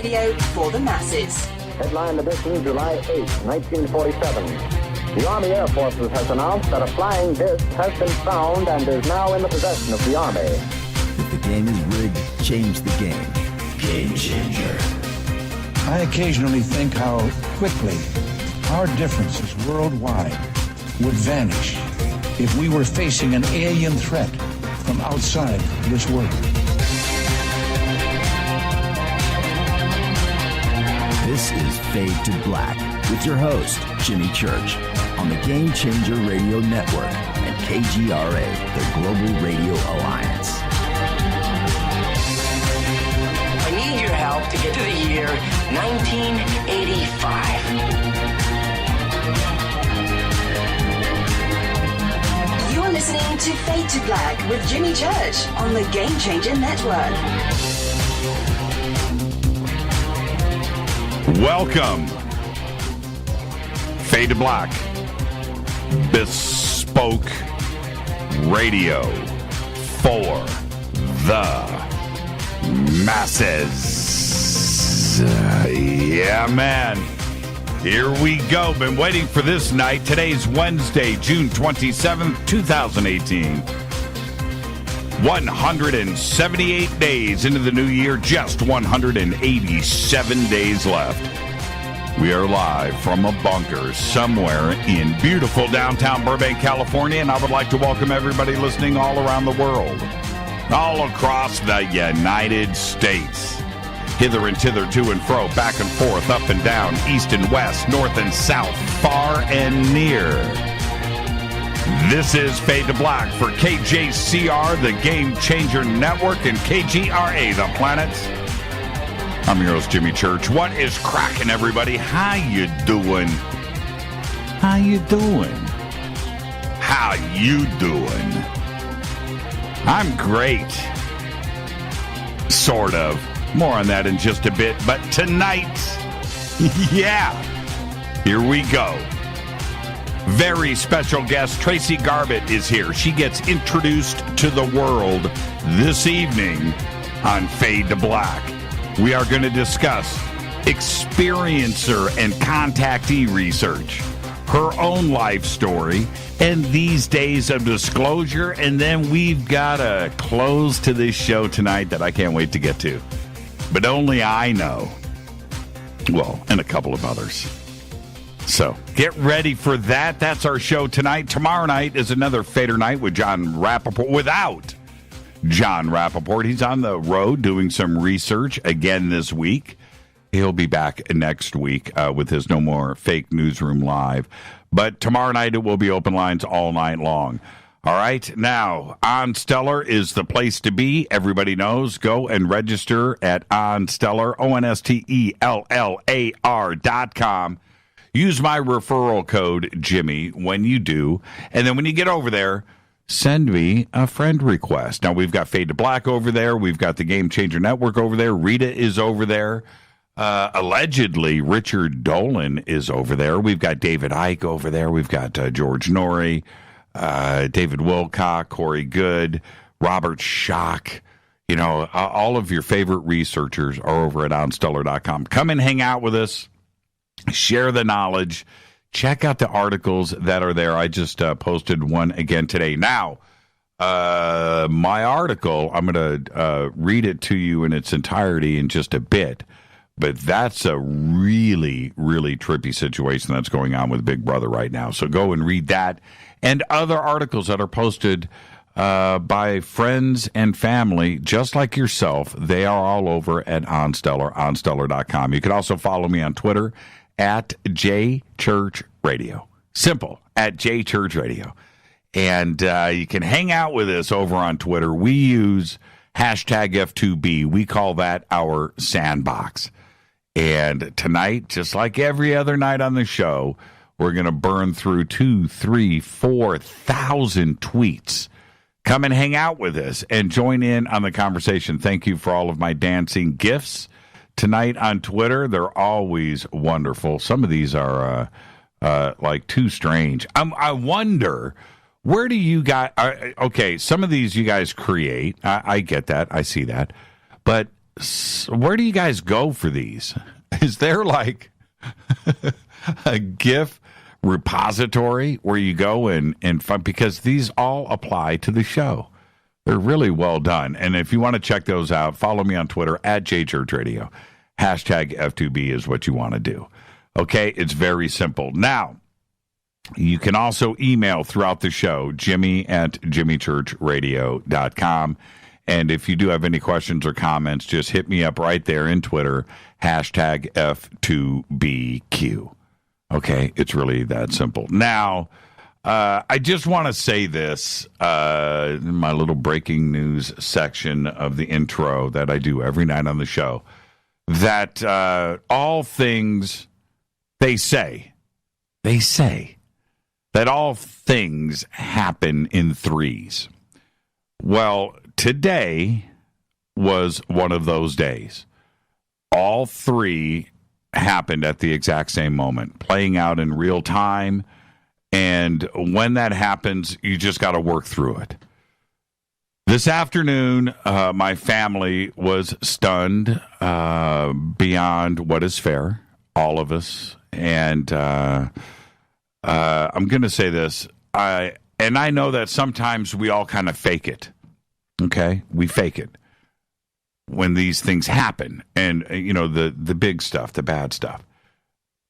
radio for the masses. Headline edition, July 8, 1947. The Army Air Forces has announced that a flying disc has been found and is now in the possession of the Army. If the game is rigged, change the game. Game changer. I occasionally think how quickly our differences worldwide would vanish if we were facing an alien threat from outside this world. This is Fade to Black with your host, Jimmy Church, on the Game Changer Radio Network and KGRA, the Global Radio Alliance. I need your help to get to the year 1985. You're listening to Fade to Black with Jimmy Church on the Game Changer Network. Welcome. Fade to Black. Bespoke radio for the masses. Yeah, man. Here we go. Been waiting for this night. Today's Wednesday, June 27th, 2018. 178 days into the new year, just 187 days left. We are live from a bunker somewhere in beautiful downtown Burbank, California, and I would like to welcome everybody listening all around the world, all across the United States, hither and thither, to and fro, back and forth, up and down, east and west, north and south, far and near. This is Fade to Black for KJCR, the Game Changer Network, and KGRA, the planet. I'm your host, Jimmy Church. What is cracking, everybody? How you doing? How you doing? How you doing? I'm great. Sort of. More on that in just a bit. But tonight, yeah, here we go. Very special guest, Tracey Garbutt, is here. She gets introduced to the world this evening on Fade to Black. We are going to discuss experiencer and contactee research, her own life story, and these days of disclosure. And then we've got a close to this show tonight that I can't wait to get to. But only I know. Well, and a couple of others. So get ready for that. That's our show tonight. Tomorrow night is another Fader night with John Rappaport. Without John Rappaport, he's on the road doing some research again this week. He'll be back next week with his No More Fake Newsroom Live. But tomorrow night it will be open lines all night long. All right. Now, OnStellar is the place to be. Everybody knows. Go and register at OnStellar, OnStellar.com. Use my referral code, Jimmy, when you do. And then when you get over there, send me a friend request. Now, we've got Fade to Black over there. We've got the Game Changer Network over there. Rita is over there. Allegedly, Richard Dolan is over there. We've got David Icke over there. We've got George Norrie, David Wilcock, Corey Good, Robert Schock. You know, all of your favorite researchers are over at OnStellar.com. Come and hang out with us. Share the knowledge. Check out the articles that are there. I just posted one again today. Now, my article, I'm going to read it to you in its entirety in just a bit. But that's a really, really trippy situation that's going on with Big Brother right now. So go and read that and other articles that are posted by friends and family just like yourself. They are all over at OnStellar, OnStellar.com. You can also follow me on Twitter at JChurchRadio. Simple, at JChurchRadio. And you can hang out with us over on Twitter. We use hashtag F2B. We call that our sandbox. And tonight, just like every other night on the show, we're going to burn through 2,000, 3,000, 4,000 tweets. Come and hang out with us and join in on the conversation. Thank you for all of my dancing gifts tonight on Twitter. They're always wonderful. Some of these are like too strange. I wonder, where do you guys... Okay, some of these you guys create. I get that. I see that. But where do you guys go for these? Is there like a GIF repository where you go and find, because these all apply to the show. They're really well done. And if you want to check those out, follow me on Twitter at JChurchRadio. Hashtag F2B is what you want to do. Okay, it's very simple. Now, you can also email throughout the show, Jimmy@JimmyChurchRadio.com. And if you do have any questions or comments, just hit me up right there in Twitter, hashtag F2BQ. Okay, it's really that simple. Now, I just want to say this in my little breaking news section of the intro that I do every night on the show, that all things, they say that all things happen in threes. Well, today was one of those days. All three happened at the exact same moment, playing out in real time. And when that happens, you just got to work through it. This afternoon, my family was stunned beyond what is fair, all of us. And I'm going to say this. I know that sometimes we all kind of fake it. Okay? We fake it when these things happen. And, the big stuff, the bad stuff.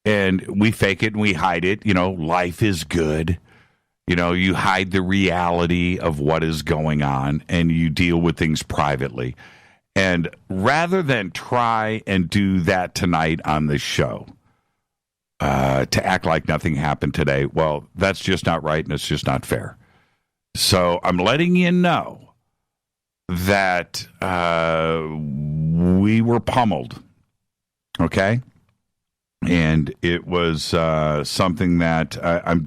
And we fake it and we hide it. Life is good. You hide the reality of what is going on and you deal with things privately. And rather than try and do that tonight on this show, to act like nothing happened today, well, that's just not right and it's just not fair. So I'm letting you know that we were pummeled, okay? And it was something that I'm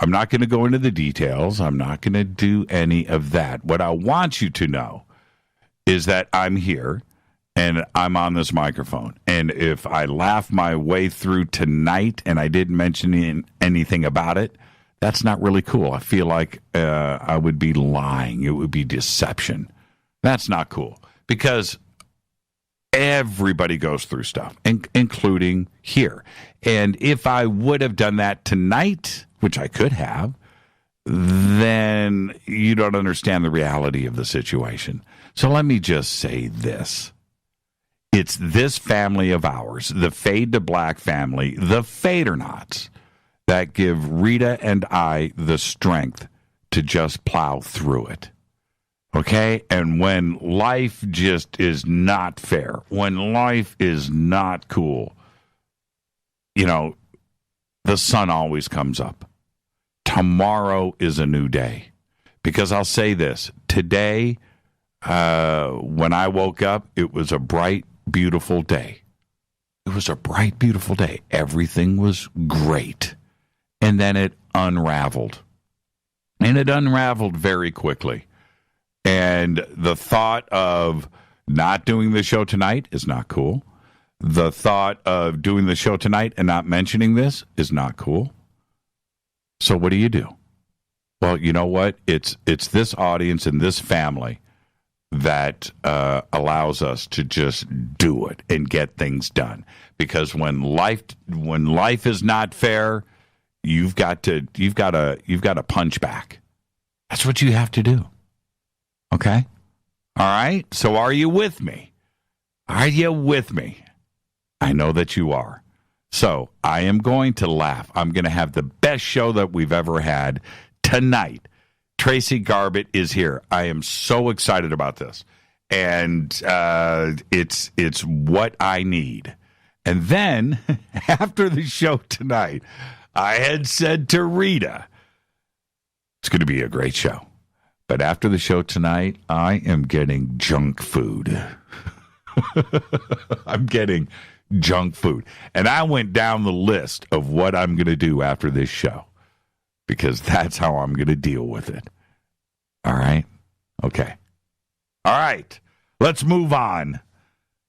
not going to go into the details. I'm not going to do any of that. What I want you to know is that I'm here and I'm on this microphone. And if I laugh my way through tonight and I didn't mention anything about it, that's not really cool. I feel like I would be lying. It would be deception. That's not cool because everybody goes through stuff, including here. And if I would have done that tonight, which I could have, then you don't understand the reality of the situation. So let me just say this. It's this family of ours, the Fade to Black family, the Fadernauts, that give Rita and I the strength to just plow through it. Okay? And when life just is not fair, when life is not cool, the sun always comes up. Tomorrow is a new day. Because I'll say this, today, when I woke up, it was a bright, beautiful day. It was a bright, beautiful day. Everything was great. And then it unraveled. And it unraveled very quickly. And the thought of not doing the show tonight is not cool. The thought of doing the show tonight and not mentioning this is not cool. So what do? Well, you know what? It's this audience and this family that allows us to just do it and get things done. Because when life is not fair, you've got to punch back. That's what you have to do. Okay? All right? So are you with me? Are you with me? I know that you are. So I am going to laugh. I'm going to have the best show that we've ever had tonight. Tracey Garbutt is here. I am so excited about this. And it's what I need. And then, after the show tonight, I had said to Rita, it's going to be a great show. But after the show tonight, I am getting junk food. I'm getting junk food. And I went down the list of what I'm going to do after this show. Because that's how I'm going to deal with it. All right? Okay. All right. Let's move on.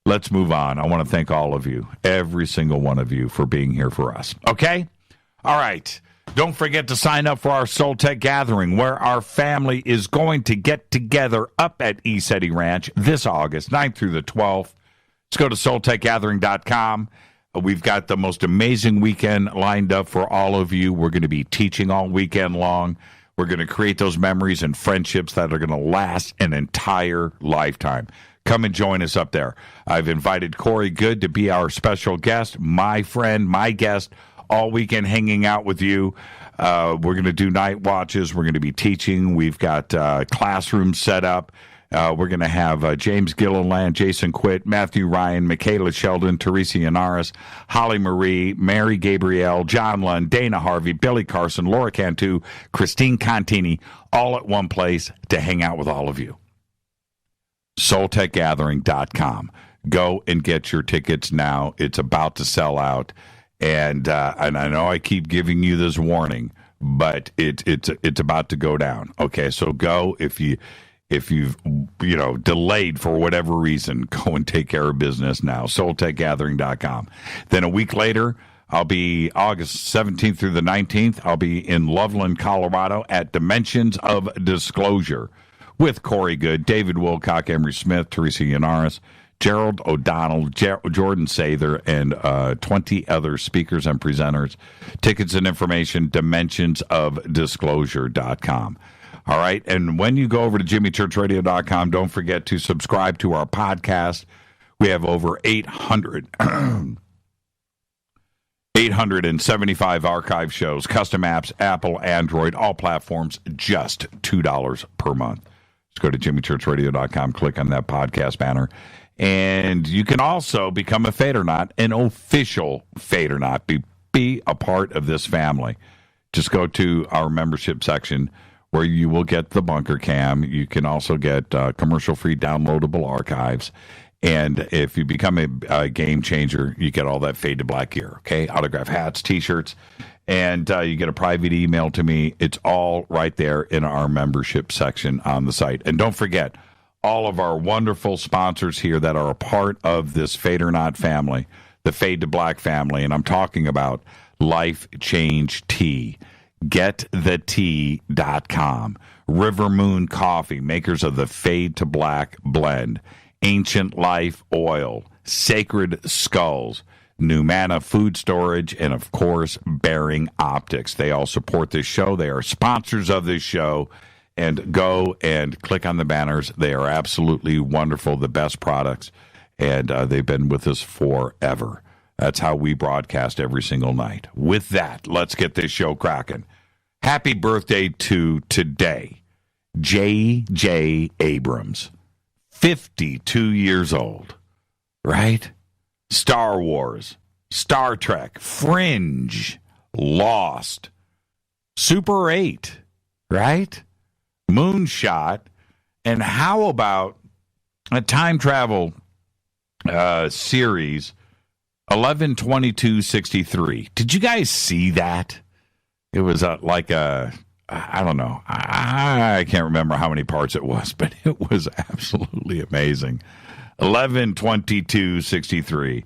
Let's move on. I want to thank all of you, every single one of you, for being here for us. Okay? All right. Don't forget to sign up for our Soul Tech Gathering, where our family is going to get together up at ECETI Ranch this August 9th through the 12th. Let's go to SoulTechGathering.com. We've got the most amazing weekend lined up for all of you. We're going to be teaching all weekend long. We're going to create those memories and friendships that are going to last an entire lifetime. Come and join us up there. I've invited Corey Good to be our special guest, my friend, my guest, all weekend hanging out with you. We're going to do night watches. We're going to be teaching. We've got classrooms set up. We're going to have James Gilliland, Jason Quitt, Matthew Ryan, Michaela Sheldon, Teresa Yanaris, Holly Marie, Mary Gabrielle, John Lund, Dana Harvey, Billy Carson, Laura Cantu, Christine Contini, all at one place to hang out with all of you. SoulTechGathering.com. Go and get your tickets now. It's about to sell out. And I know I keep giving you this warning, but it's about to go down. Okay, so go if you've delayed for whatever reason, go and take care of business now. SoulTechGathering.com. Then a week later, I'll be August 17th through the 19th. I'll be in Loveland, Colorado at Dimensions of Disclosure with Corey Good, David Wilcock, Emery Smith, Teresa Yanaris, Gerald O'Donnell, Jordan Sather, and 20 other speakers and presenters. Tickets and information, dimensionsofdisclosure.com. All right, and when you go over to jimmychurchradio.com, don't forget to subscribe to our podcast. We have over 875 archive shows, custom apps, Apple, Android, all platforms, just $2 per month. Just go to jimmychurchradio.com, click on that podcast banner. And you can also become a Fadernaut, an official Fadernaut. Be a part of this family. Just go to our membership section where you will get the bunker cam. You can also get commercial-free downloadable archives. And if you become a game changer, you get all that Fade to Black gear, okay? Autograph hats, T-shirts, and you get a private email to me. It's all right there in our membership section on the site. And don't forget, all of our wonderful sponsors here that are a part of this Fadernaut family, the Fade to Black family, and I'm talking about Life Change Tea, GetTheTea.com, River Moon Coffee, makers of the Fade to Black blend, Ancient Life Oil, Sacred Skulls, Numana Food Storage, and, of course, Bearing Optics. They all support this show. They are sponsors of this show. And go and click on the banners. They are absolutely wonderful, the best products, and they've been with us forever. That's how we broadcast every single night. With that, let's get this show cracking. Happy birthday to today, J.J. Abrams, 52 years old, right? Star Wars, Star Trek, Fringe, Lost, Super 8, right? Moonshot, and how about a time travel series, 11/22/63? Did you guys see that? It was I don't know. I can't remember how many parts it was, but it was absolutely amazing. 11/22/63.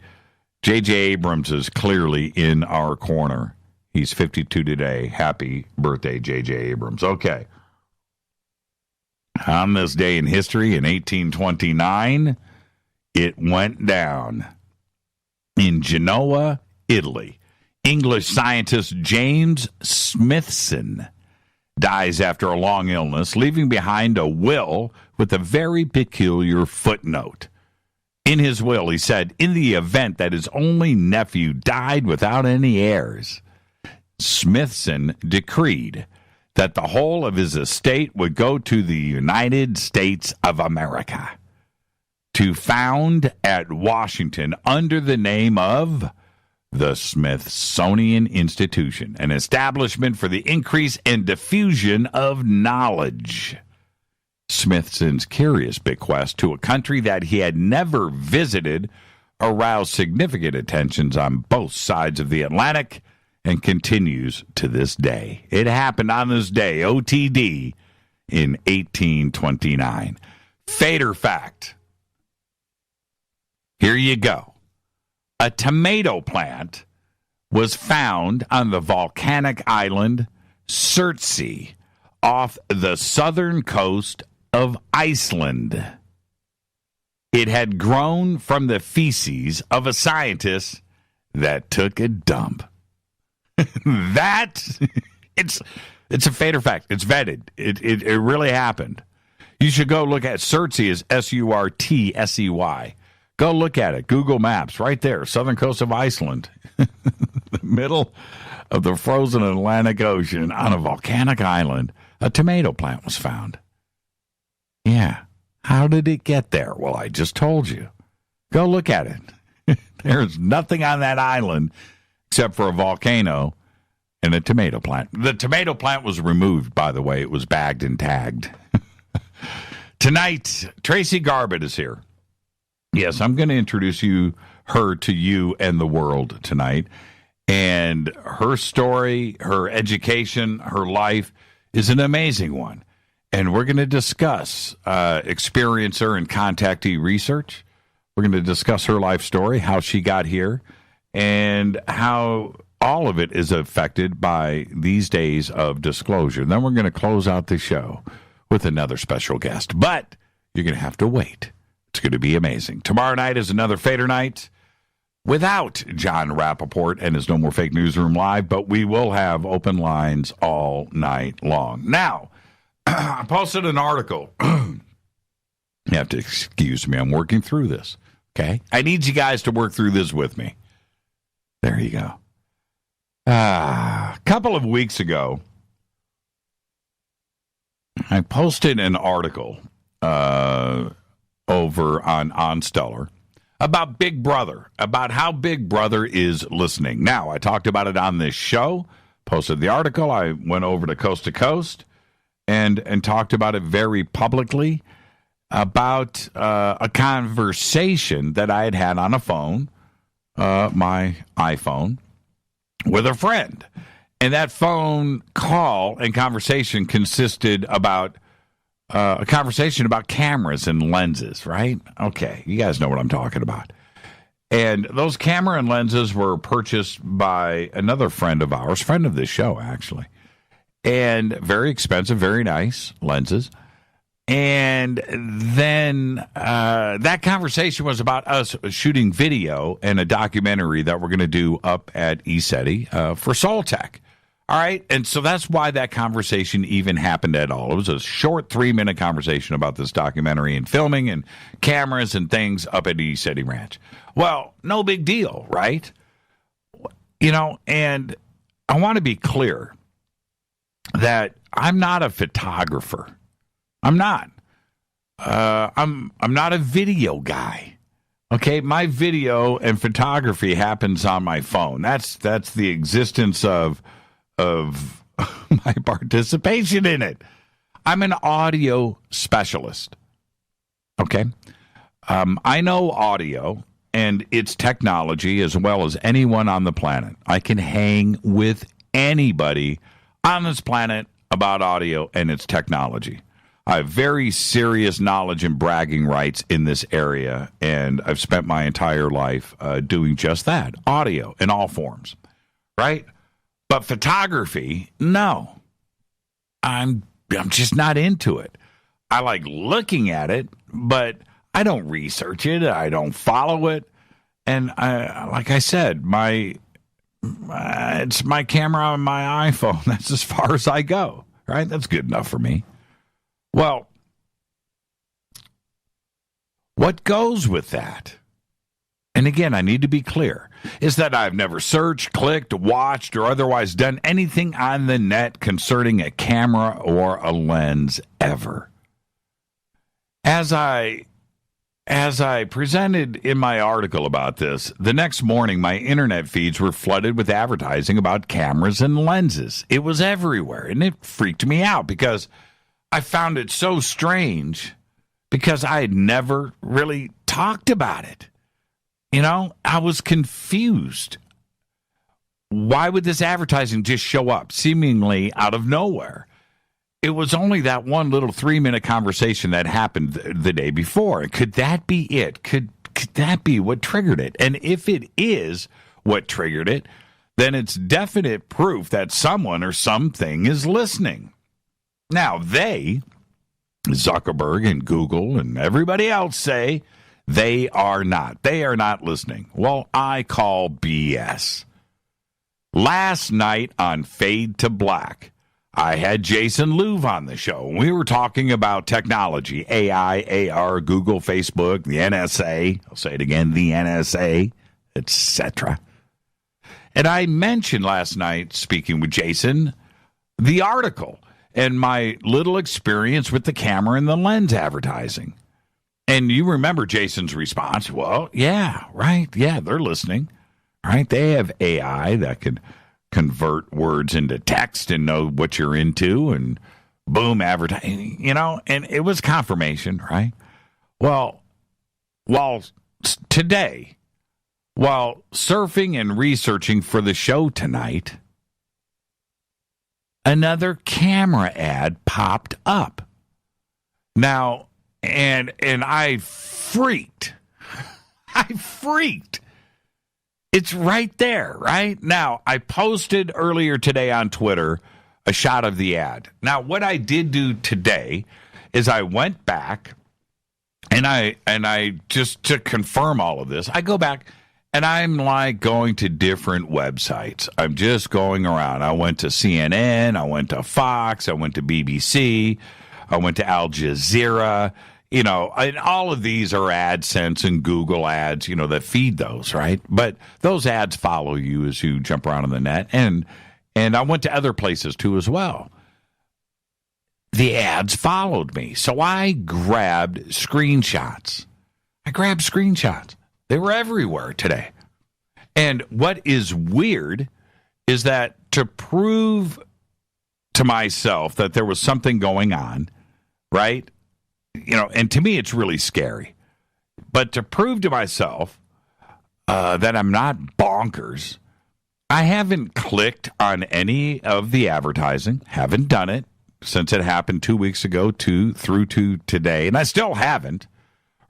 J.J. Abrams is clearly in our corner. He's 52 today. Happy birthday, J.J. Abrams. Okay. On this day in history, in 1829, it went down. In Genoa, Italy, English scientist James Smithson dies after a long illness, leaving behind a will with a very peculiar footnote. In his will, he said, in the event that his only nephew died without any heirs, Smithson decreed that the whole of his estate would go to the United States of America to found at Washington under the name of the Smithsonian Institution, an establishment for the increase and diffusion of knowledge. Smithson's curious bequest to a country that he had never visited aroused significant attentions on both sides of the Atlantic and continues to this day. It happened on this day, OTD, in 1829. Fader fact. Here you go. A tomato plant was found on the volcanic island Surtsey off the southern coast of Iceland. It had grown from the feces of a scientist that took a dump. It's a fact or fact. It's vetted. It really happened. You should go look at Surtsey is Surtsey. Go look at it. Google Maps, right there, southern coast of Iceland, the middle of the frozen Atlantic Ocean on a volcanic island. A tomato plant was found. Yeah. How did it get there? Well, I just told you. Go look at it. There's nothing on that island except for a volcano and a tomato plant. The tomato plant was removed, by the way. It was bagged and tagged. Tonight, Tracey Garbutt is here. Yes, I'm going to introduce her to you and the world tonight. And her story, her education, her life is an amazing one. And we're going to discuss experiencer and contactee research. We're going to discuss her life story, how she got here, and how all of it is affected by these days of disclosure. Then we're going to close out the show with another special guest. But you're going to have to wait. It's going to be amazing. Tomorrow night is another Fader night without John Rappaport and his No More Fake Newsroom Live, but we will have open lines all night long. Now, I posted an article. You have to excuse me. I'm working through this, okay? I need you guys to work through this with me. There you go. A couple of weeks ago, I posted an article over on Stellar about Big Brother, about how Big Brother is listening. Now, I talked about it on this show, posted the article. I went over to Coast and talked about it very publicly about a conversation that I had on a phone, my iPhone, with a friend. And that phone call and conversation consisted about a conversation about cameras and lenses, right? Okay, you guys know what I'm talking about. And those camera and lenses were purchased by another friend of ours, friend of this show, actually. And very expensive, very nice lenses. And then that conversation was about us shooting video and a documentary that we're going to do up at ECETI for Soul Tech. All right. And so that's why that conversation even happened at all. It was a short 3-minute conversation about this documentary and filming and cameras and things up at ECETI Ranch. Well, no big deal, right? You know, and I want to be clear that I'm not a photographer. I'm not. I'm not a video guy. Okay, my video and photography happens on my phone. That's the existence of my participation in it. I'm an audio specialist. Okay, I know audio and its technology as well as anyone on the planet. I can hang with anybody on this planet about audio and its technology. I have very serious knowledge and bragging rights in this area, and I've spent my entire life doing just that, audio in all forms, right? But photography, no. I'm just not into it. I like looking at it, but I don't research it. I don't follow it. And like I said, it's my camera on my iPhone. That's as far as I go, right? That's good enough for me. Well, what goes with that, and again, I need to be clear, is that I've never searched, clicked, watched, or otherwise done anything on the net concerning a camera or a lens ever. As I presented in my article about this, the next morning my internet feeds were flooded with advertising about cameras and lenses. It was everywhere, and it freaked me out because I found it so strange because I had never really talked about it. You know, I was confused. Why would this advertising just show up seemingly out of nowhere? It was only that one little 3-minute conversation that happened the day before. Could that be it? Could that be what triggered it? And if it is what triggered it, then it's definite proof that someone or something is listening. Now, Zuckerberg and Google and everybody else say they are not. They are not listening. Well, I call BS. Last night on Fade to Black, I had Jason Louv on the show. We were talking about technology, AI, AR, Google, Facebook, the NSA. I'll say it again, the NSA, etc. And I mentioned last night, speaking with Jason, the article and my little experience with the camera and the lens advertising. And you remember Jason's response. Well, yeah, right. Yeah, they're listening. Right? They have AI that could convert words into text and know what you're into, and boom, advertising, and it was confirmation, right? Well, today, while surfing and researching for the show tonight, another camera ad popped up. Now, and I freaked. It's right there, right? Now, I posted earlier today on Twitter a shot of the ad. Now, what I did do today is I went back and I just to confirm all of this, I go back and I'm like going to different websites. I'm just going around. I went to CNN, I went to Fox, I went to BBC, I went to Al Jazeera. And all of these are AdSense and Google ads, that feed those, right? But those ads follow you as you jump around on the net. And I went to other places, too, as well. The ads followed me. So I grabbed screenshots. They were everywhere today. And what is weird is that to prove to myself that there was something going on, right? And to me, it's really scary. But to prove to myself that I'm not bonkers, I haven't clicked on any of the advertising. Haven't done it since it happened 2 weeks ago through to today. And I still haven't,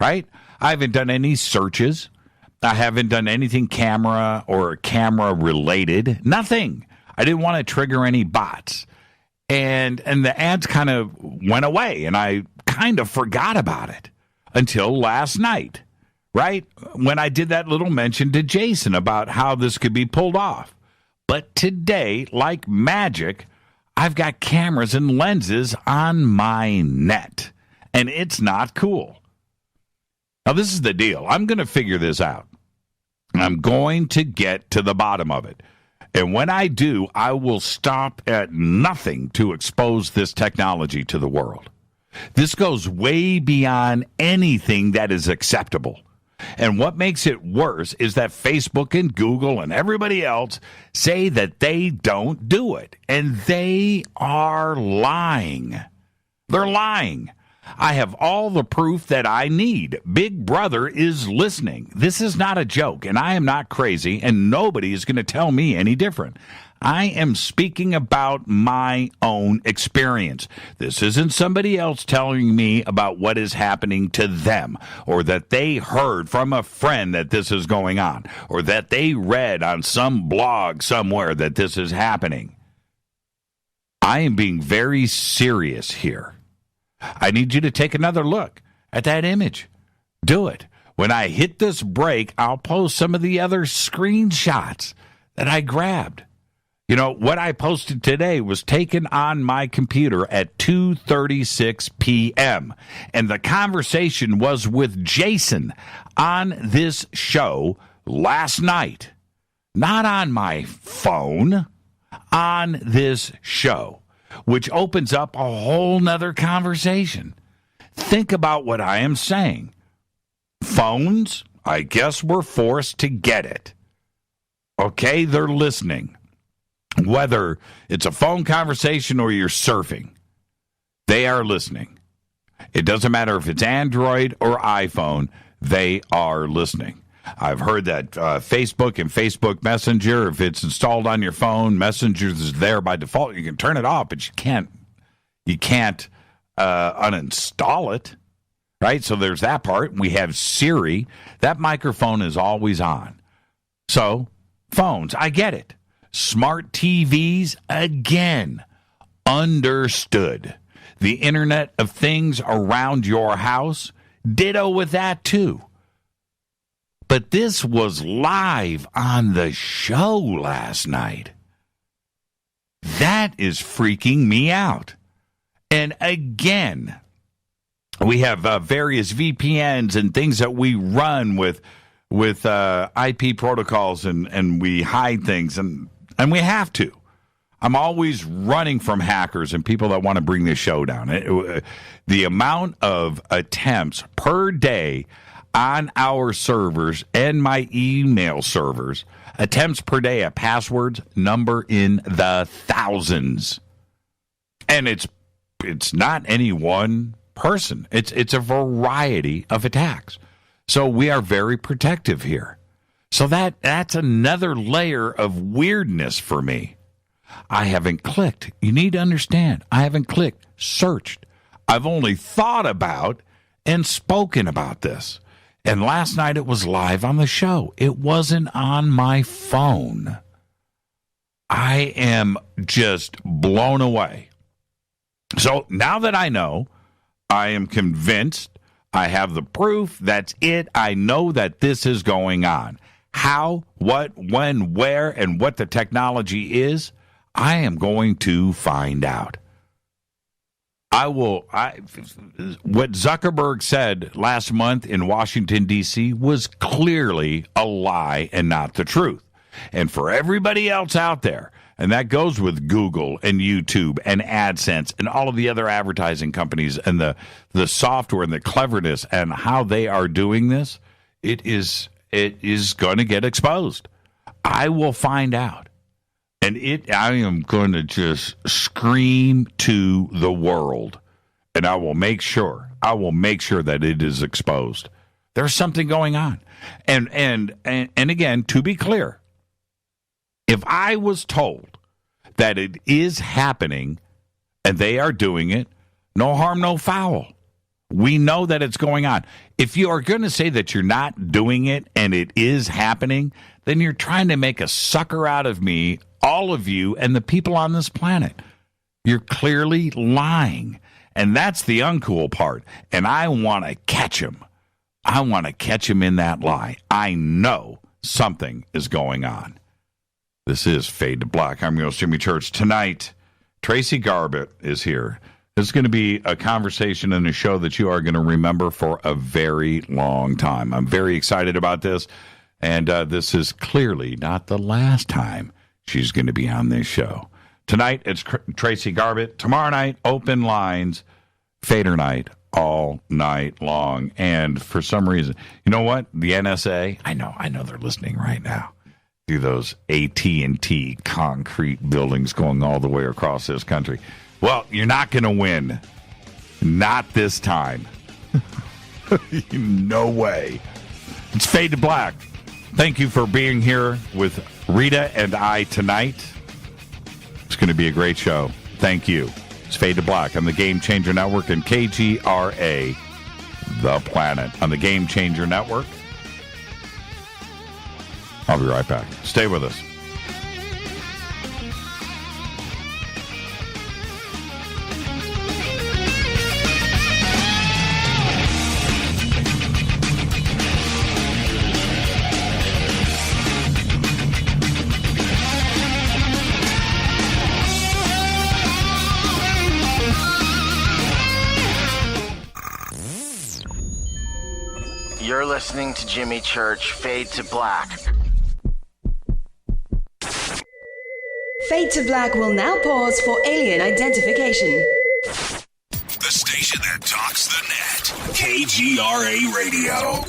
right? I haven't done any searches. I haven't done anything camera or camera related. Nothing. I didn't want to trigger any bots. And the ads kind of went away, and I kind of forgot about it until last night, right? When I did that little mention to Jason about how this could be pulled off. But today, like magic, I've got cameras and lenses on my net, and it's not cool. Now, this is the deal. I'm going to figure this out. I'm going to get to the bottom of it. And when I do, I will stop at nothing to expose this technology to the world. This goes way beyond anything that is acceptable. And what makes it worse is that Facebook and Google and everybody else say that they don't do it. And they are lying. They're lying. I have all the proof that I need. Big Brother is listening. This is not a joke, and I am not crazy, and nobody is going to tell me any different. I am speaking about my own experience. This isn't somebody else telling me about what is happening to them, or that they heard from a friend that this is going on, or that they read on some blog somewhere that this is happening. I am being very serious here. I need you to take another look at that image. Do it. When I hit this break, I'll post some of the other screenshots that I grabbed. What I posted today was taken on my computer at 2:36 p.m. And the conversation was with Jason on this show last night. Not on my phone, on this show, which opens up a whole nother conversation. Think about what I am saying. Phones, I guess we're forced to get it. Okay, they're listening. Whether it's a phone conversation or you're surfing, they are listening. It doesn't matter if it's Android or iPhone, they are listening. I've heard that Facebook and Facebook Messenger, if it's installed on your phone, Messenger is there by default. You can turn it off, but you can't uninstall it, right? So there's that part. We have Siri. That microphone is always on. So phones, I get it. Smart TVs, again, understood. The Internet of Things around your house, ditto with that too. But this was live on the show last night. That is freaking me out. And again, we have various VPNs and things that we run with IP protocols, and we hide things, and we have to. I'm always running from hackers and people that want to bring this show down. The amount of attempts per day on our servers and my email servers, attempts per day at passwords, number in the thousands. And it's not any one person. It's a variety of attacks. So we are very protective here. So that's another layer of weirdness for me. I haven't clicked. You need to understand, I haven't clicked, searched. I've only thought about and spoken about this. And last night it was live on the show. It wasn't on my phone. I am just blown away. So now that I know, I am convinced, I have the proof, that's it. I know that this is going on. How, what, when, where, and what the technology is, I am going to find out. What Zuckerberg said last month in Washington, D.C. was clearly a lie and not the truth. And for everybody else out there, and that goes with Google and YouTube and AdSense and all of the other advertising companies and the software and the cleverness and how they are doing this, it is going to get exposed. I will find out. And I am going to just scream to the world, and I will make sure that it is exposed. There's something going on. And again, to be clear, if I was told that it is happening and they are doing it, no harm, no foul. We know that it's going on. If you are going to say that you're not doing it and it is happening, then you're trying to make a sucker out of me, all of you, and the people on this planet. You're clearly lying. And that's the uncool part. And I want to catch him. I want to catch him in that lie. I know something is going on. This is Fade to Black. I'm your host, Jimmy Church. Tonight, Tracey Garbutt is here. This is going to be a conversation and a show that you are going to remember for a very long time. I'm very excited about this. And this is clearly not the last time she's going to be on this show. Tonight, it's Tracey Garbutt. Tomorrow night, open lines, Fader night, all night long. And for some reason, you know what? The NSA, I know they're listening right now. Through those AT&T concrete buildings going all the way across this country. Well, you're not going to win. Not this time. No way. It's Fade to Black. Thank you for being here with Rita and I tonight. It's going to be a great show. Thank you. It's Fade to Black on the Game Changer Network and KGRA, The Planet, on the Game Changer Network. I'll be right back. Stay with us. You're listening to Jimmy Church, Fade to Black. Fade to Black will now pause for alien identification. The station that talks the net. KGRA Radio.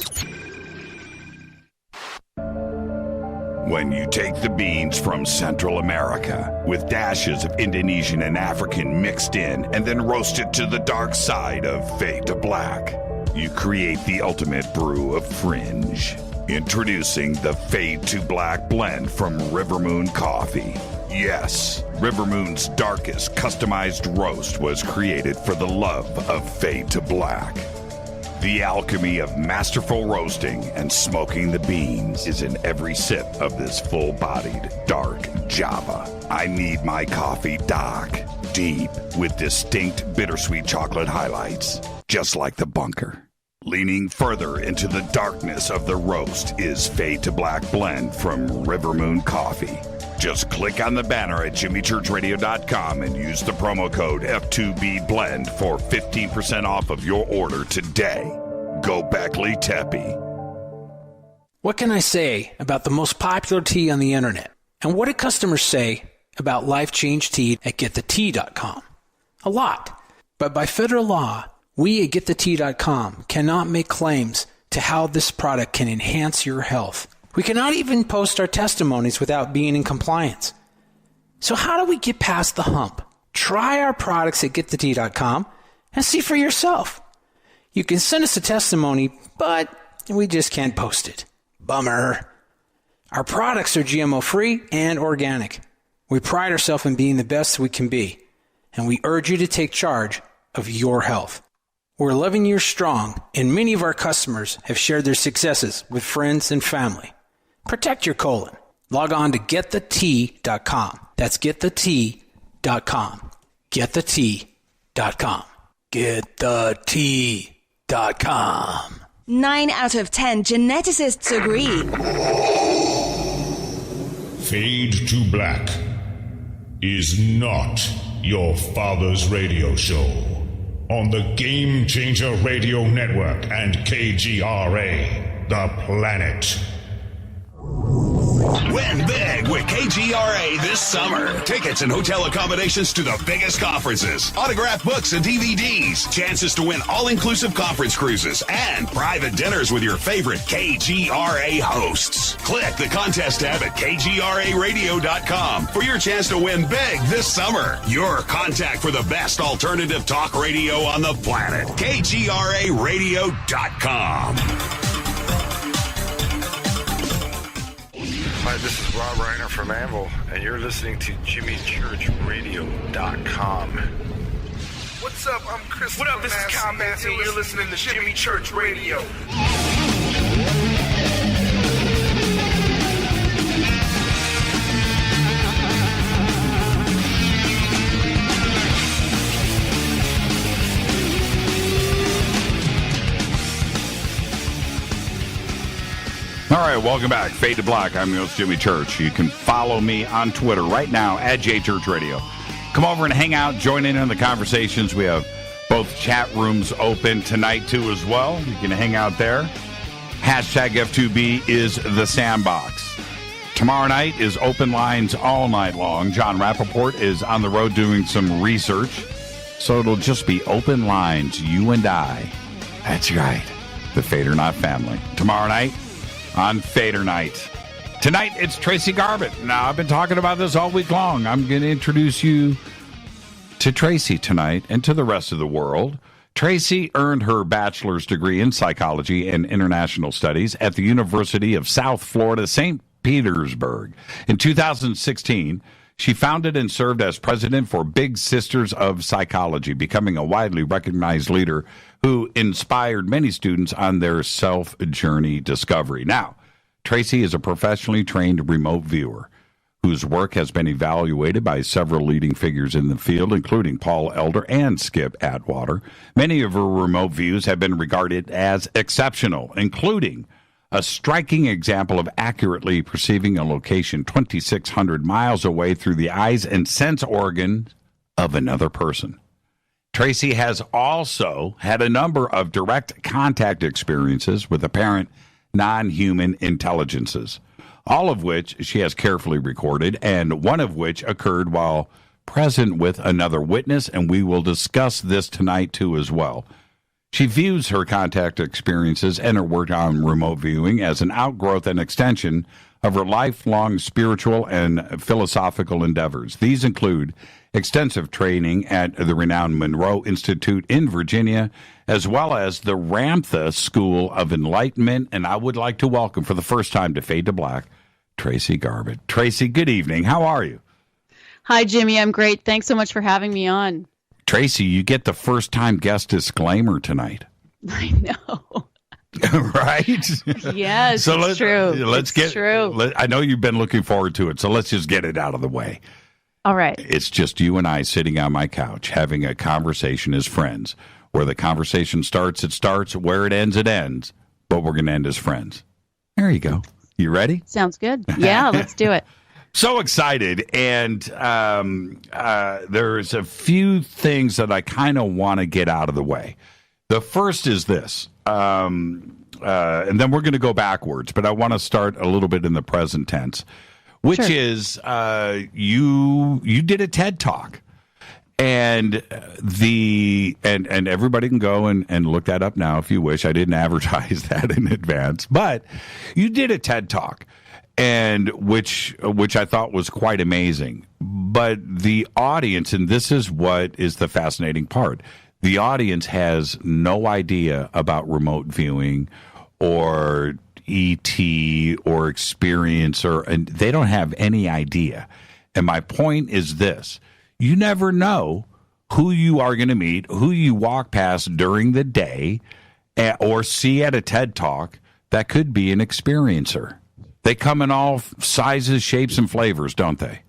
When you take the beans from Central America with dashes of Indonesian and African mixed in and then roast it to the dark side of Fade to Black, you create the ultimate brew of fringe. Introducing the Fade to Black blend from Rivermoon Coffee. Yes, Rivermoon's darkest customized roast was created for the love of Fade to Black. The alchemy of masterful roasting and smoking the beans is in every sip of this full-bodied, dark Java. I need my coffee dark, deep, with distinct bittersweet chocolate highlights, just like the bunker. Leaning further into the darkness of the roast is Fade to Black Blend from River Moon Coffee. Just click on the banner at jimmychurchradio.com and use the promo code F2BBLEND for 15% off of your order today. Go Beckley Teppy. What can I say about the most popular tea on the internet? And what do customers say about Life Change Tea at GetTheTea.com? A lot. But by federal law, we at GetTheTea.com cannot make claims to how this product can enhance your health. We cannot even post our testimonies without being in compliance. So how do we get past the hump? Try our products at GetTheTea.com and see for yourself. You can send us a testimony, but we just can't post it. Bummer. Our products are GMO-free and organic. We pride ourselves in being the best we can be, and we urge you to take charge of your health. We're 11 years strong, and many of our customers have shared their successes with friends and family. Protect your colon. Log on to GetTheTea.com. That's GetTheTea.com. GetTheTea.com. GetTheTea.com. 9 out of 10 geneticists agree. Fade to Black is not your father's radio show on the Game Changer Radio Network and KGRA, The Planet. Win big with KGRA this summer. Tickets and hotel accommodations to the biggest conferences, autographed books and DVDs, chances to win all-inclusive conference cruises, and private dinners with your favorite KGRA hosts. Click the contest tab at KGRAradio.com for your chance to win big this summer. Your contact for the best alternative talk radio on the planet. KGRAradio.com. Hi, this is Rob Reiner from Anvil, and you're listening to JimmyChurchRadio.com. What's up? I'm Chris. What up? This is Kyle Massey, and you're listening to Jimmy Church Radio. All right, welcome back. Fade to Black. I'm your host, Jimmy Church. You can follow me on Twitter right now at JChurchRadio. Come over and hang out, join in on the conversations. We have both chat rooms open tonight, too, as well. You can hang out there. Hashtag F2B is the sandbox. Tomorrow night is open lines all night long. John Rappaport is on the road doing some research. So it'll just be open lines, you and I. That's right, the Fade or Not family. Tomorrow night, on Fader Night. Tonight, it's Tracey Garbutt. Now, I've been talking about this all week long. I'm going to introduce you to Tracey tonight and to the rest of the world. Tracey earned her bachelor's degree in psychology and international studies at the University of South Florida, St. Petersburg. In 2016, she founded and served as president for Big Sisters of Psychology, becoming a widely recognized leader who inspired many students on their self-journey discovery. Now, Tracey is a professionally trained remote viewer whose work has been evaluated by several leading figures in the field, including Paul Elder and Skip Atwater. Many of her remote views have been regarded as exceptional, including a striking example of accurately perceiving a location 2,600 miles away through the eyes and sense organs of another person. Tracey has also had a number of direct contact experiences with apparent non-human intelligences, all of which she has carefully recorded, and one of which occurred while present with another witness, and we will discuss this tonight too as well. She views her contact experiences and her work on remote viewing as an outgrowth and extension of her lifelong spiritual and philosophical endeavors. These include extensive training at the renowned Monroe Institute in Virginia, as well as the Ramtha School of Enlightenment. And I would like to welcome for the first time to Fade to Black, Tracey Garbutt. Tracey, good evening. How are you? Hi, Jimmy. I'm great. Thanks so much for having me on. Tracey, you get the first-time guest disclaimer tonight. I know. Right? Yes, so it's true. Let's I know you've been looking forward to it, so let's just get it out of the way. All right. It's just you and I sitting on my couch having a conversation as friends. Where the conversation starts, it starts. Where it ends. But we're going to end as friends. There you go. You ready? Sounds good. Yeah, let's do it. So excited. And there's a few things that I kind of want to get out of the way. The first is this. And then we're going to go backwards. But I want to start a little bit in the present tense, which is you did a TED Talk. And and everybody can go and look that up now if you wish. I didn't advertise that in advance, but you did a TED Talk, and which I thought was quite amazing. But the audience, and this is what is the fascinating part, the audience has no idea about remote viewing or ET or Experiencer, and they don't have any idea. And my point is this. You never know who you are going to meet, who you walk past during the day or see at a TED Talk that could be an experiencer. They come in all sizes, shapes, and flavors, don't they?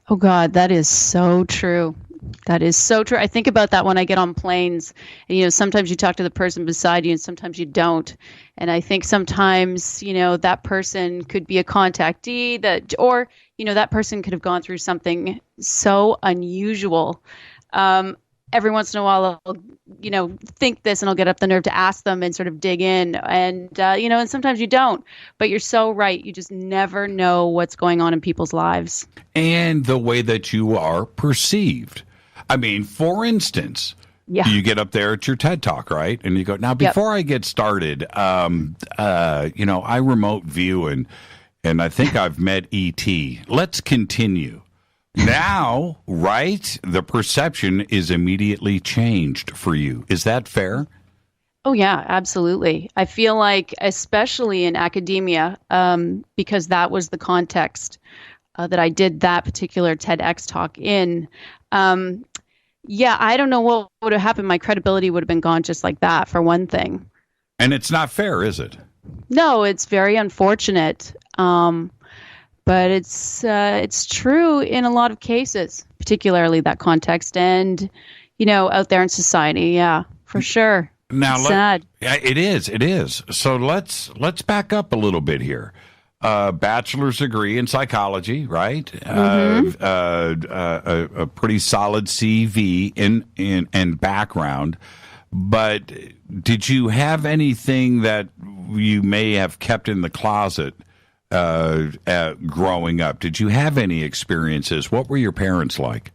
Oh, God, that is so true. That is so true. I think about that when I get on planes. And, sometimes you talk to the person beside you and sometimes you don't. And I think sometimes, that person could be a contactee or that person could have gone through something so unusual. Every once in a while, I'll, think this and I'll get up the nerve to ask them and sort of dig in. And, and sometimes you don't. But you're so right. You just never know what's going on in people's lives. And the way that you are perceived. I mean, for instance, you get up there at your TED Talk, right? And you go, now, before I get started, I remote view and I think I've met E.T. Let's continue. Now, right, the perception is immediately changed for you. Is that fair? Oh, yeah, absolutely. I feel like, especially in academia, because that was the context that I did that particular TEDx talk in. I don't know what would have happened. My credibility would have been gone just like that, for one thing. And it's not fair, is it? No, it's very unfortunate. But it's true in a lot of cases, particularly that context and, out there in society. Yeah, for sure. Now, sad. It is. So let's back up a little bit here. Bachelor's degree in psychology, right? Mm-hmm. A pretty solid CV in background. But did you have anything that you may have kept in the closet growing up? Did you have any experiences? What were your parents like?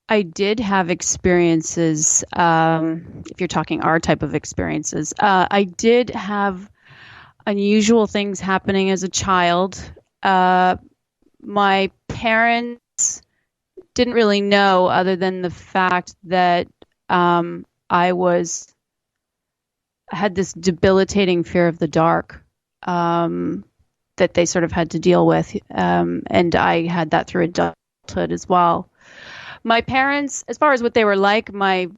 I did have experiences, if you're talking our type of experiences. I did have unusual things happening as a child. My parents didn't really know, other than the fact that I had this debilitating fear of the dark that they sort of had to deal with. And I had that through adulthood as well. My parents, as far as what they were like, my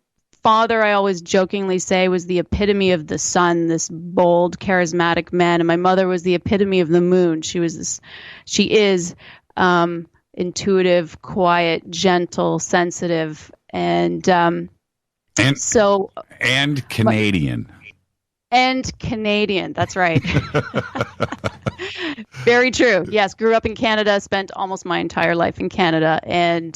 father, I always jokingly say, was the epitome of the sun, this bold, charismatic man. And my mother was the epitome of the moon. She is intuitive, quiet, gentle, sensitive, and Canadian. And Canadian, that's right. Very true. Yes, grew up in Canada, spent almost my entire life in Canada, and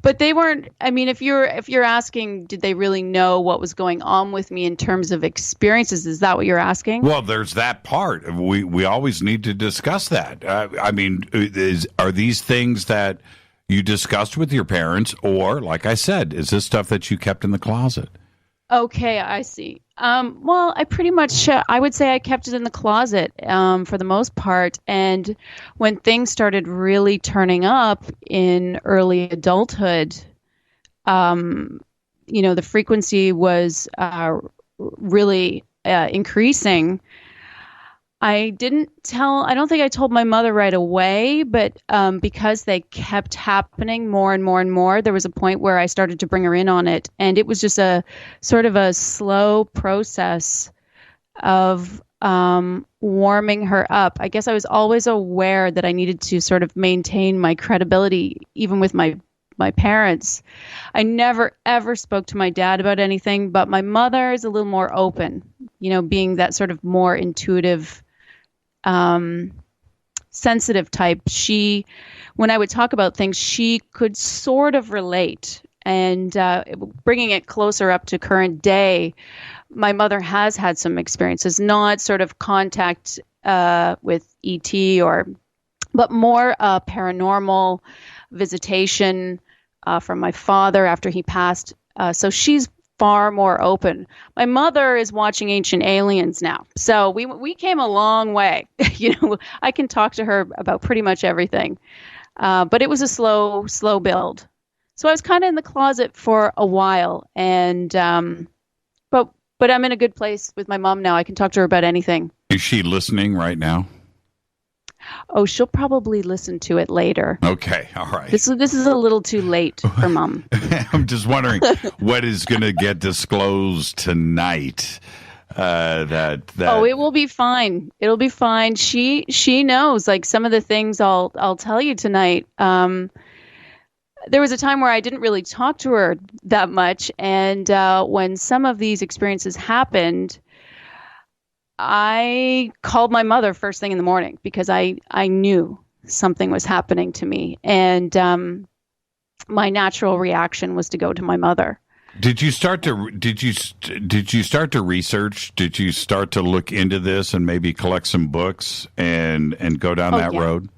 but they weren't. I mean, if you're asking, did they really know what was going on with me in terms of experiences? Is that what you're asking? Well, there's that part. We always need to discuss that. I mean, are these things that you discussed with your parents, or, like I said, is this stuff that you kept in the closet? Okay, I see. Well, I pretty much, I would say I kept it in the closet for the most part. And when things started really turning up in early adulthood, the frequency was really increasing. I don't think I told my mother right away, but because they kept happening more and more and more, there was a point where I started to bring her in on it. And it was just a sort of a slow process of warming her up. I guess I was always aware that I needed to sort of maintain my credibility, even with my parents. I never, ever spoke to my dad about anything, but my mother is a little more open, being that sort of more intuitive, sensitive type. When I would talk about things, she could sort of relate. And bringing it closer up to current day, my mother has had some experiences, not sort of contact with ET but more paranormal visitation from my father after he passed. So she's far more open. My mother is watching Ancient Aliens now. So we came a long way. I can talk to her about pretty much everything. But it was a slow build. So I was kind of in the closet for a while, and but I'm in a good place with my mom now. I can talk to her about anything. Is she listening right now? Oh, she'll probably listen to it later. Okay, all right. This is a little too late for Mom. I'm just wondering what is going to get disclosed tonight. Oh, it will be fine. It'll be fine. She knows like some of the things I'll tell you tonight. There was a time where I didn't really talk to her that much, and when some of these experiences happened, I called my mother first thing in the morning because I knew something was happening to me, and my natural reaction was to go to my mother. Did you start to research? Did you start to look into this and maybe collect some books and go down that road?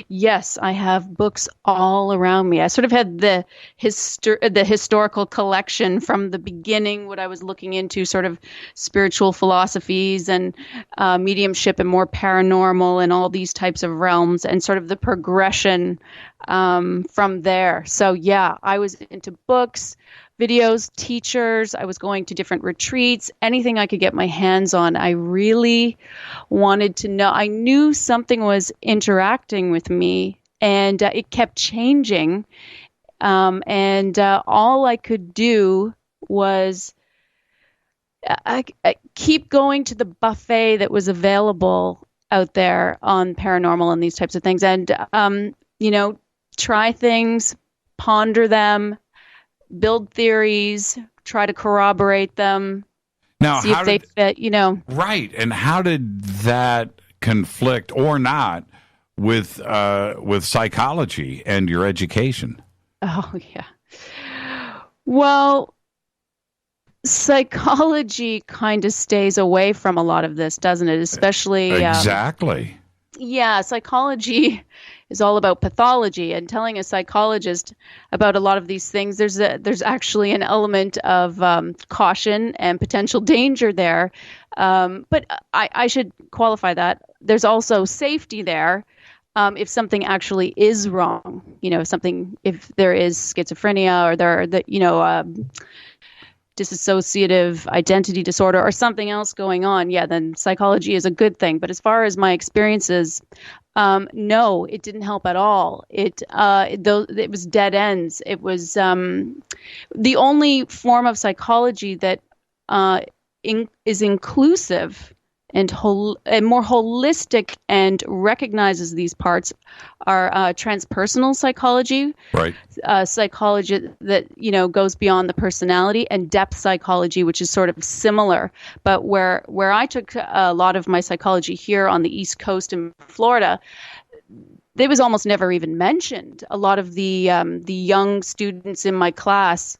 Yes, I have books all around me. I sort of had the historical collection from the beginning, what I was looking into, sort of spiritual philosophies and mediumship and more paranormal and all these types of realms, and sort of the progression from there. So yeah, I was into books, videos, teachers. I was going to different retreats, anything I could get my hands on. I really wanted to know. I knew something was interacting with me, and it kept changing. And all I could do was I keep going to the buffet that was available out there on paranormal and these types of things, and try things, ponder them, build theories, try to corroborate them, see if they fit, Right. And how did that conflict or not with psychology and your education? Oh, yeah. Well, psychology kind of stays away from a lot of this, doesn't it? Especially... Exactly. Yeah, psychology is all about pathology, and telling a psychologist about a lot of these things, there's actually an element of caution and potential danger there. But I should qualify that. There's also safety there if something actually is wrong. If there is schizophrenia or there dissociative identity disorder or something else going on, then psychology is a good thing. But as far as my experiences, no, it didn't help at all. It was dead ends. It was the only form of psychology that is inclusive and more holistic and recognizes these parts are transpersonal psychology, right? Psychology that goes beyond the personality, and depth psychology, which is sort of similar, but where I took a lot of my psychology here on the East Coast in Florida, it was almost never even mentioned. A lot of the young students in my class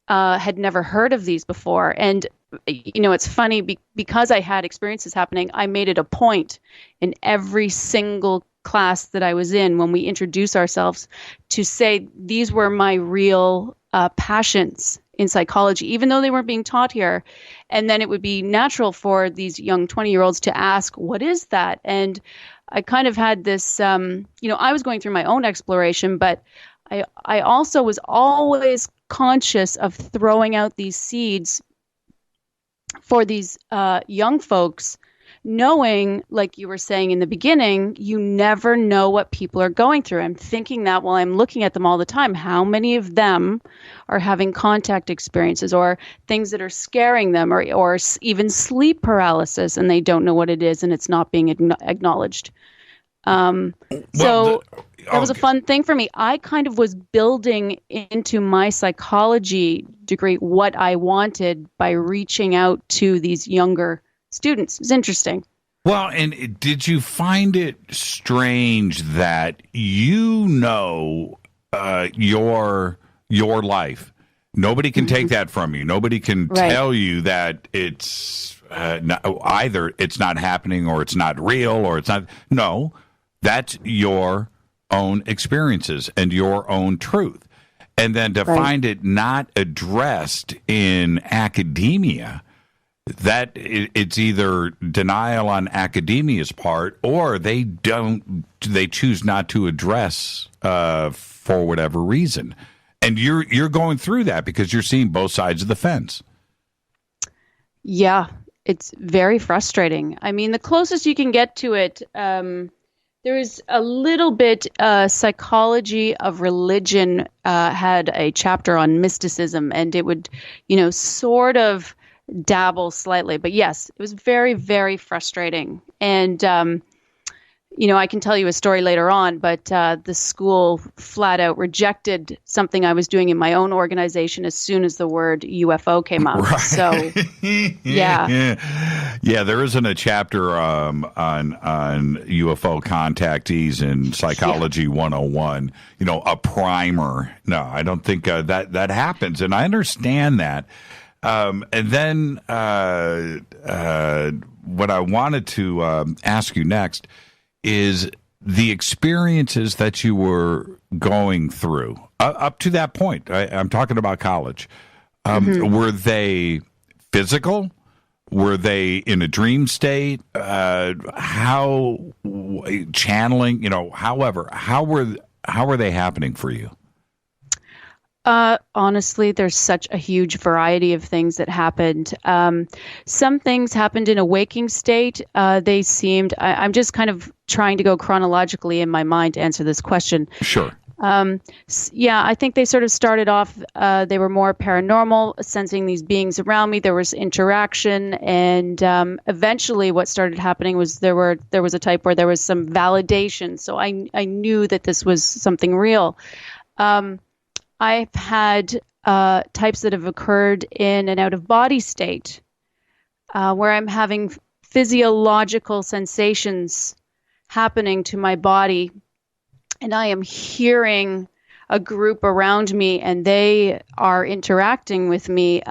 had never heard of these before, and it's funny because I had experiences happening. I made it a point in every single class that I was in when we introduce ourselves to say these were my real passions in psychology, even though they weren't being taught here. And then it would be natural for these young 20-year-olds to ask, what is that? And I kind of had this, I was going through my own exploration, but I also was always conscious of throwing out these seeds for these young folks knowing, like you were saying in the beginning, you never know what people are going through. I'm thinking that while I'm looking at them all the time, how many of them are having contact experiences or things that are scaring them, or even sleep paralysis, and they don't know what it is and it's not being acknowledged. That was a fun thing for me. I kind of was building into my psychology degree what I wanted by reaching out to these younger students. It's interesting. Well, and did you find it strange that your life? Nobody can take that from you. Nobody can tell you that it's either it's not happening or it's not real or it's not. No, that's your own experiences and your own truth. And then to find it not addressed in academia, that it's either denial on academia's part or they choose not to address for whatever reason. And you're going through that because you're seeing both sides of the fence. Yeah, it's very frustrating. I mean, the closest you can get to it, there is a little bit, psychology of religion had a chapter on mysticism, and it would, sort of dabble slightly. But yes, it was very, very frustrating. And, I can tell you a story later on, but the school flat out rejected something I was doing in my own organization as soon as the word UFO came up. Right. So, yeah. Yeah, there isn't a chapter on UFO contactees in Psychology 101, a primer. No, I don't think that happens. And I understand that. And then what I wanted to ask you next is the experiences that you were going through up to that point. I'm talking about college. Were they physical? Were they in a dream state? How channeling? However, how were they happening for you? Honestly, there's such a huge variety of things that happened. Some things happened in a waking state. They seemed, I'm just kind of trying to go chronologically in my mind to answer this question. Sure. I think they sort of started off, they were more paranormal, sensing these beings around me. There was interaction, and eventually what started happening was there was a type where there was some validation. So I knew that this was something real. I've had types that have occurred in an out-of-body state where I'm having physiological sensations happening to my body, and I am hearing a group around me, and they are interacting with me.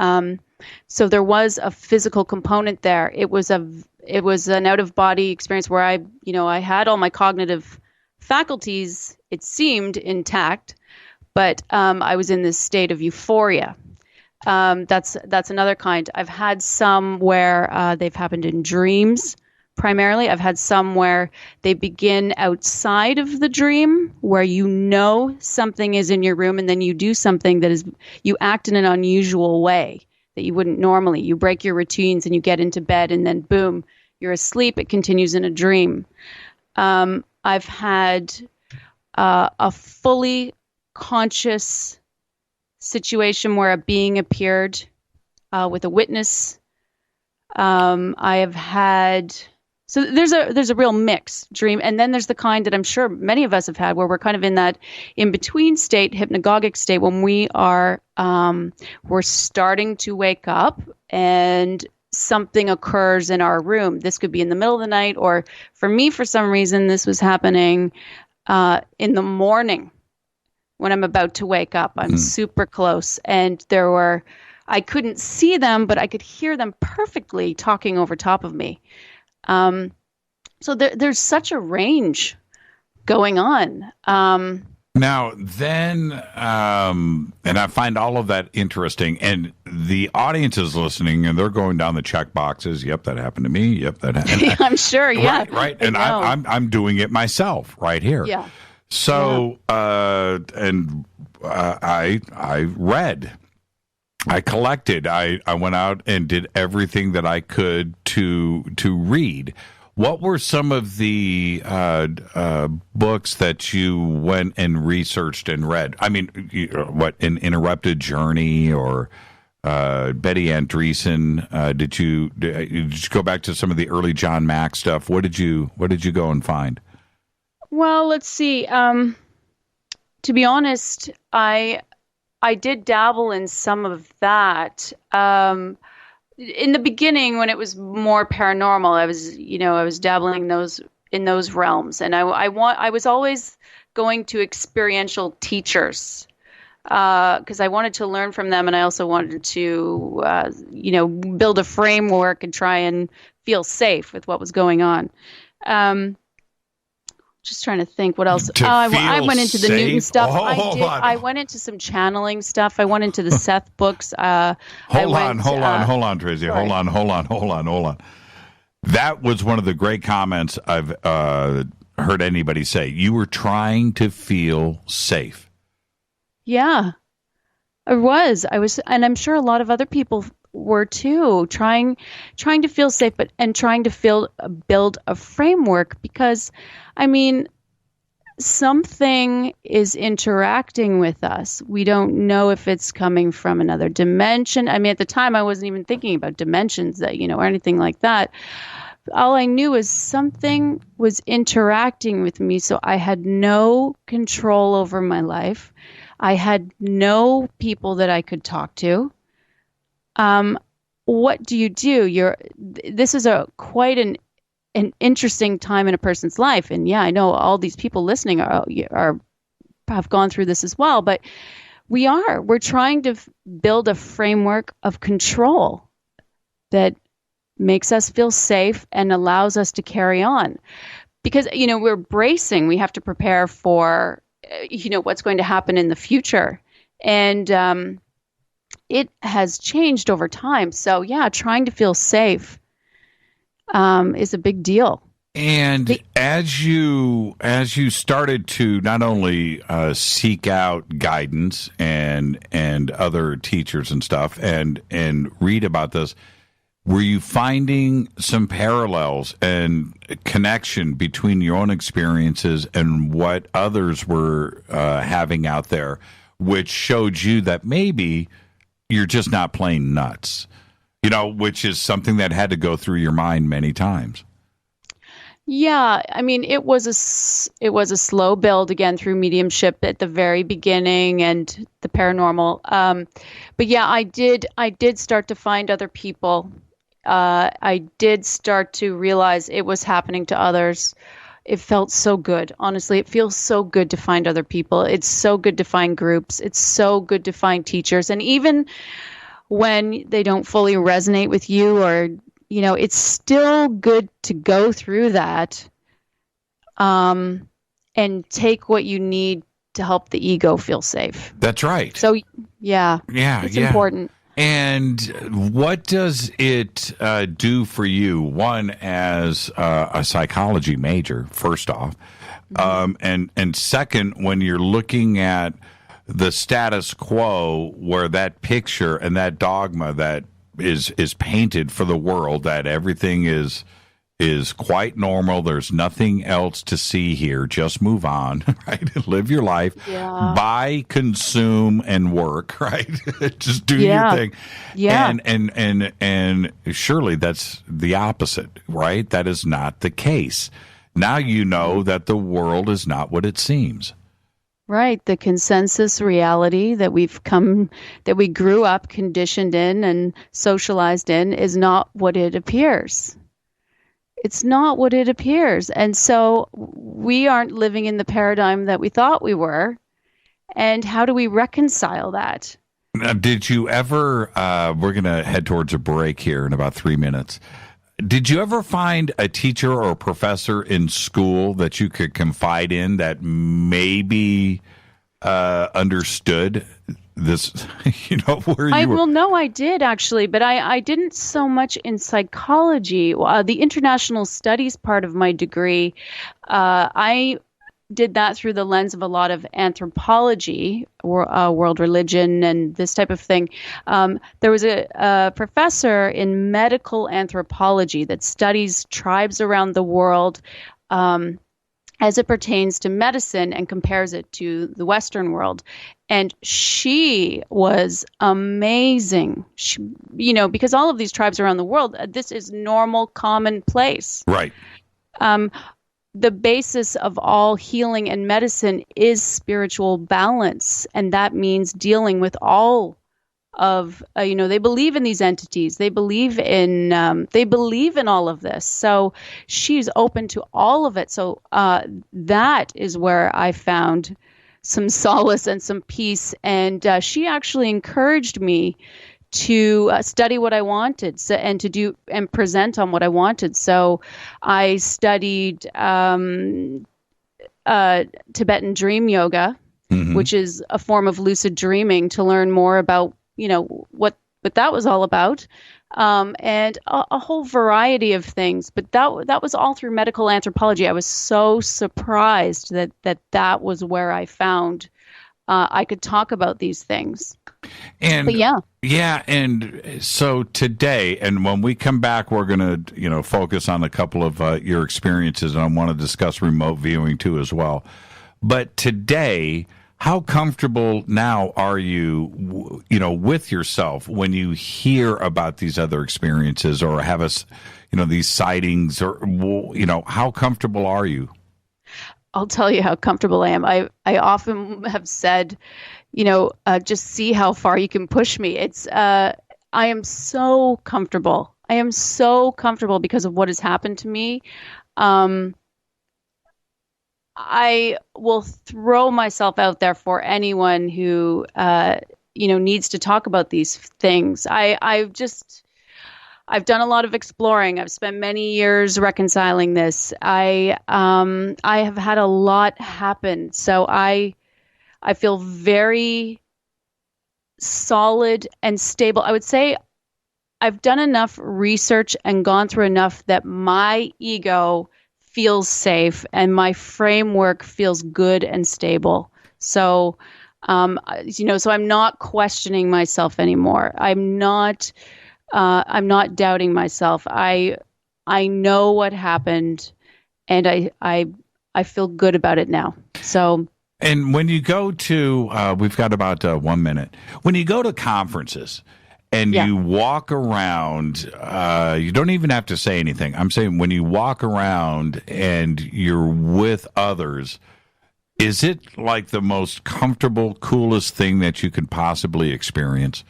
So there was a physical component there. It was an out-of-body experience where I had all my cognitive faculties, it seemed, intact. But I was in this state of euphoria. That's another kind. I've had some where they've happened in dreams, primarily. I've had some where they begin outside of the dream, where something is in your room, and then you do something that is, you act in an unusual way that you wouldn't normally. You break your routines and you get into bed, and then boom, you're asleep. It continues in a dream. I've had a fully conscious situation where a being appeared with a witness. I have had, so there's a real mix dream, and then there's the kind that I'm sure many of us have had where we're kind of in that in between state, hypnagogic state, when we are we're starting to wake up and something occurs in our room. This could be in the middle of the night, or for me, for some reason, this was happening in the morning. When I'm about to wake up, I'm super close, and I couldn't see them, but I could hear them perfectly talking over top of me. So there's such a range going on. Now, then, and I find all of that interesting, and the audience is listening, and they're going down the check boxes. Yep, that happened to me. Yep, that happened. I'm sure, yeah. Right. And I'm doing it myself right here. Yeah. So, I read, I collected, I went out and did everything that I could to read. What were some of the books that you went and researched and read? I mean, an Interrupted Journey or Betty Andreessen? Did you go back to some of the early John Mack stuff? What did you go and find? Well, let's see. To be honest, I did dabble in some of that. In the beginning, when it was more paranormal, I was dabbling in those realms, and I was always going to experiential teachers because I wanted to learn from them, and I also wanted to build a framework and try and feel safe with what was going on. Just trying to think what else. I went into the Newton stuff. I went into some channeling stuff. I went into the Seth books. Hold on, Tracey. Hold on. That was one of the great comments I've heard anybody say. You were trying to feel safe. Yeah, I was, and I'm sure a lot of other people were too, trying to feel safe, and trying to build a framework, because I mean, something is interacting with us. We don't know if it's coming from another dimension. I mean, at the time I wasn't even thinking about dimensions or anything like that. All I knew is something was interacting with me, so I had no control over my life. I had no people that I could talk to. What do you do? This is quite an interesting time in a person's life, and yeah, I know all these people listening have gone through this as well. But we're trying to build a framework of control that makes us feel safe and allows us to carry on, because we're bracing. We have to prepare for what's going to happen in the future, and it has changed over time. So yeah, trying to feel safe is a big deal. And as you started to not only seek out guidance and other teachers and stuff and read about this, were you finding some parallels and connection between your own experiences and what others were having out there, which showed you that maybe you're just not plain nuts, which is something that had to go through your mind many times? Yeah, I mean, it was a slow build again through mediumship at the very beginning and the paranormal. But yeah, I did start to find other people. I did start to realize it was happening to others. It felt so good. Honestly, it feels so good to find other people. It's so good to find groups. It's so good to find teachers. And even when they don't fully resonate with you, or, it's still good to go through that and take what you need to help the ego feel safe. That's right. So, yeah, it's important. And what does it do for you? One, as a psychology major, first off, and second, when you're looking at the status quo, where that picture and that dogma that is painted for the world, that everything is quite normal. There's nothing else to see here. Just move on, right? Live your life. Yeah. Buy, consume, and work, right? Just do your thing. Yeah. And surely that's the opposite, right? That is not the case. Now you know that the world is not what it seems. Right. The consensus reality that we grew up conditioned in and socialized in is not what it appears. It's not what it appears. And so we aren't living in the paradigm that we thought we were. And how do we reconcile that? Now, did you ever, we're going to head towards a break here in about 3 minutes. Did you ever find a teacher or a professor in school that you could confide in that maybe understood this, where you were? No, I did actually, but I didn't so much in psychology. The international studies part of my degree, I did that through the lens of a lot of anthropology or world religion and this type of thing. There was a professor in medical anthropology that studies tribes around the world as it pertains to medicine and compares it to the Western world. And she was amazing. She, because all of these tribes around the world, this is normal, commonplace. Right. The basis of all healing and medicine is spiritual balance. And that means dealing with all of, they believe in these entities. They believe in all of this. So she's open to all of it. So that is where I found some solace and some peace. And she actually encouraged me to study what I wanted and to do and present on what I wanted. So I studied Tibetan dream yoga, which is a form of lucid dreaming, to learn more about, what that was all about, and a whole variety of things. But that was all through medical anthropology. I was so surprised that was where I found I could talk about these things. And but yeah, and so today, and when we come back, we're going to focus on a couple of your experiences, and I want to discuss remote viewing too as well. But today, how comfortable now are you, with yourself when you hear about these other experiences or have these sightings, or how comfortable are you? I'll tell you how comfortable I am. I often have said, just see how far you can push me. I am so comfortable. I am so comfortable because of what has happened to me. I will throw myself out there for anyone who, needs to talk about these things. I've done a lot of exploring. I've spent many years reconciling this. I have had a lot happen. So I feel very solid and stable. I would say I've done enough research and gone through enough that my ego feels safe and my framework feels good and stable. So, so I'm not questioning myself anymore. I'm not doubting myself. I know what happened, and I feel good about it now. So. And when you go to, we've got about 1 minute. When you go to conferences and you walk around, you don't even have to say anything. I'm saying when you walk around and you're with others, is it like the most comfortable, coolest thing that you could possibly experience?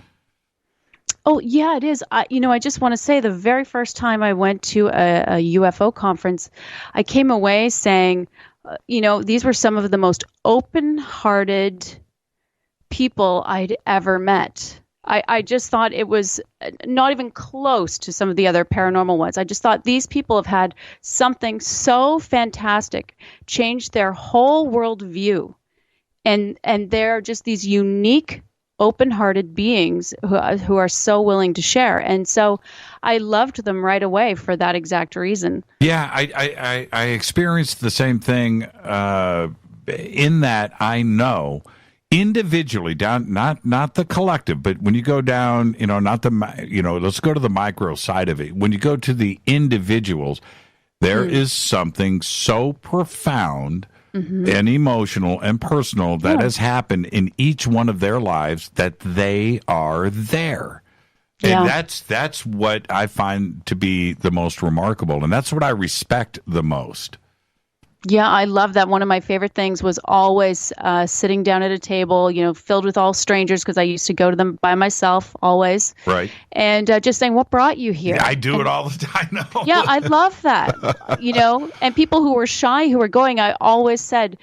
Oh, yeah, it is. I just want to say the very first time I went to a UFO conference, I came away saying, these were some of the most open-hearted people I'd ever met. I just thought it was not even close to some of the other paranormal ones. I just thought these people have had something so fantastic, changed their whole worldview. And they're just these unique, open-hearted beings who are so willing to share. And so I loved them right away for that exact reason. Yeah, I experienced the same thing in that I know individually down, not the collective, but when you go down, not the, let's go to the micro side of it. When you go to the individuals, there is something so profound and emotional and personal that has happened in each one of their lives that they are there. And that's what I find to be the most remarkable, and that's what I respect the most. Yeah, I love that. One of my favorite things was always sitting down at a table, filled with all strangers, because I used to go to them by myself always. Right. And just saying, what brought you here? Yeah, I do it all the time. No. Yeah, I love that. And people who were shy, who were going, I always said,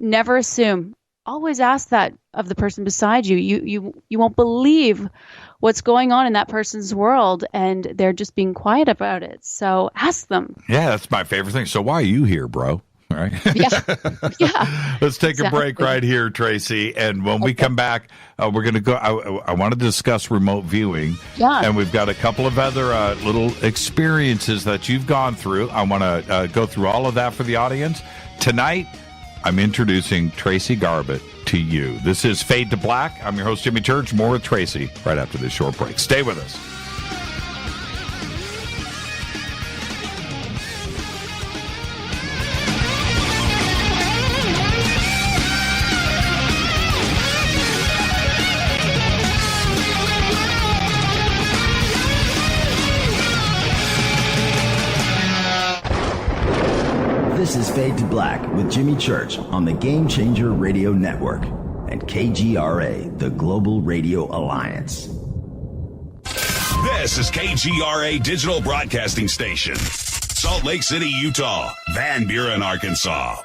never assume. Always ask that of the person beside you. You won't believe what's going on in that person's world, and they're just being quiet about it. So ask them. Yeah, that's my favorite thing. So why are you here, bro? All right. Yeah. Let's take a break right here, Tracey. And when we come back, we're going to go. I want to discuss remote viewing. Yeah. And we've got a couple of other little experiences that you've gone through. I want to go through all of that for the audience. Tonight, I'm introducing Tracey Garbutt to you. This is Fade to Black. I'm your host, Jimmy Church. More with Tracey right after this short break. Stay with us. This is Fade to Black with Jimmy Church on the Game Changer Radio Network and KGRA, the Global Radio Alliance. This is KGRA Digital Broadcasting Station, Salt Lake City, Utah, Van Buren, Arkansas.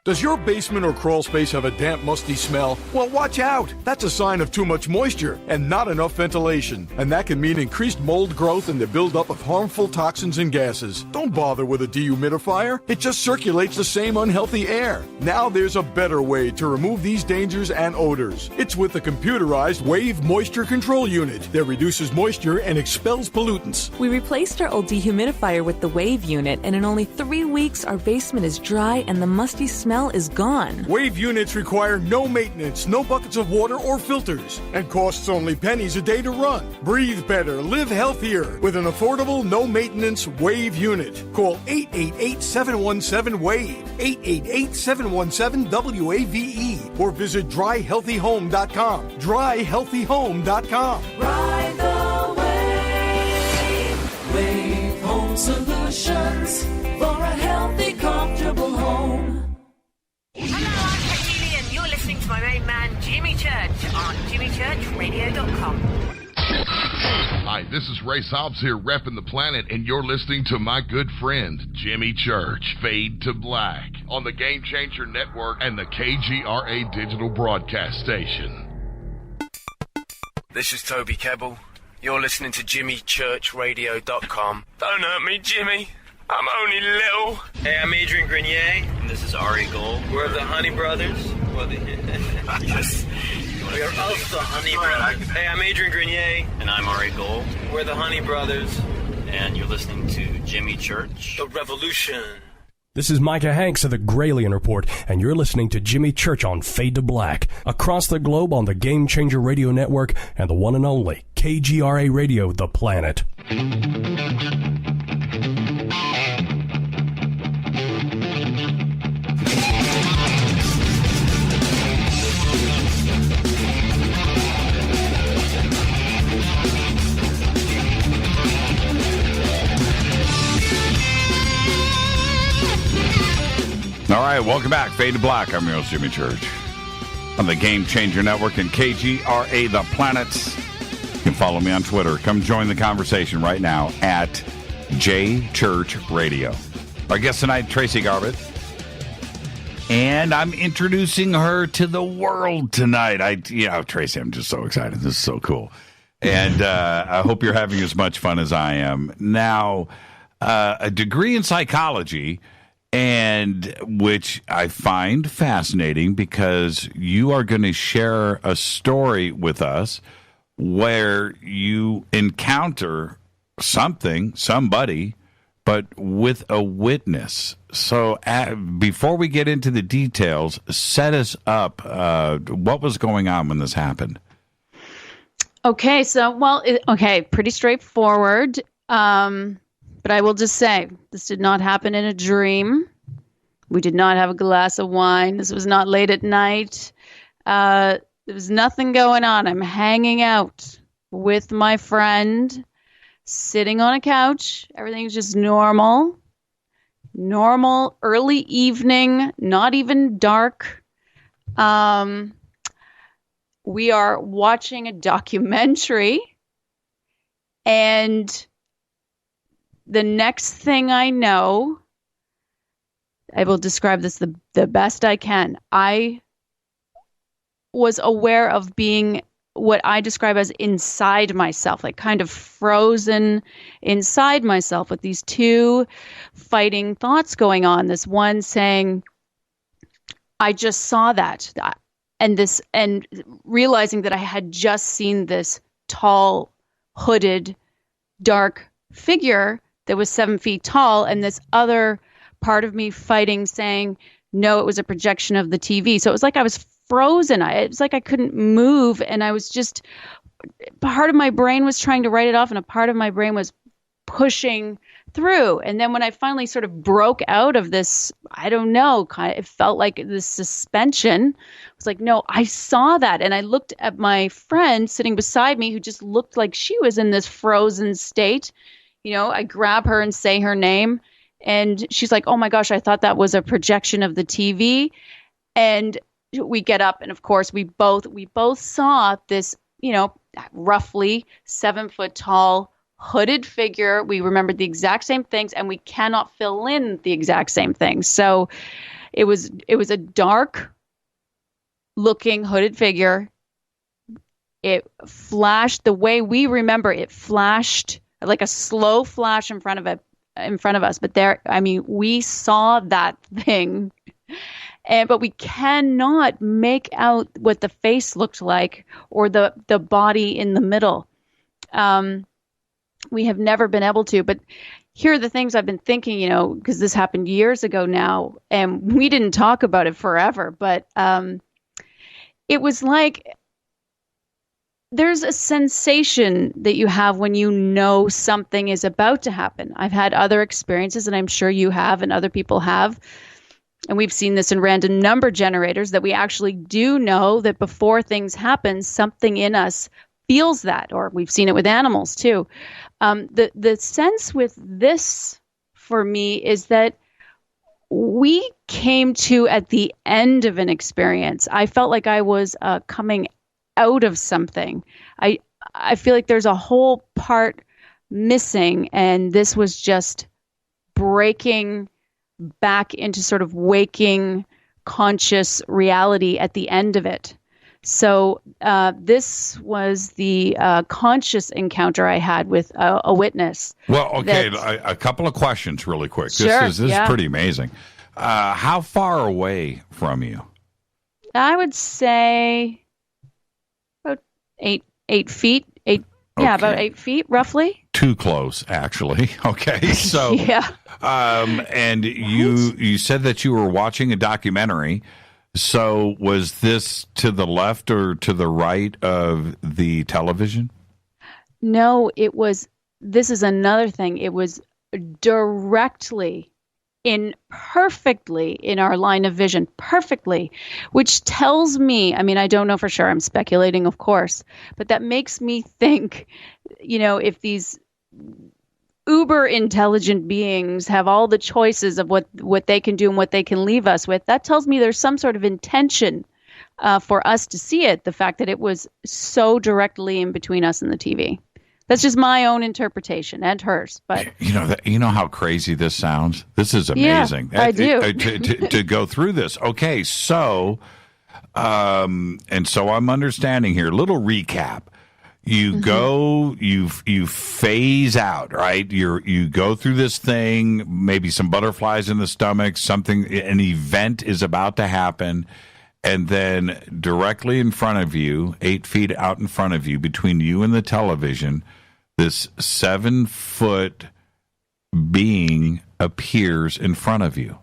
Does your basement or crawl space have a damp, musty smell? Well, watch out. That's a sign of too much moisture and not enough ventilation. And that can mean increased mold growth and the buildup of harmful toxins and gases. Don't bother with a dehumidifier. It just circulates the same unhealthy air. Now there's a better way to remove these dangers and odors. It's with the computerized Wave Moisture Control Unit that reduces moisture and expels pollutants. We replaced our old dehumidifier with the Wave unit, and in only 3 weeks, our basement is dry and the musty smell is gone. Wave units require no maintenance, no buckets of water or filters, and costs only pennies a day to run. Breathe better, live healthier with an affordable, no-maintenance Wave unit. Call 888-717-WAVE, 888-717-WAVE, or visit dryhealthyhome.com, dryhealthyhome.com. Ride the wave, Wave Home Solutions for a healthy, comfortable home. Hello, I'm Katie, and you're listening to my main man, Jimmy Church, on jimmychurchradio.com. Hi, this is Ray Hobbs here, repping the planet, and you're listening to my good friend, Jimmy Church, Fade to Black, on the Game Changer Network and the KGRA Digital Broadcast Station. This is Toby Kebbell. You're listening to jimmychurchradio.com. Don't hurt me, Jimmy. I'm only little. Hey, I'm Adrian Grenier. And this is Ari Gold. We're the Honey Brothers. Yes. We are of the Honey Brothers. Hey, I'm Adrian Grenier. And I'm Ari Gold. We're the Honey Brothers. And you're listening to Jimmy Church. The Revolution. This is Micah Hanks of the Gralien Report, and you're listening to Jimmy Church on Fade to Black, across the globe on the Game Changer Radio Network and the one and only KGRA Radio, The Planet. All right, welcome back. Fade to Black. I'm your host, Jimmy Church. On the Game Changer Network and KGRA, The Planets. You can follow me on Twitter. Come join the conversation right now at JChurchRadio. Our guest tonight, Tracey Garbutt. And I'm introducing her to the world tonight. Tracey, I'm just so excited. This is so cool. And I hope you're having as much fun as I am. Now, a degree in psychology, and which I find fascinating because you are going to share a story with us where you encounter somebody, but with a witness. So before we get into the details, set us up. What was going on when this happened? Okay, pretty straightforward. But I will just say, this did not happen in a dream. We did not have a glass of wine. This was not late at night. There was nothing going on. I'm hanging out with my friend, sitting on a couch. Everything's just normal. Normal, early evening, not even dark. We are watching a documentary, and the next thing I know, I will describe this the best I can. I was aware of being what I describe as inside myself, like kind of frozen inside myself with these two fighting thoughts going on. This one saying, I just saw that, and realizing that I had just seen this tall, hooded, dark figure that was 7 feet tall, and this other part of me fighting, saying, no, it was a projection of the TV. So it was like I was frozen. It was like I couldn't move, and I was just, part of my brain was trying to write it off, and a part of my brain was pushing through. And then when I finally sort of broke out of this, I don't know, it felt like this suspension. I was like, no, I saw that. And I looked at my friend sitting beside me who just looked like she was in this frozen state. I grab her and say her name, and she's like, oh my gosh, I thought that was a projection of the TV. And we get up, and of course we both saw this, roughly 7 foot tall hooded figure. We remembered the exact same things, and we cannot fill in the exact same things. So it was a dark looking hooded figure. It flashed the way we remember it flashed, like a slow flash in front of us. But we saw that thing, but we cannot make out what the face looked like or the body in the middle. We have never been able to, but here are the things I've been thinking, because this happened years ago now, and we didn't talk about it forever, but it was like there's a sensation that you have when you know something is about to happen. I've had other experiences, and I'm sure you have, and other people have, and we've seen this in random number generators, that we actually do know that before things happen, something in us feels that, or we've seen it with animals too. The sense with this for me is that we came to at the end of an experience. I felt like I was coming out of something. I feel like there's a whole part missing, and this was just breaking back into sort of waking conscious reality at the end of it. So this was the conscious encounter I had with a witness. Well, okay, a couple of questions really quick. Sure, this is pretty amazing. How far away from you? I would say about 8 feet. Yeah, about 8 feet, roughly. Too close, actually. Okay, so yeah. And you said that you were watching a documentary. So was this to the left or to the right of the television? No, this is another thing. It was perfectly in our line of vision, perfectly, which tells me, I don't know for sure, I'm speculating, of course, but that makes me think, if these uber intelligent beings have all the choices of what they can do and what they can leave us with, that tells me there's some sort of intention for us to see it, the fact that it was so directly in between us and the TV. That's just my own interpretation and hers. But you know how crazy this sounds? This is amazing. Yeah, I do. To go through this. Okay, so and so I'm understanding here. Little recap. You go, you phase out, right? You go through this thing, maybe some butterflies in the stomach, an event is about to happen, and then directly in front of you, 8 feet out in front of you, between you and the television, this 7 foot being appears in front of you.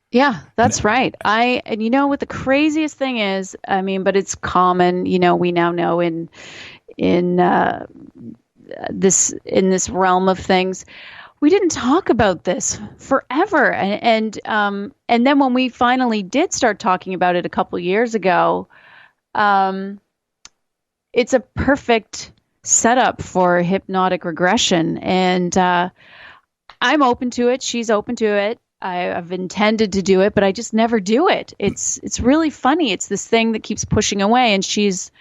Yeah, that's right. And what the craziest thing is, but it's common, we now know in this realm of things, we didn't talk about this forever, and then when we finally did start talking about it a couple years ago, it's a perfect setup for hypnotic regression, and I'm open to it. She's open to it. I've intended to do it, but I just never do it. It's really funny. It's this thing that keeps pushing away, and she's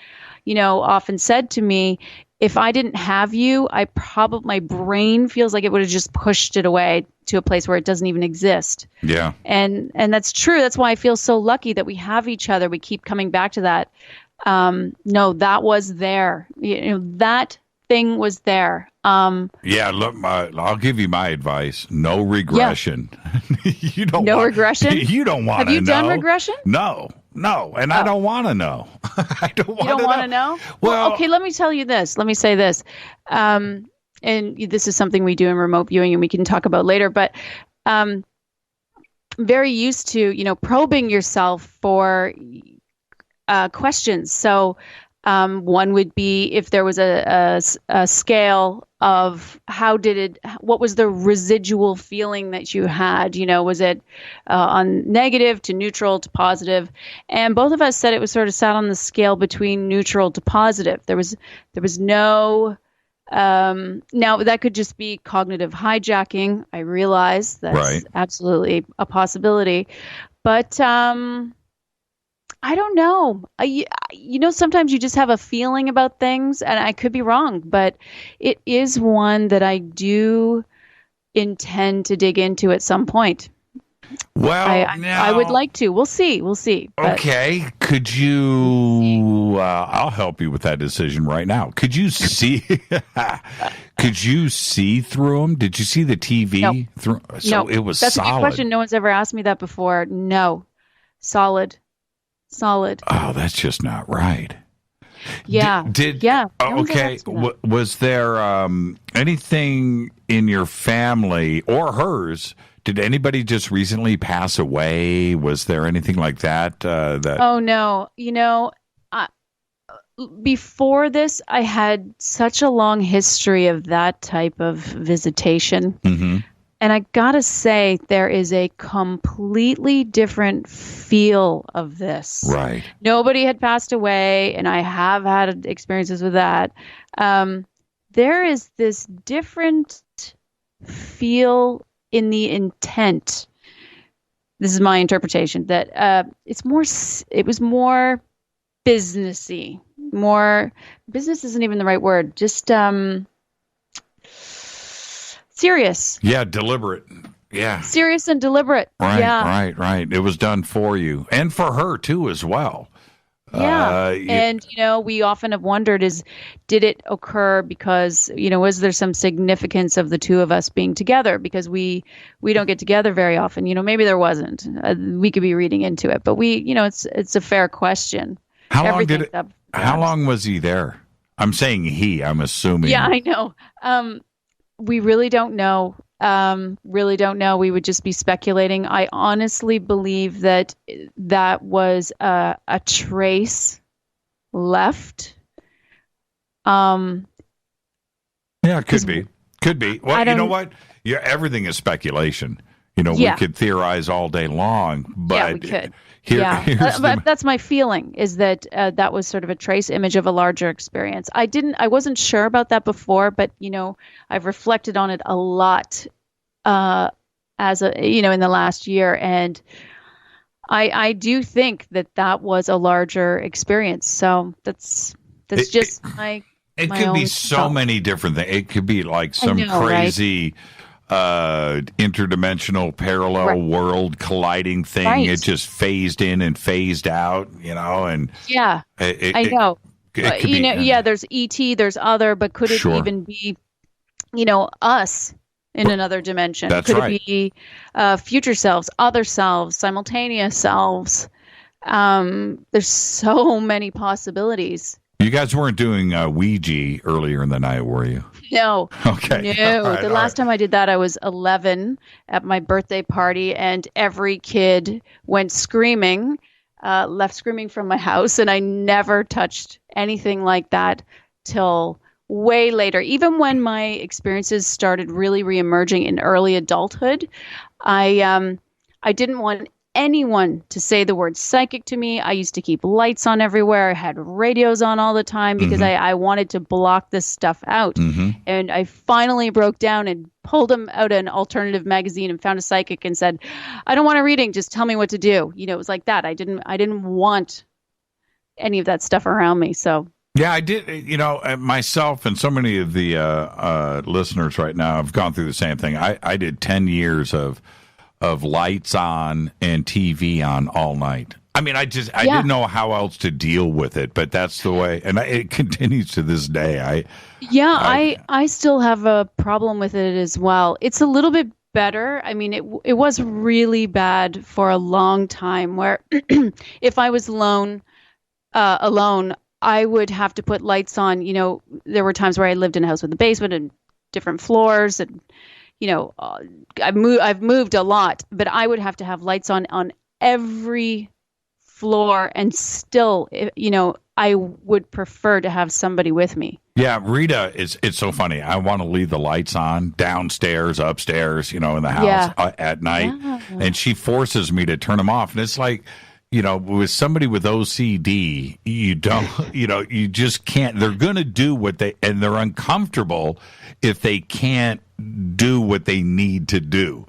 often said to me, if I didn't have you, my brain feels like it would have just pushed it away to a place where it doesn't even exist. Yeah. And that's true. That's why I feel so lucky that we have each other. We keep coming back to that. No, that was there. That thing was there. Yeah, look, I'll give you my advice. No regression. Yeah. Regression? You don't want to know. Have you done regression? No, and I don't want to know. I don't want to know. You don't want to know? Well, okay, let me tell you this. Let me say this. And this is something we do in remote viewing and we can talk about later, but very used to, probing yourself for questions. So one would be if there was a scale of what was the residual feeling that you had? Was it on negative to neutral to positive? And both of us said it was sort of sat on the scale between neutral to positive. There was no. Now that could just be cognitive hijacking. I realize that's absolutely a possibility, but I don't know. Sometimes you just have a feeling about things, and I could be wrong, but it is one that I do intend to dig into at some point. Well, I would like to. We'll see. But. Okay. Could you? I'll help you with that decision right now. Could you see? Could you see through them? Did you see the TV? No. Through? So it was That's solid. a good question. No one's ever asked me that before. No, solid. Oh, that's just not right. Yeah. No okay. Was there anything in your family or hers? Did anybody just recently pass away? Was there anything like that? Oh, no. Before this, I had such a long history of that type of visitation. Mm-hmm. And I got to say, there is a completely different feel of this. Right. Nobody had passed away, and I have had experiences with that. There is this different feel in the intent. This is my interpretation that it was more businessy. More business isn't even the right word. Just serious. Yeah, deliberate. Yeah. Serious and deliberate. Right, yeah. right. It was done for you and for her too as well. Yeah. And, we often have wondered did it occur because, was there some significance of the two of us being together? Because we don't get together very often. Maybe there wasn't. We could be reading into it, but it's a fair question. How long was he there? I'm saying he, I'm assuming. Yeah, I know. We really don't know. We would just be speculating. I honestly believe that was a trace left. Yeah, it could be. Well, you know what? Yeah, everything is speculation. We could theorize all day long, but yeah, we could. But that's my feeling is that that was sort of a trace image of a larger experience. I wasn't sure about that before, but I've reflected on it a lot in the last year, and I do think that was a larger experience. So that's just my. It could be so many different things. It could be like some crazy. Interdimensional parallel world colliding thing. Right. It just phased in and phased out, and yeah, I know. It could be, there's ET, there's other, but could it even be, us in another dimension? Could it be future selves, other selves, simultaneous selves? There's so many possibilities. You guys weren't doing Ouija earlier in the night, were you? No. Okay. No. Right, the last time I did that, I was 11 at my birthday party, and every kid went screaming, left screaming from my house, and I never touched anything like that till way later. Even when my experiences started really reemerging in early adulthood, I didn't want anyone to say the word psychic to me. I used to keep lights on everywhere. I had radios on all the time because I wanted to block this stuff out. And I finally broke down and pulled out an alternative magazine and found a psychic and said, I don't want a reading. Just tell me what to do. It was like that. I didn't want any of that stuff around me. So yeah, I did. Myself and so many of the listeners right now have gone through the same thing. I did 10 years of lights on and TV on all night. I mean, I didn't know how else to deal with it, but that's the way, and it continues to this day. I still have a problem with it as well. It's a little bit better. I mean, it was really bad for a long time where if I was alone, I would have to put lights on. There were times where I lived in a house with a basement and different floors, and I've moved a lot, but I would have to have lights on every floor, and still, I would prefer to have somebody with me. Yeah, Rita, it's so funny. I want to leave the lights on downstairs, upstairs, in the house at night, and she forces me to turn them off. And it's like, with somebody with OCD, you don't, you just can't. They're going to do and they're uncomfortable if they can't do what they need to do.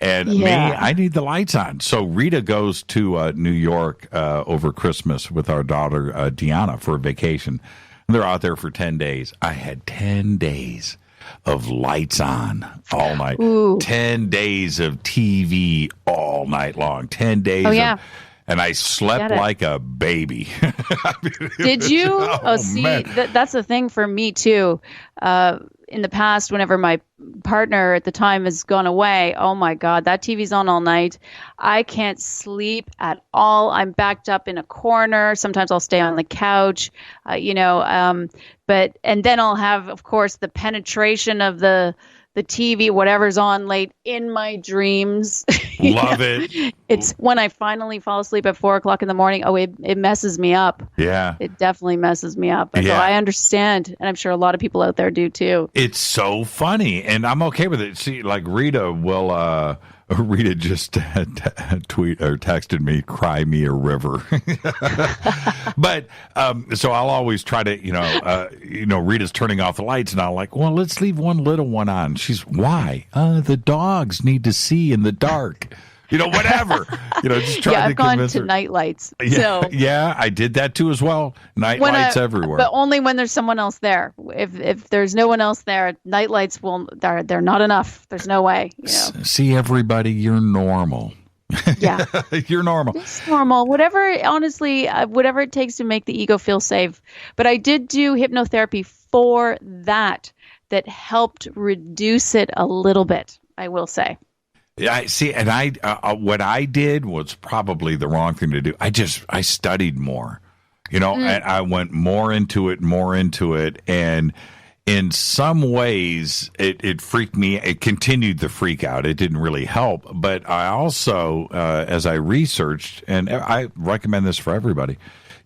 And me, I need the lights on. So Rita goes to New York over Christmas with our daughter, Deanna, for a vacation. They're out there for 10 days. I had 10 days of lights on all night. Ooh. 10 days of TV all night long. 10 days and I slept like a baby. Did you? Man. That's the thing for me, too. In the past, whenever my partner at the time has gone away, oh my God, that TV's on all night. I can't sleep at all. I'm backed up in a corner. Sometimes I'll stay on the couch, and then I'll have, of course, the penetration of the TV, whatever's on late, in my dreams. Love it. It's when I finally fall asleep at 4:00 in the morning. Oh, it messes me up. Yeah. It definitely messes me up. So I understand. And I'm sure a lot of people out there do too. It's so funny. And I'm okay with it. See, like Rita just tweet or texted me, "Cry me a river." But so I'll always try to, Rita's turning off the lights, and I'm like, well, let's leave one little one on. She's, why? The dogs need to see in the dark. Whatever. Just try to I've gone convince to her. night lights. Yeah, So yeah, I did that too as well. Night lights everywhere. But only when there's someone else there. If there's no one else there, night lights they're not enough. There's no way. See, everybody, you're normal. Yeah. You're normal. It's normal. Honestly, whatever it takes to make the ego feel safe. But I did do hypnotherapy for that helped reduce it a little bit, I will say. I see, and what I did was probably the wrong thing to do. I studied more, and I went more into it, and in some ways it freaked me. It continued the freak out. It didn't really help, but I also, as I researched, and I recommend this for everybody,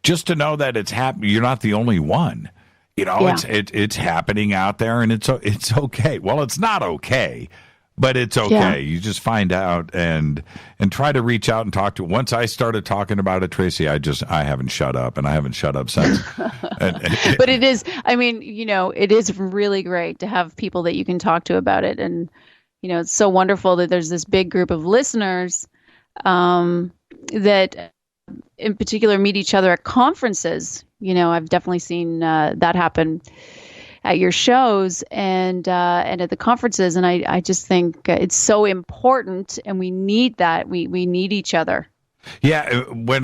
just to know that it's happening. You're not the only one. It's happening out there, and it's okay. Well, it's not okay. But it's okay. Yeah. You just find out and try to reach out and talk to. Once I started talking about it, Tracey, I haven't shut up, and I haven't shut up since. But it is. It is really great to have people that you can talk to about it, and it's so wonderful that there's this big group of listeners that, in particular, meet each other at conferences. I've definitely seen that happen at your shows and at the conferences. And I just think it's so important, and we need that. We need each other. Yeah. When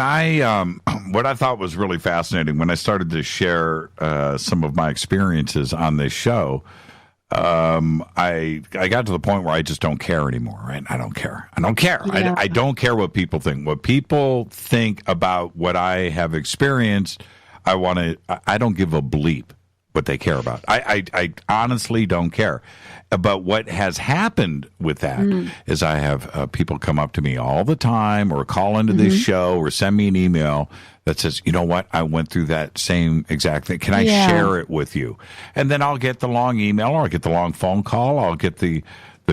what I thought was really fascinating when I started to share some of my experiences on this show, I got to the point where I just don't care anymore, right? I don't care. Yeah. I don't care what people think. What people think about what I have experienced, I don't give a bleep what they care about. I honestly don't care. But what has happened with that is I have people come up to me all the time or call into this show or send me an email that says, you know what, I went through that same exact thing. Can I share it with you? And then I'll get the long email, or I'll get the long phone call. I'll get the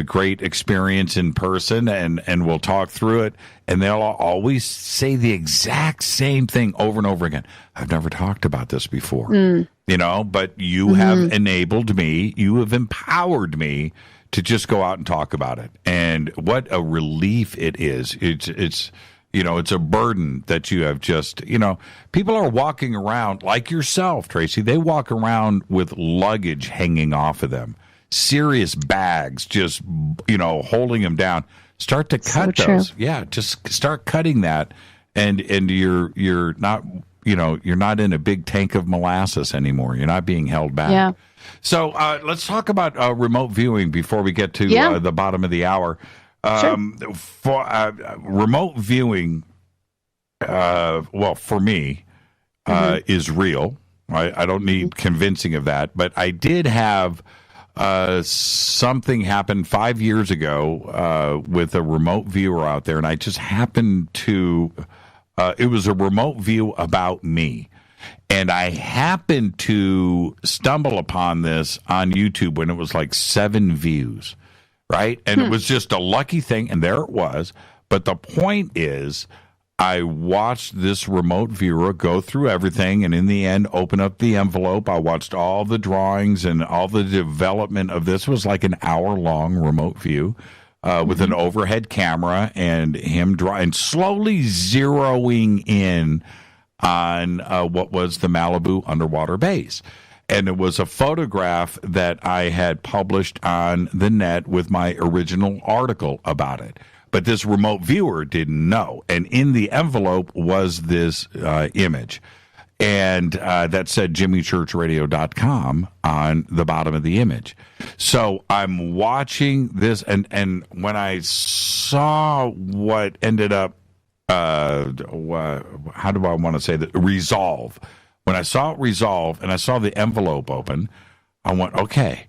great experience in person, and we'll talk through it. And they'll always say the exact same thing over and over again. I've never talked about this before, but you have enabled me. You have empowered me to just go out and talk about it. And what a relief it is. It's a burden that you have just, people are walking around like yourself, Tracey. They walk around with luggage hanging off of them. Serious bags, just, holding them down. Start to cut those. True. Yeah, just start cutting that, and you're not, you're not in a big tank of molasses anymore. You're not being held back. Yeah. So let's talk about remote viewing before we get to the bottom of the hour. For remote viewing, for me, is real. I don't need convincing of that, but I did have something happened 5 years ago with a remote viewer out there, and I just happened to, it was a remote view about me. And I happened to stumble upon this on YouTube when it was like 7 views, right? And it was just a lucky thing, and there it was. But the point is, I watched this remote viewer go through everything, and in the end, open up the envelope. I watched all the drawings and all the development of this. It was like an hour-long remote view with an overhead camera and him drawing, slowly zeroing in on what was the Malibu underwater base. And it was a photograph that I had published on the net with my original article about it. But this remote viewer didn't know. And in the envelope was this image. And that said jimmychurchradio.com on the bottom of the image. So I'm watching this, and when I saw what ended up, how do I want to say that? Resolve. When I saw it resolve and I saw the envelope open, I went, okay,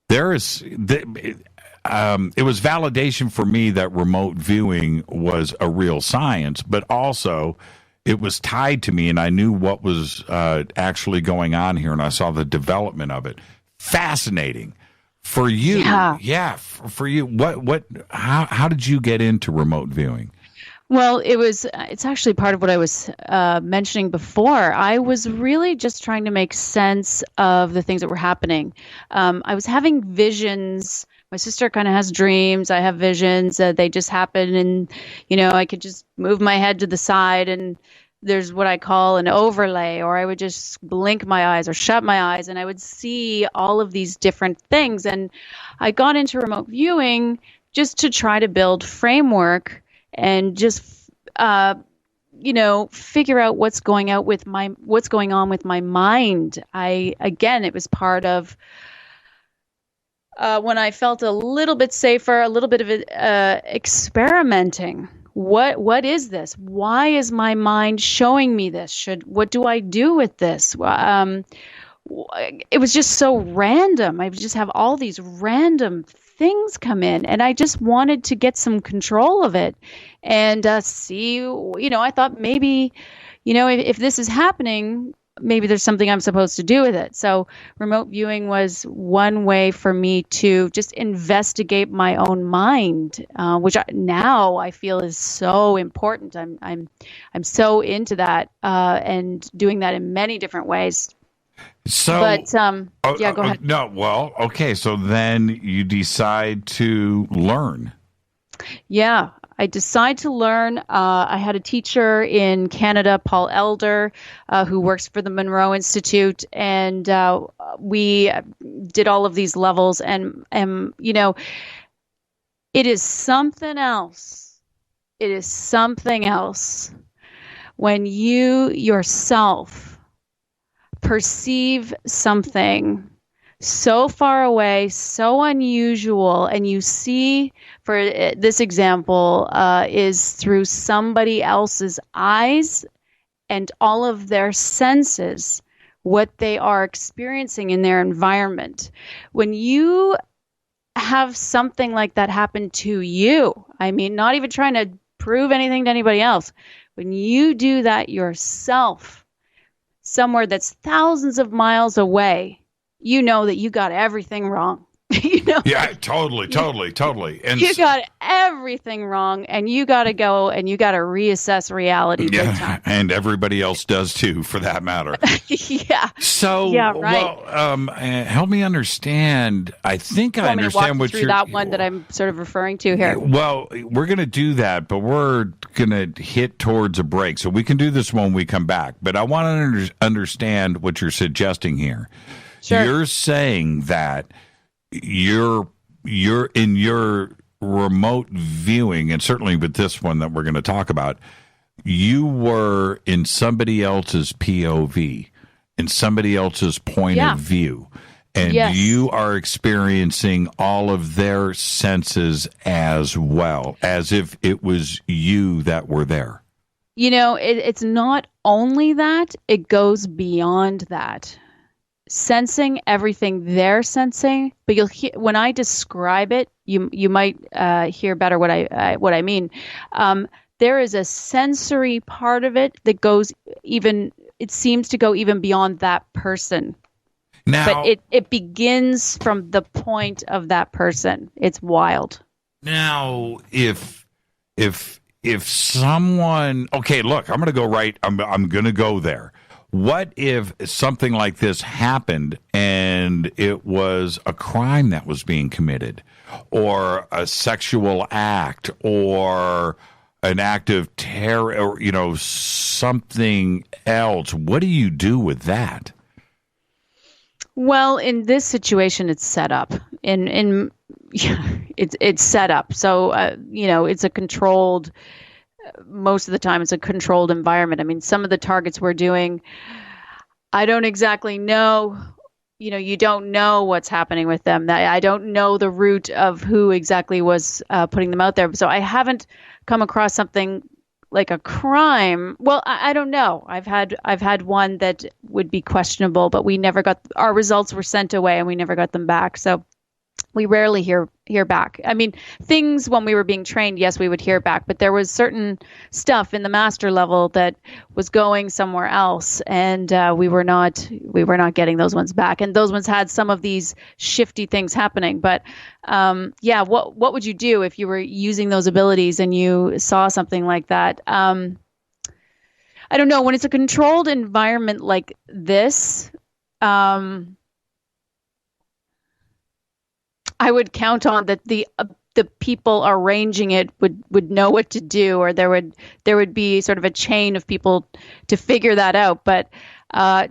there is... it was validation for me that remote viewing was a real science, but also it was tied to me, and I knew what was actually going on here, and I saw the development of it. Fascinating. For you, for you, how did you get into remote viewing? Well, it's actually part of what I was mentioning before. I was really just trying to make sense of the things that were happening. I was having visions. My sister kind of has dreams. I have visions. They just happen, and, I could just move my head to the side, and there's what I call an overlay, or I would just blink my eyes or shut my eyes, and I would see all of these different things. And I got into remote viewing just to try to build framework and just, figure out what's going on with my mind. It was part of when I felt a little bit safer, a little bit of experimenting. What is this? Why is my mind showing me this? What do I do with this? It was just so random. I would just have all these random things come in, and I just wanted to get some control of it and see, I thought maybe, if this is happening, maybe there's something I'm supposed to do with it. So remote viewing was one way for me to just investigate my own mind, which now I feel is so important. I'm so into that and doing that in many different ways. So, go ahead. No, well, okay. So then you decide to learn. Yeah, I decided to learn. I had a teacher in Canada, Paul Elder, who works for the Monroe Institute, and we did all of these levels. And it is something else. It is something else when you yourself perceive something so far away, so unusual, and you see, for this example, is through somebody else's eyes and all of their senses, what they are experiencing in their environment. When you have something like that happen to you, I mean, not even trying to prove anything to anybody else, when you do that yourself, somewhere that's thousands of miles away, you know that you got everything wrong. Yeah, totally. And you got everything wrong, and you got to go and you got to reassess reality. Big time. And everybody else does too, for that matter. Yeah. So, yeah, right. Well, help me understand. I think I understand what you're that one that I'm sort of referring to here. Well, we're going to do that, but we're going to hit towards a break, so we can do this when we come back. But I want to understand what you're suggesting here. Sure. You're saying that you're in your remote viewing, and certainly with this one that we're going to talk about, you were in somebody else's POV, in somebody else's point of view, and you are experiencing all of their senses as well, as if it was you that were there. It's not only that, it goes beyond that. sensing everything they're sensing, but you'll hear when I describe it, you might hear better what I mean. There is a sensory part of it that goes even. It seems to go even beyond that person. Now, but it begins from the point of that person. It's wild. Now, if someone, okay, look, I'm going to go right. I'm going to go there. What if something like this happened and it was a crime that was being committed, or a sexual act, or an act of terror, or something else? What do you do with that? Well, in this situation, it's set up. It's set up. So it's a controlled. Most of the time, it's a controlled environment. I mean, some of the targets we're doing, I don't exactly know. You don't know what's happening with them. I don't know the root of who exactly was putting them out there. So I haven't come across something like a crime. Well, I don't know. I've had one that would be questionable, but we never got our results were sent away and we never got them back. So we rarely hear back. I mean, things when we were being trained, yes, we would hear back, but there was certain stuff in the master level that was going somewhere else, and we were not getting those ones back. And those ones had some of these shifty things happening. But what would you do if you were using those abilities and you saw something like that? I don't know. When it's a controlled environment like this, I would count on that the people arranging it would know what to do, or there would be sort of a chain of people to figure that out. But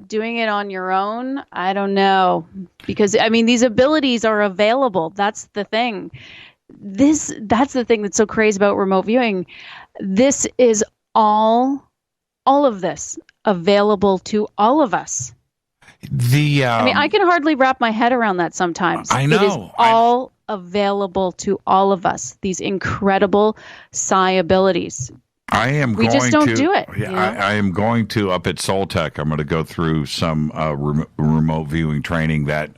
doing it on your own, I don't know, because I mean these abilities are available. That's the thing. That's the thing that's so crazy about remote viewing. This is all of this available to all of us. I mean, I can hardly wrap my head around that sometimes. I know. It is all available to all of us, these incredible psi abilities. We just don't do it. Yeah, I am going to, up at Soltech, I'm going to go through some remote viewing training that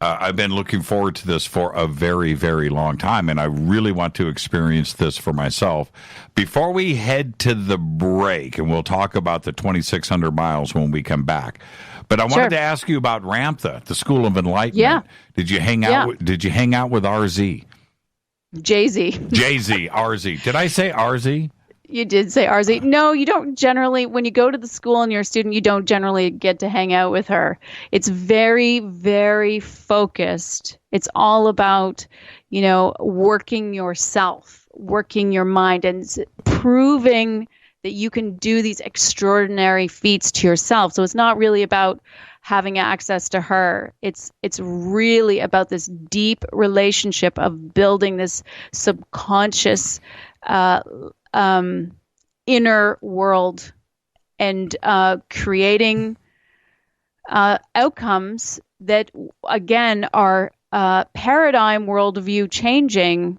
I've been looking forward to this for a very, very long time, and I really want to experience this for myself. Before we head to the break, and we'll talk about the 2,600 miles when we come back, but I wanted to ask you about Ramtha, the School of Enlightenment. Yeah. Did you hang out? Did you hang out with RZ? Jay-Z. Jay-Z, RZ. Did I say RZ? You did say RZ. No, you don't generally, when you go to the school and you're a student, you don't generally get to hang out with her. It's very, very focused. It's all about, working yourself, working your mind, and proving that you can do these extraordinary feats to yourself. So it's not really about having access to her. It's really about this deep relationship of building this subconscious inner world and creating outcomes that, again, are paradigm worldview changing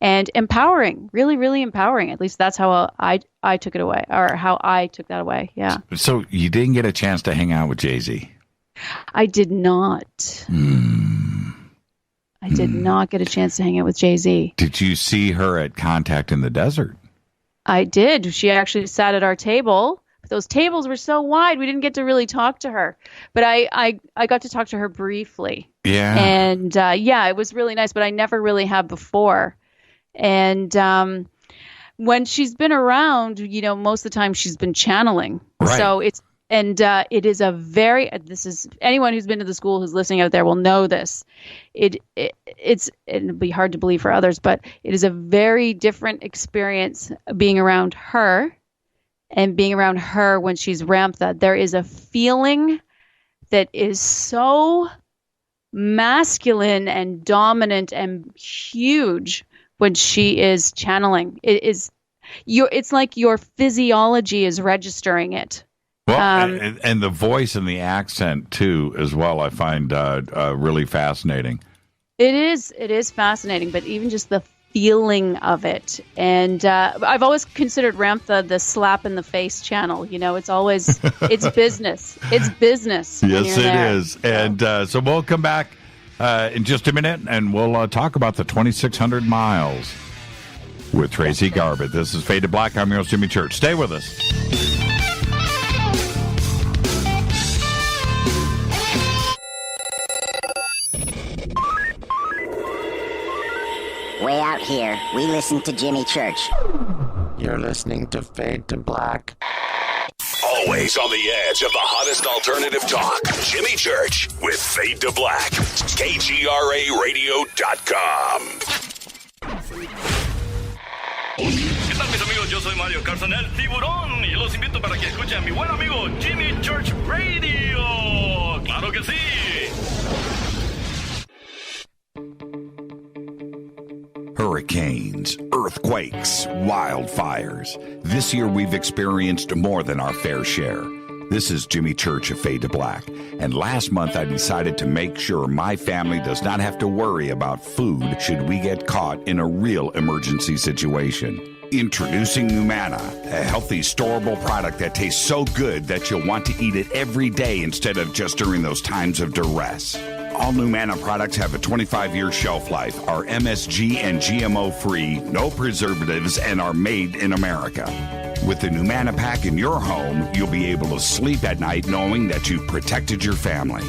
and empowering, really, really empowering. At least that's how I took it away, or how I took that away. Yeah. So you didn't get a chance to hang out with Jay-Z? I did not. I did not get a chance to hang out with Jay-Z. Did you see her at Contact in the Desert? I did. She actually sat at our table. Those tables were so wide, we didn't get to really talk to her. But I got to talk to her briefly. Yeah. And it was really nice, but I never really have before. And when she's been around, most of the time she's been channeling. Right. So it is a very, anyone who's been to the school who's listening out there will know this. It'll be hard to believe for others, but it is a very different experience being around her and being around her when she's Ramtha. There is a feeling that is so masculine and dominant and huge when she is channeling. It's like your physiology is registering it. Well, and the voice and the accent too, as well, I find really fascinating. It is fascinating, but even just the feeling of it. And I've always considered Ramtha the slap in the face channel. You know, it's always, it's business. It's business. Yes, it is. And so we'll come back in just a minute, and we'll talk about the 2,600 miles with Tracey Garbutt. This is Fade to Black. I'm your host, Jimmy Church. Stay with us. Way out here, we listen to Jimmy Church. You're listening to Fade to Black. Always on the edge of the hottest alternative talk. Jimmy Church with Fade to Black. KGRARadio.com. ¿Qué tal, mis amigos? Yo soy Mario Carson, el tiburón, y los invito para que escuchen a mi buen amigo Jimmy Church Radio. ¡Claro que sí! Hurricanes, earthquakes, wildfires. This year we've experienced more than our fair share. This is Jimmy Church of Fade to Black, and last month I decided to make sure my family does not have to worry about food should we get caught in a real emergency situation. Introducing Numana, a healthy, storable product that tastes so good that you'll want to eat it every day instead of just during those times of duress. All Numana products have a 25-year shelf life, are MSG and GMO-free, no preservatives, and are made in America. With the Numana pack in your home, you'll be able to sleep at night knowing that you've protected your family.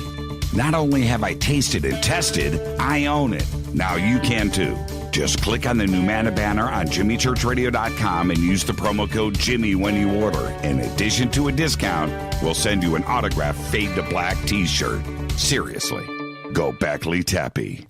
Not only have I tasted and tested, I own it. Now you can too. Just click on the Numana banner on JimmyChurchRadio.com and use the promo code Jimmy when you order. In addition to a discount, we'll send you an autographed Fade to Black t-shirt. Seriously. Go Beckley Tappy.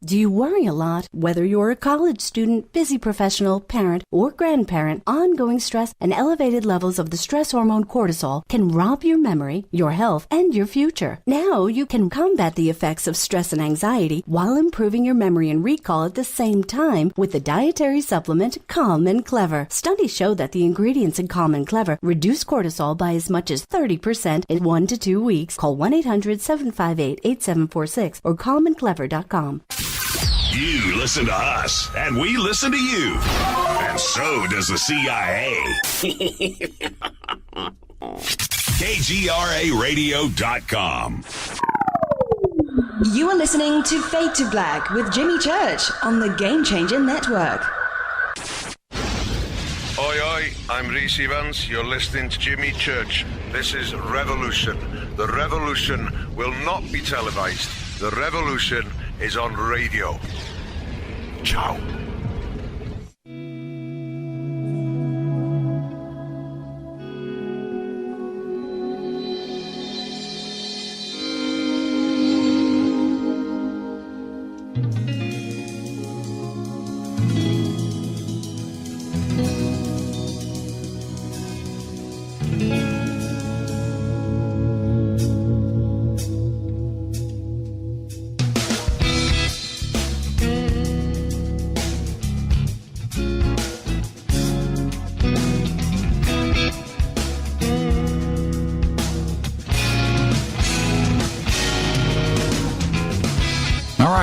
Do you worry a lot? Whether you're a college student, busy professional, parent, or grandparent, ongoing stress and elevated levels of the stress hormone cortisol can rob your memory, your health, and your future. Now you can combat the effects of stress and anxiety while improving your memory and recall at the same time with the dietary supplement Calm and Clever. Studies show that the ingredients in Calm and Clever reduce cortisol by as much as 30% in 1 to 2 weeks. Call 1-800-758-8746 or calmandclever.com. You listen to us, and we listen to you. And so does the CIA. KGRARadio.com. You are listening to Fade to Black with Jimmy Church on the Game Changer Network. Oi, oi, I'm Reese Evans. You're listening to Jimmy Church. This is Revolution. The revolution will not be televised. The revolution is on radio. Ciao.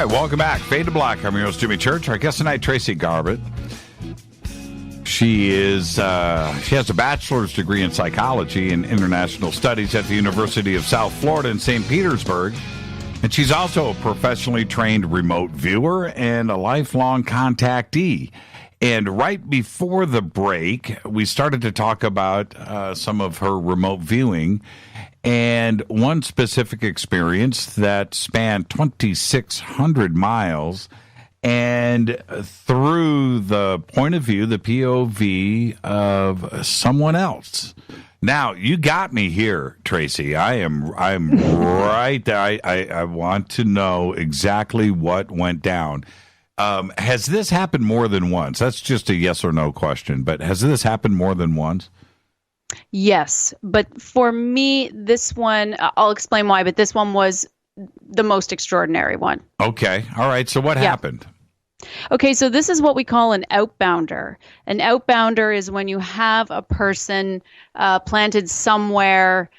Welcome back. Fade to Black. I'm your host, Jimmy Church. Our guest tonight, Tracey Garbutt. She has a bachelor's degree in psychology and international studies at the University of South Florida in St. Petersburg. And she's also a professionally trained remote viewer and a lifelong contactee. And right before the break, we started to talk about some of her remote viewing and one specific experience that spanned 2,600 miles and through the point of view, the POV of someone else. Now, you got me here, Tracey. I'm right there. I want to know exactly what went down. Has this happened more than once? That's just a yes or no question, but has this happened more than once? Yes, but for me, this one, I'll explain why, but this one was the most extraordinary one. Okay. All right. So what happened? Okay, so this is what we call an outbounder. An outbounder is when you have a person planted somewhere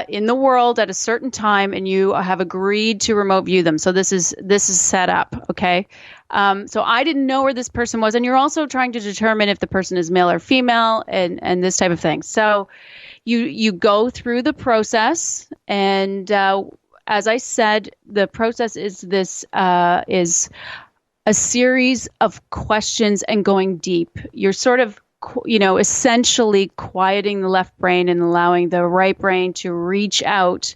in the world at a certain time, and you have agreed to remote view them. So this is set up, okay? So I didn't know where this person was, and you're also trying to determine if the person is male or female, and this type of thing. So you go through the process, and as I said, the process is is a series of questions and going deep. You're sort of essentially quieting the left brain and allowing the right brain to reach out.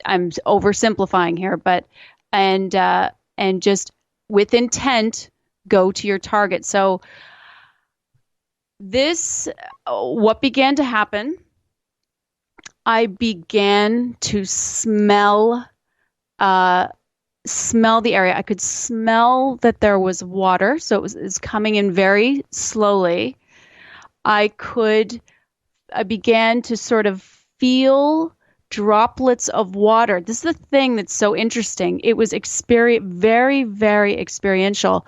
I'm oversimplifying here, but and just with intent go to your target. So what began to happen, I began to smell the area. I could smell that there was water, so it was coming in very slowly. I began to sort of feel droplets of water. This is the thing that's so interesting. It was very, very experiential.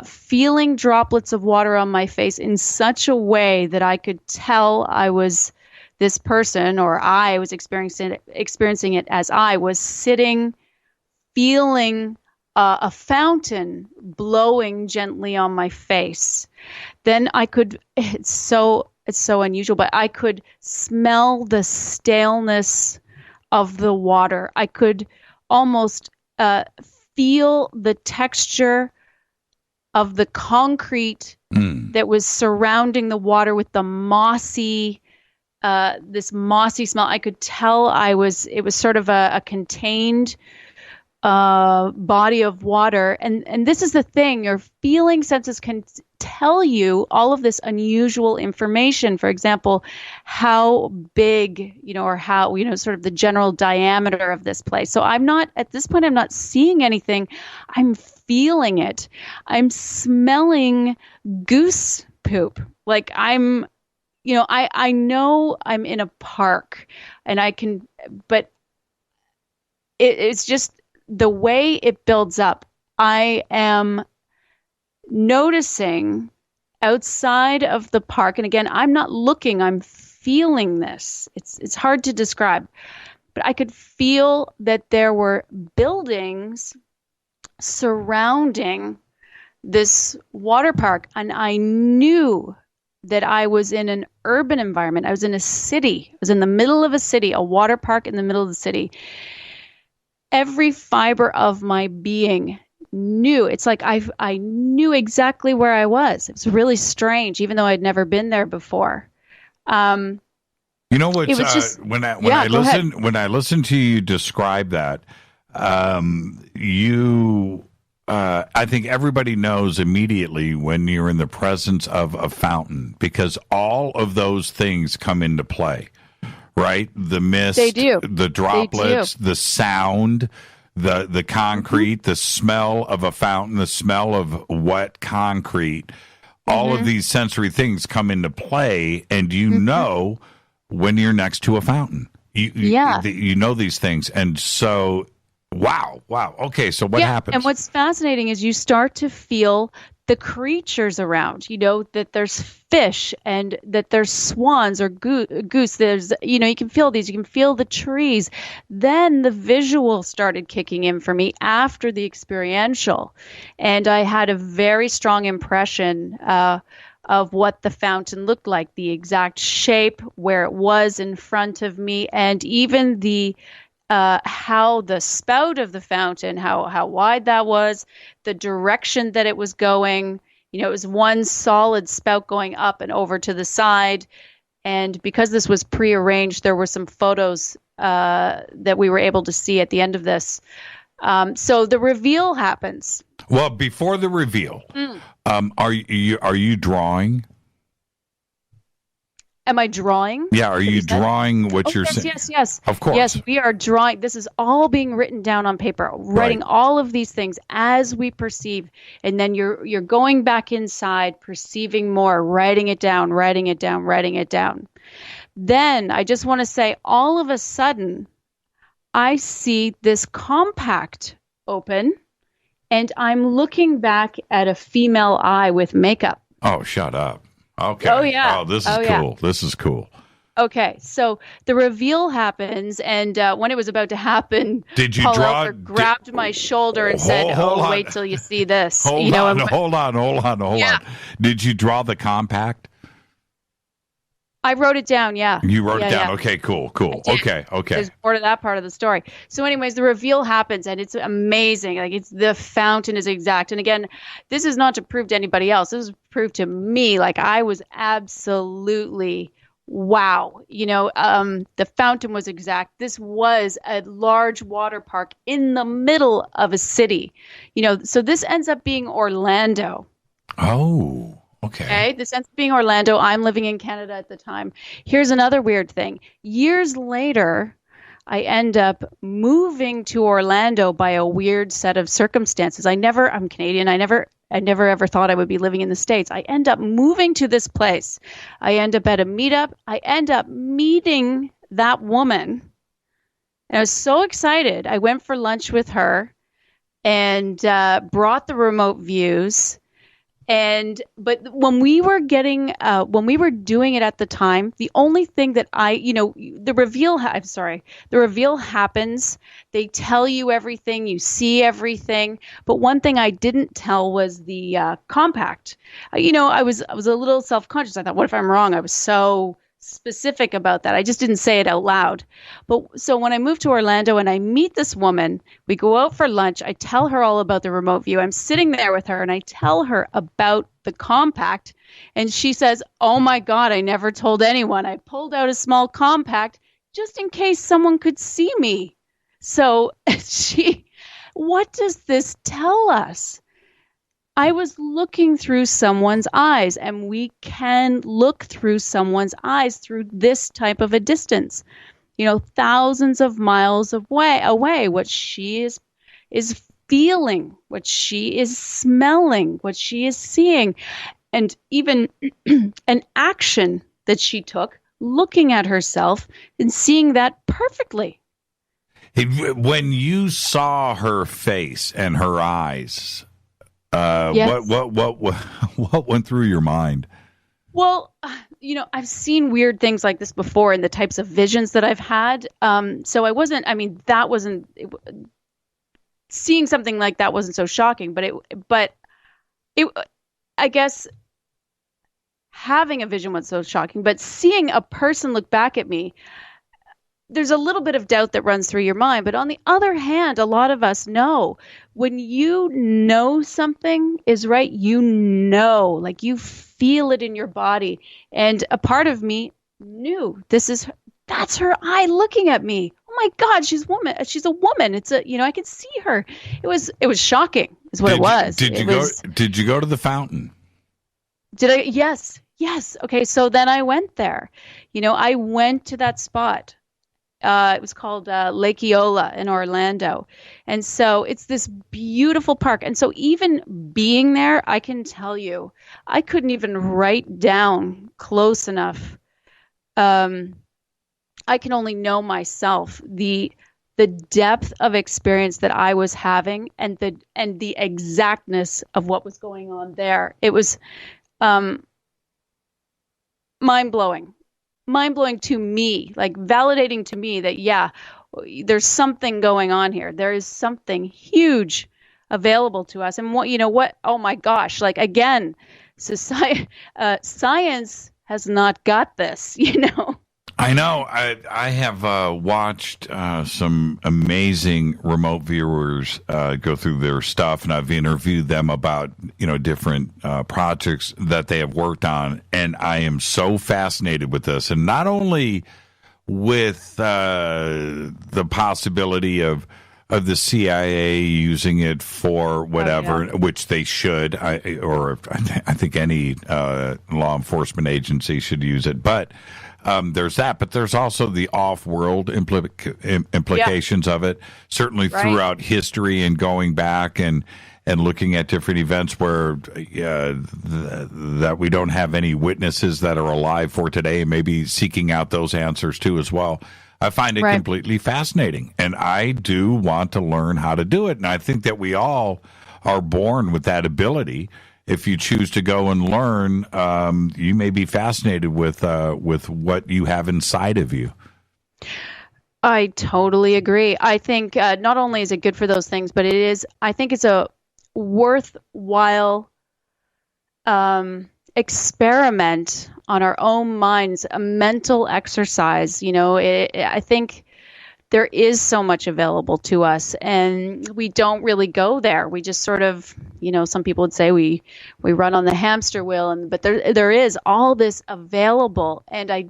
Feeling droplets of water on my face in such a way that I could tell I was this person, or I was experiencing it as I was sitting, feeling a fountain blowing gently on my face. Then it's so unusual, but I could smell the staleness of the water. I could almost feel the texture of the concrete that was surrounding the water with the this mossy smell. I could tell it was sort of a contained body of water. And this is the thing, your feeling senses can tell you all of this unusual information. For example, how big, or how, sort of the general diameter of this place. So at this point, I'm not seeing anything. I'm feeling it. I'm smelling goose poop. Like I know I'm in a park and but it's just the way it builds up. I am noticing outside of the park, and again, I'm not looking, I'm feeling this. It's hard to describe, but I could feel that there were buildings surrounding this water park, and I knew that I was in an urban environment. I was in a city. I was in the middle of a city, a water park in the middle of the city. Every fiber of my being knew. It's like I knew exactly where I was. It was really strange, even though I'd never been there before. You know what? When I listen to you describe that, I think everybody knows immediately when you're in the presence of a fountain, because all of those things come into play. Right? The mist, they do. The droplets, the sound, the concrete, the smell of a fountain, the smell of wet concrete. All of these sensory things come into play, and you know when you're next to a fountain. You know these things. And so, wow. Okay, so what happens? And what's fascinating is you start to feel the creatures around, that there's fish and that there's swans or goose. There's, you can feel these, you can feel the trees. Then the visual started kicking in for me after the experiential. And I had a very strong impression of what the fountain looked like, the exact shape, where it was in front of me, and even how the spout of the fountain, how wide that was, the direction that it was going. It was one solid spout going up and over to the side. And because this was prearranged, there were some photos that we were able to see at the end of this. So the reveal happens. Well, before the reveal, are you drawing? Am I drawing? Yeah, are you drawing what you're saying? Yes. Of course. Yes, we are drawing. This is all being written down on paper, writing all of these things as we perceive. And then you're going back inside, perceiving more, writing it down. Then I just want to say, all of a sudden, I see this compact open, and I'm looking back at a female eye with makeup. Oh, shut up. Okay. Oh, yeah. Oh, this is cool. Yeah. This is cool. Okay, so the reveal happens, and when it was about to happen, Did you Paul draw? Elker grabbed my shoulder and said, hold on. wait till you see this." Hold on. Did you draw the compact? I wrote it down, yeah. You wrote Yeah, it down. yeah. Okay, cool. Okay. There's more to that part of the story. So anyways, the reveal happens, and it's amazing. Like, it's the fountain is exact. And again, this is not to prove to anybody else. This is proof to me. Like, I was absolutely wow. The fountain was exact. This was a large water park in the middle of a city. So this ends up being Orlando. Oh, okay. This ends up being Orlando. I'm living in Canada at the time. Here's another weird thing. Years later, I end up moving to Orlando by a weird set of circumstances. I'm Canadian. I never ever thought I would be living in the States. I end up moving to this place. I end up at a meetup. I end up meeting that woman. And I was so excited. I went for lunch with her and brought the remote views. But when we were doing it at the time, the only thing that the reveal happens. They tell you everything, you see everything. But one thing I didn't tell was the compact. I was a little self-conscious. I thought, what if I'm wrong? I was so specific about that. I just didn't say it out loud. But so when I moved to Orlando and I meet this woman, we go out for lunch. I tell her all about the remote view. I'm sitting there with her and I tell her about the compact. And she says, "Oh my God, I never told anyone. I pulled out a small compact just in case someone could see me." So what does this tell us? I was looking through someone's eyes, and we can look through someone's eyes through this type of a distance, thousands of miles away, what she is feeling, what she is smelling, what she is seeing, and even an action that she took, looking at herself and seeing that perfectly. When you saw her face and her eyes, yes. what went through your mind? Well, I've seen weird things like this before in the types of visions that I've had. So seeing something like that wasn't so shocking, but I guess having a vision was so shocking, but seeing a person look back at me, there's a little bit of doubt that runs through your mind. But on the other hand, a lot of us know when you know something is right, like you feel it in your body. And a part of me knew that's her eye looking at me. Oh my God, she's a woman. It's I could see her. It was shocking is what it was. Did you go to the fountain? Did I? Yes. Okay. So then I went there, I went to that spot. It was called Lake Eola in Orlando. And so it's this beautiful park. And so even being there, I can tell you, I couldn't even write down close enough. I can only know myself the depth of experience that I was having and the exactness of what was going on there. It was mind-blowing to me, like validating to me that, yeah, there's something going on here. There is something huge available to us. And what, oh my gosh, like again, science has not got this, I know. I have watched some amazing remote viewers go through their stuff, and I've interviewed them about different projects that they have worked on, and I am so fascinated with this, and not only with the possibility of the CIA using it for whatever, which they should, I think any law enforcement agency should use it, but. There's that, but there's also the off-world implications of it, certainly throughout history and going back and looking at different events where that we don't have any witnesses that are alive for today, and maybe seeking out those answers too as well. I find it completely fascinating, and I do want to learn how to do it, and I think that we all are born with that ability. if you choose to go and learn, you may be fascinated with what you have inside of you. I totally agree. I think not only is it good for those things, but I think it's a worthwhile experiment on our own minds, a mental exercise. I think there is so much available to us, and we don't really go there. We just sort of, some people would say we run on the hamster wheel, but there is all this available, and I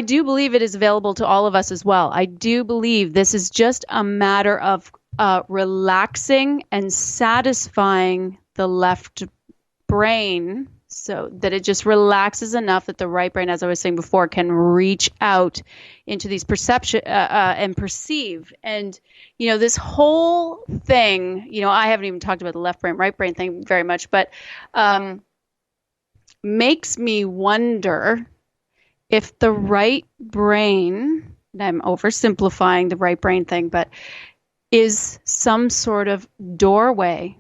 do believe it is available to all of us as well. I do believe this is just a matter of relaxing and satisfying the left brain so that it just relaxes enough that the right brain, as I was saying before, can reach out into these perception and perceive. And, this whole thing, I haven't even talked about the left brain, right brain thing very much, but makes me wonder if the right brain, and I'm oversimplifying the right brain thing, but is some sort of doorway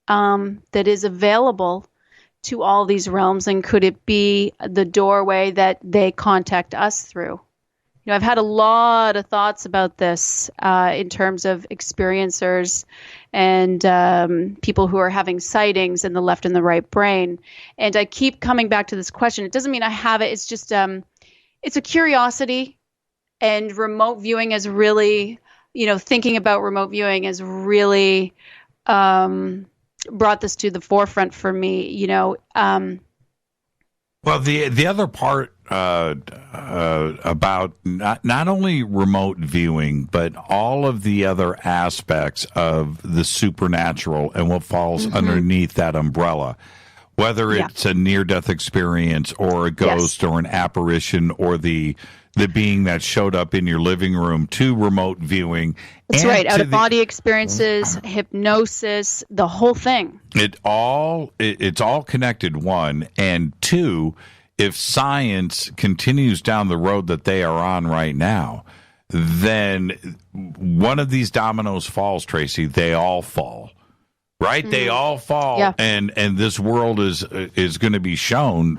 that is available to all these realms, and could it be the doorway that they contact us through? I've had a lot of thoughts about this in terms of experiencers and people who are having sightings in the left and the right brain. And I keep coming back to this question. It doesn't mean I have it. It's just, it's a curiosity, and remote viewing is really, thinking about remote viewing has really brought this to the forefront for me, Well, the other part about not only remote viewing, but all of the other aspects of the supernatural and what falls underneath that umbrella, whether it's a near-death experience or a ghost or an apparition or the being that showed up in your living room, to remote viewing. That's right. Out-of-body experiences, hypnosis, the whole thing. It's all connected, one. And two, if science continues down the road that they are on right now, then one of these dominoes falls, Tracy. They all fall. Right? They all fall, and this world is going to be shown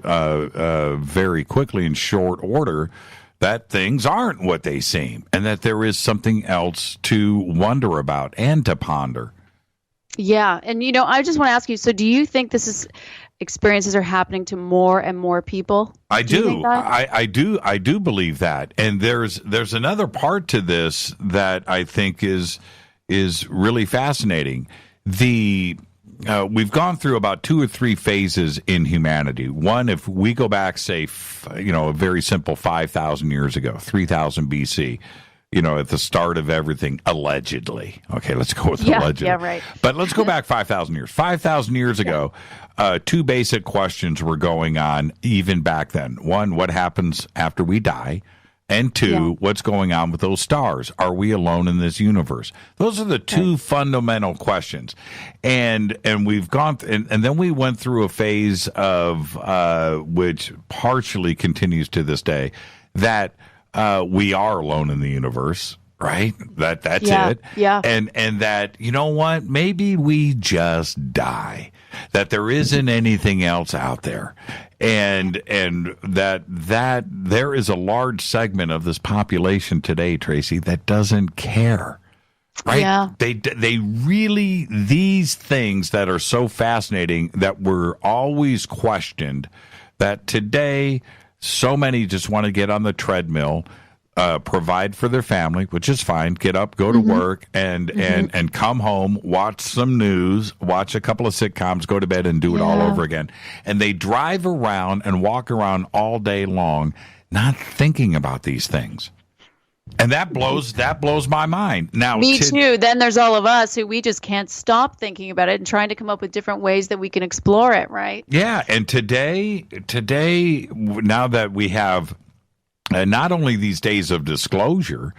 very quickly in short order that things aren't what they seem, and that there is something else to wonder about and to ponder. Yeah, and I just want to ask you, so do you think experiences are happening to more and more people? I do. I do believe that. And there's another part to this that I think is really fascinating. We've gone through about 2 or 3 phases in humanity. One, if we go back, say, a very simple 5,000 years ago, 3000 BC, at the start of everything, allegedly. Okay, let's go with allegedly. Yeah, right. But let's go back 5,000 years. 5,000 years ago, 2 basic questions were going on even back then. One, what happens after we die? And 2, what's going on with those stars? Are we alone in this universe? Those are the 2 fundamental questions. And we've gone, and then we went through a phase of, which partially continues to this day, that we are alone in the universe, right? That's it. Yeah. And that, you know what? Maybe we just die. That there isn't anything else out there. And that there is a large segment of this population today, Tracy, that doesn't care. Right? Yeah. They really, these things that are so fascinating that were always questioned, that today so many just want to get on the treadmill, provide for their family, which is fine, get up, go to work, and come home, watch some news, watch a couple of sitcoms, go to bed, and do it all over again. And they drive around and walk around all day long not thinking about these things. And that blows my mind. Now, me too. Then there's all of us who we just can't stop thinking about it and trying to come up with different ways that we can explore it, right? Yeah, and today, now that we have not only these days of disclosure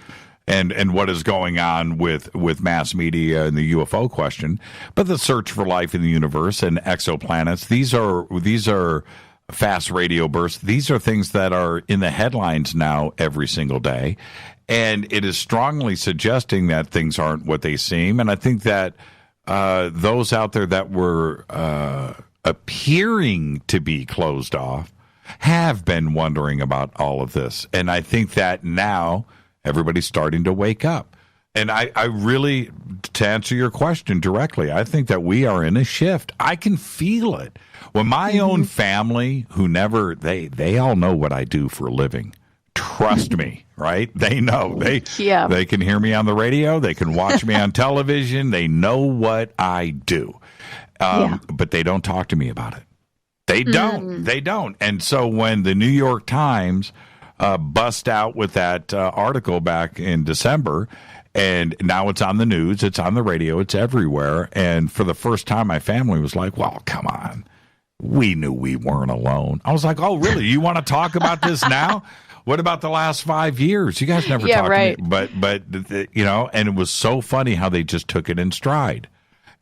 and what is going on with mass media and the UFO question, but the search for life in the universe and exoplanets. These are fast radio bursts. These are things that are in the headlines now every single day. And it is strongly suggesting that things aren't what they seem. And I think that those out there that were appearing to be closed off have been wondering about all of this. And I think that now everybody's starting to wake up. And I really, to answer your question directly, I think that we are in a shift. I can feel it. When my own family, who never, they all know what I do for a living. Trust me, right? They know. They can hear me on the radio. They can watch me on television. They know what I do. But they don't talk to me about it. They don't. They don't. And so when the New York Times bust out with that article back in December, and now it's on the news, it's on the radio, it's everywhere. And for the first time, my family was like, well, come on. We knew we weren't alone. I was like, oh, really? You want to talk about this now? What about the last 5 years? You guys never talked to me. But you know, and it was so funny how they just took it in stride.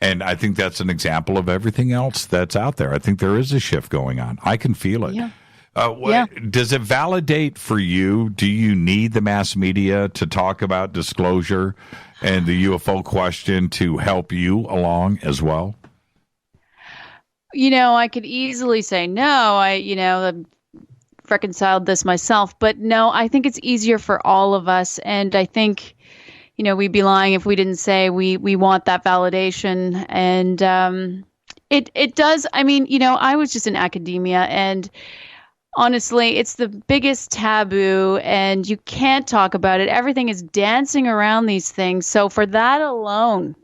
And I think that's an example of everything else that's out there. I think there is a shift going on. I can feel it. Does it validate for you? Do you need the mass media to talk about disclosure and the UFO question to help you along as well? You know, I could easily say no. I've reconciled this myself, but no, I think it's easier for all of us. And I think, you know, we'd be lying if we didn't say we want that validation. And it does. I mean, you know, I was just in academia, and honestly, it's the biggest taboo, and you can't talk about it. Everything is dancing around these things. So for that alone,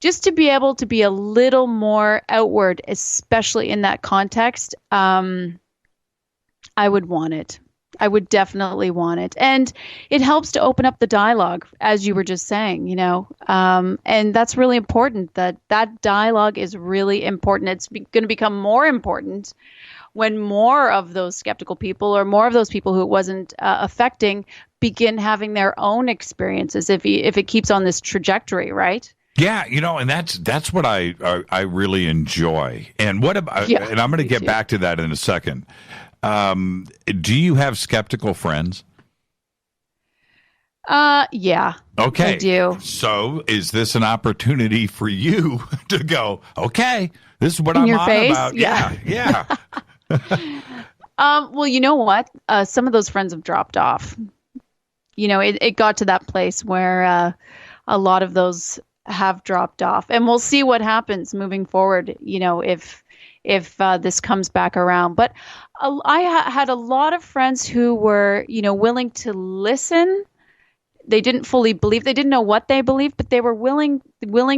just to be able to be a little more outward, especially in that context, I would want it. I would definitely want it. And it helps to open up the dialogue, as you were just saying, you know, and that's really important. That dialogue is really important. It's going to become more important when more of those skeptical people, or more of those people who it wasn't affecting, begin having their own experiences, if it keeps on this trajectory, right? Yeah, you know, and that's what I really enjoy. And what about? Yeah, and I'm going to get back to that in a second. Do you have skeptical friends? Yeah. Okay. I do. So, is this an opportunity for you to go, okay, this is what I'm on face? about? Yeah. Well, you know what? Some of those friends have dropped off. You know, it got to that place where a lot of those have dropped off, and we'll see what happens moving forward, you know, if this comes back around. But I had a lot of friends who were, you know, willing to listen. They didn't fully believe. They didn't know what they believed, but they were willing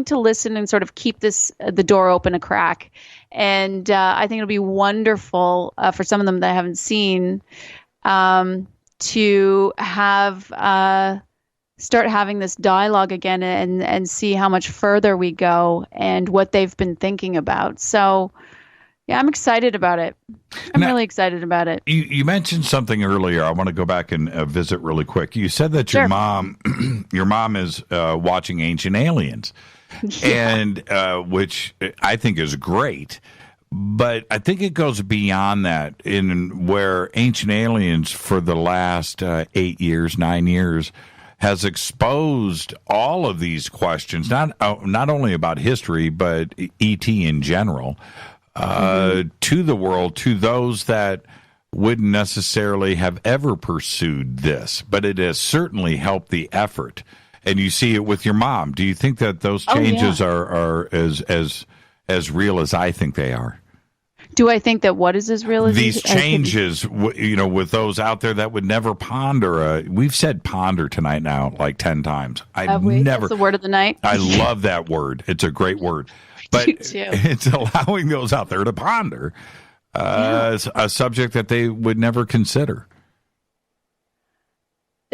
to listen and sort of keep the door open a crack. And I think it'll be wonderful for some of them that I haven't seen to have start having this dialogue again and see how much further we go and what they've been thinking about. So, yeah, I'm excited about it. I'm really excited about it. You mentioned something earlier. I want to go back and visit really quick. You said that your mom is watching Ancient Aliens, and which I think is great. But I think it goes beyond that, in where Ancient Aliens for the last 9 years, has exposed all of these questions, not only about history, but ET in general, to the world, to those that wouldn't necessarily have ever pursued this. But it has certainly helped the effort. And you see it with your mom. Do you think that those changes are as real as I think they are? Do I think that what is as real as these changes, you know, with those out there that would never ponder? We've said ponder tonight now like 10 times. Have we? That's the word of the night. I love that word. It's a great word. But it's allowing those out there to ponder a subject that they would never consider.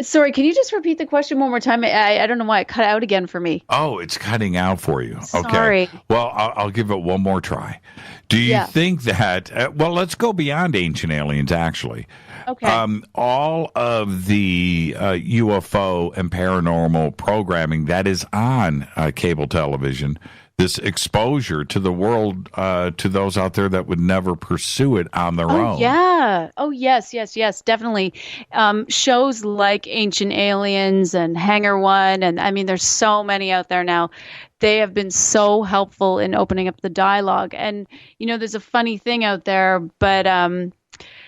Sorry, can you just repeat the question one more time? I don't know why it cut out again for me. Oh, it's cutting out for you. Sorry. Okay. Well, I'll give it one more try. Do you think that, well, let's go beyond Ancient Aliens, actually. Okay. All of the UFO and paranormal programming that is on cable television this exposure to the world, to those out there that would never pursue it on their own. Yeah. Oh, yes, definitely. Shows like Ancient Aliens and Hangar One, and I mean, there's so many out there now. They have been so helpful in opening up the dialogue. And, there's a funny thing out there, but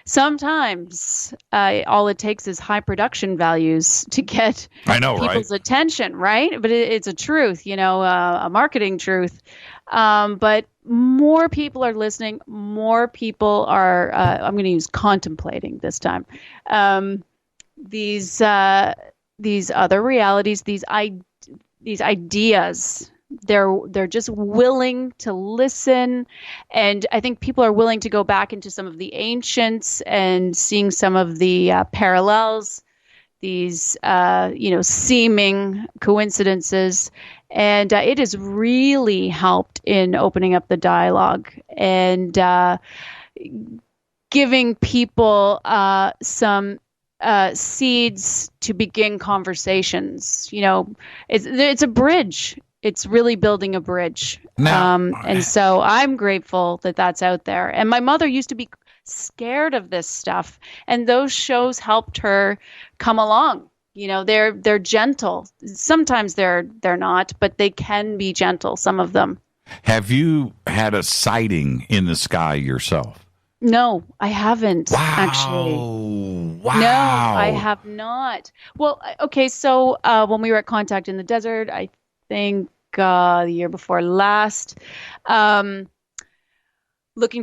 sometimes all it takes is high production values to get people's attention, right? But it's a truth, a marketing truth. But more people are listening. More people are, I'm going to use contemplating this time. These other realities, these ideas. They're just willing to listen, and I think people are willing to go back into some of the ancients and seeing some of the parallels, these seeming coincidences, and it has really helped in opening up the dialogue and giving people some seeds to begin conversations. It's a bridge. It's really building a bridge. And so I'm grateful that that's out there. And my mother used to be scared of this stuff, and those shows helped her come along. They're gentle. Sometimes they're not, but they can be gentle, some of them. Have you had a sighting in the sky yourself? No, I haven't, actually. Wow. No, I have not. Well, okay, so when we were at Contact in the Desert, I think the year before last, looking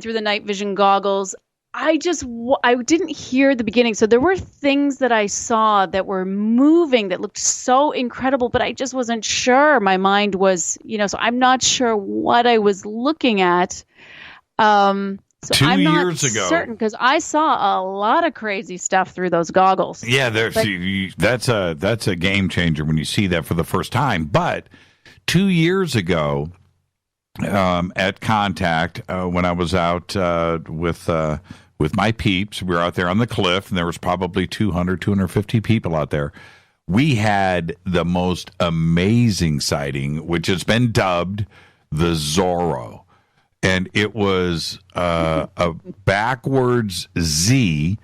through the night vision goggles, I didn't hear the beginning. So there were things that I saw that were moving that looked so incredible, but I just wasn't sure. My mind was, so I'm not sure what I was looking at. So 2 I'm not years ago, certain, because I saw a lot of crazy stuff through those goggles. Yeah, that's a game changer when you see that for the first time. But 2 years ago, at Contact, when I was out with my peeps, we were out there on the cliff, and there was probably 250 people out there. We had the most amazing sighting, which has been dubbed the Zorro. And it was a backwards Z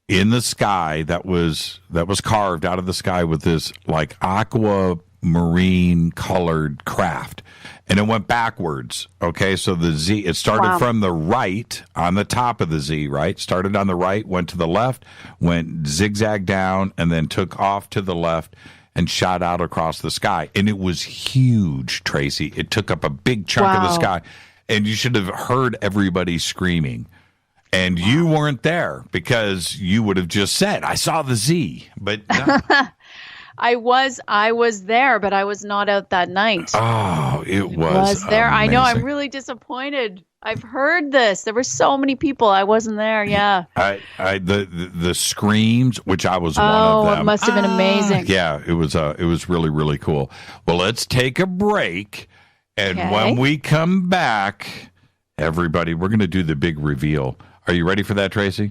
in the sky that was carved out of the sky with this like aquamarine colored craft, and it went backwards. Okay, so the Z, it started from the right on the top of the Z, right? Started on the right, went to the left, went zigzag down, and then took off to the left and shot out across the sky. And it was huge, Tracy. It took up a big chunk of the sky. And you should have heard everybody screaming. And you weren't there because you would have just said, I saw the Z. But no. I was there, but I was not out that night. Oh, it was there. amazing. I know. I'm really disappointed. I've heard this. There were so many people. I wasn't there. Yeah. The screams, which I was one of them. Oh, it must have been amazing. Yeah, it was really, really cool. Well, let's take a break. And when we come back, everybody, we're going to do the big reveal. Are you ready for that, Tracy?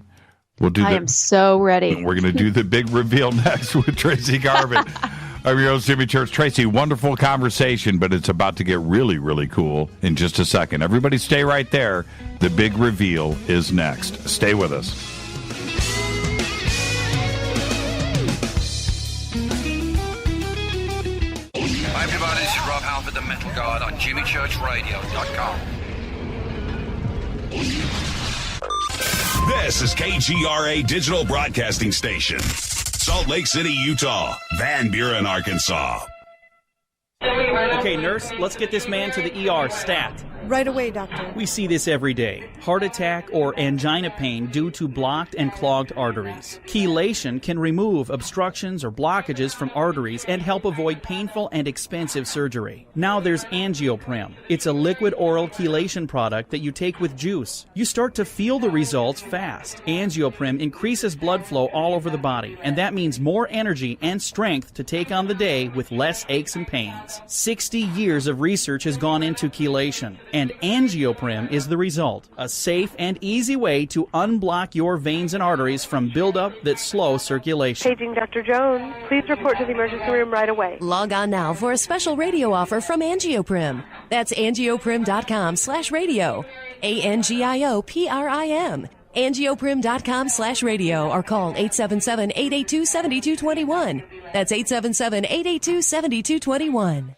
I am so ready. We're going to do the big reveal next with Tracey Garbutt. I'm your host, Jimmy Church. Tracy, wonderful conversation, but it's about to get really, really cool in just a second. Everybody stay right there. The big reveal is next. Stay with us. Hi everybody, this is Rob Halford, the Metal Guard on JimmyChurchRadio.com. This is KGRA Digital Broadcasting Station, Salt Lake City, Utah, Van Buren, Arkansas. Okay, nurse, let's get this man to the ER stat. Right away, doctor. We see this every day. Heart attack or angina pain due to blocked and clogged arteries. Chelation can remove obstructions or blockages from arteries and help avoid painful and expensive surgery. Now there's Angioprim. It's a liquid oral chelation product that you take with juice. You start to feel the results fast. Angioprim increases blood flow all over the body, and that means more energy and strength to take on the day with less aches and pains. 60 years of research has gone into chelation. and Angioprim is the result. A safe and easy way to unblock your veins and arteries from buildup that slow circulation. Paging Dr. Jones. Please report to the emergency room right away. Log on now for a special radio offer from Angioprim. That's angioprim.com/radio. ANGIOPRIM. Angioprim.com/radio or call 877-882-7221. That's 877-882-7221.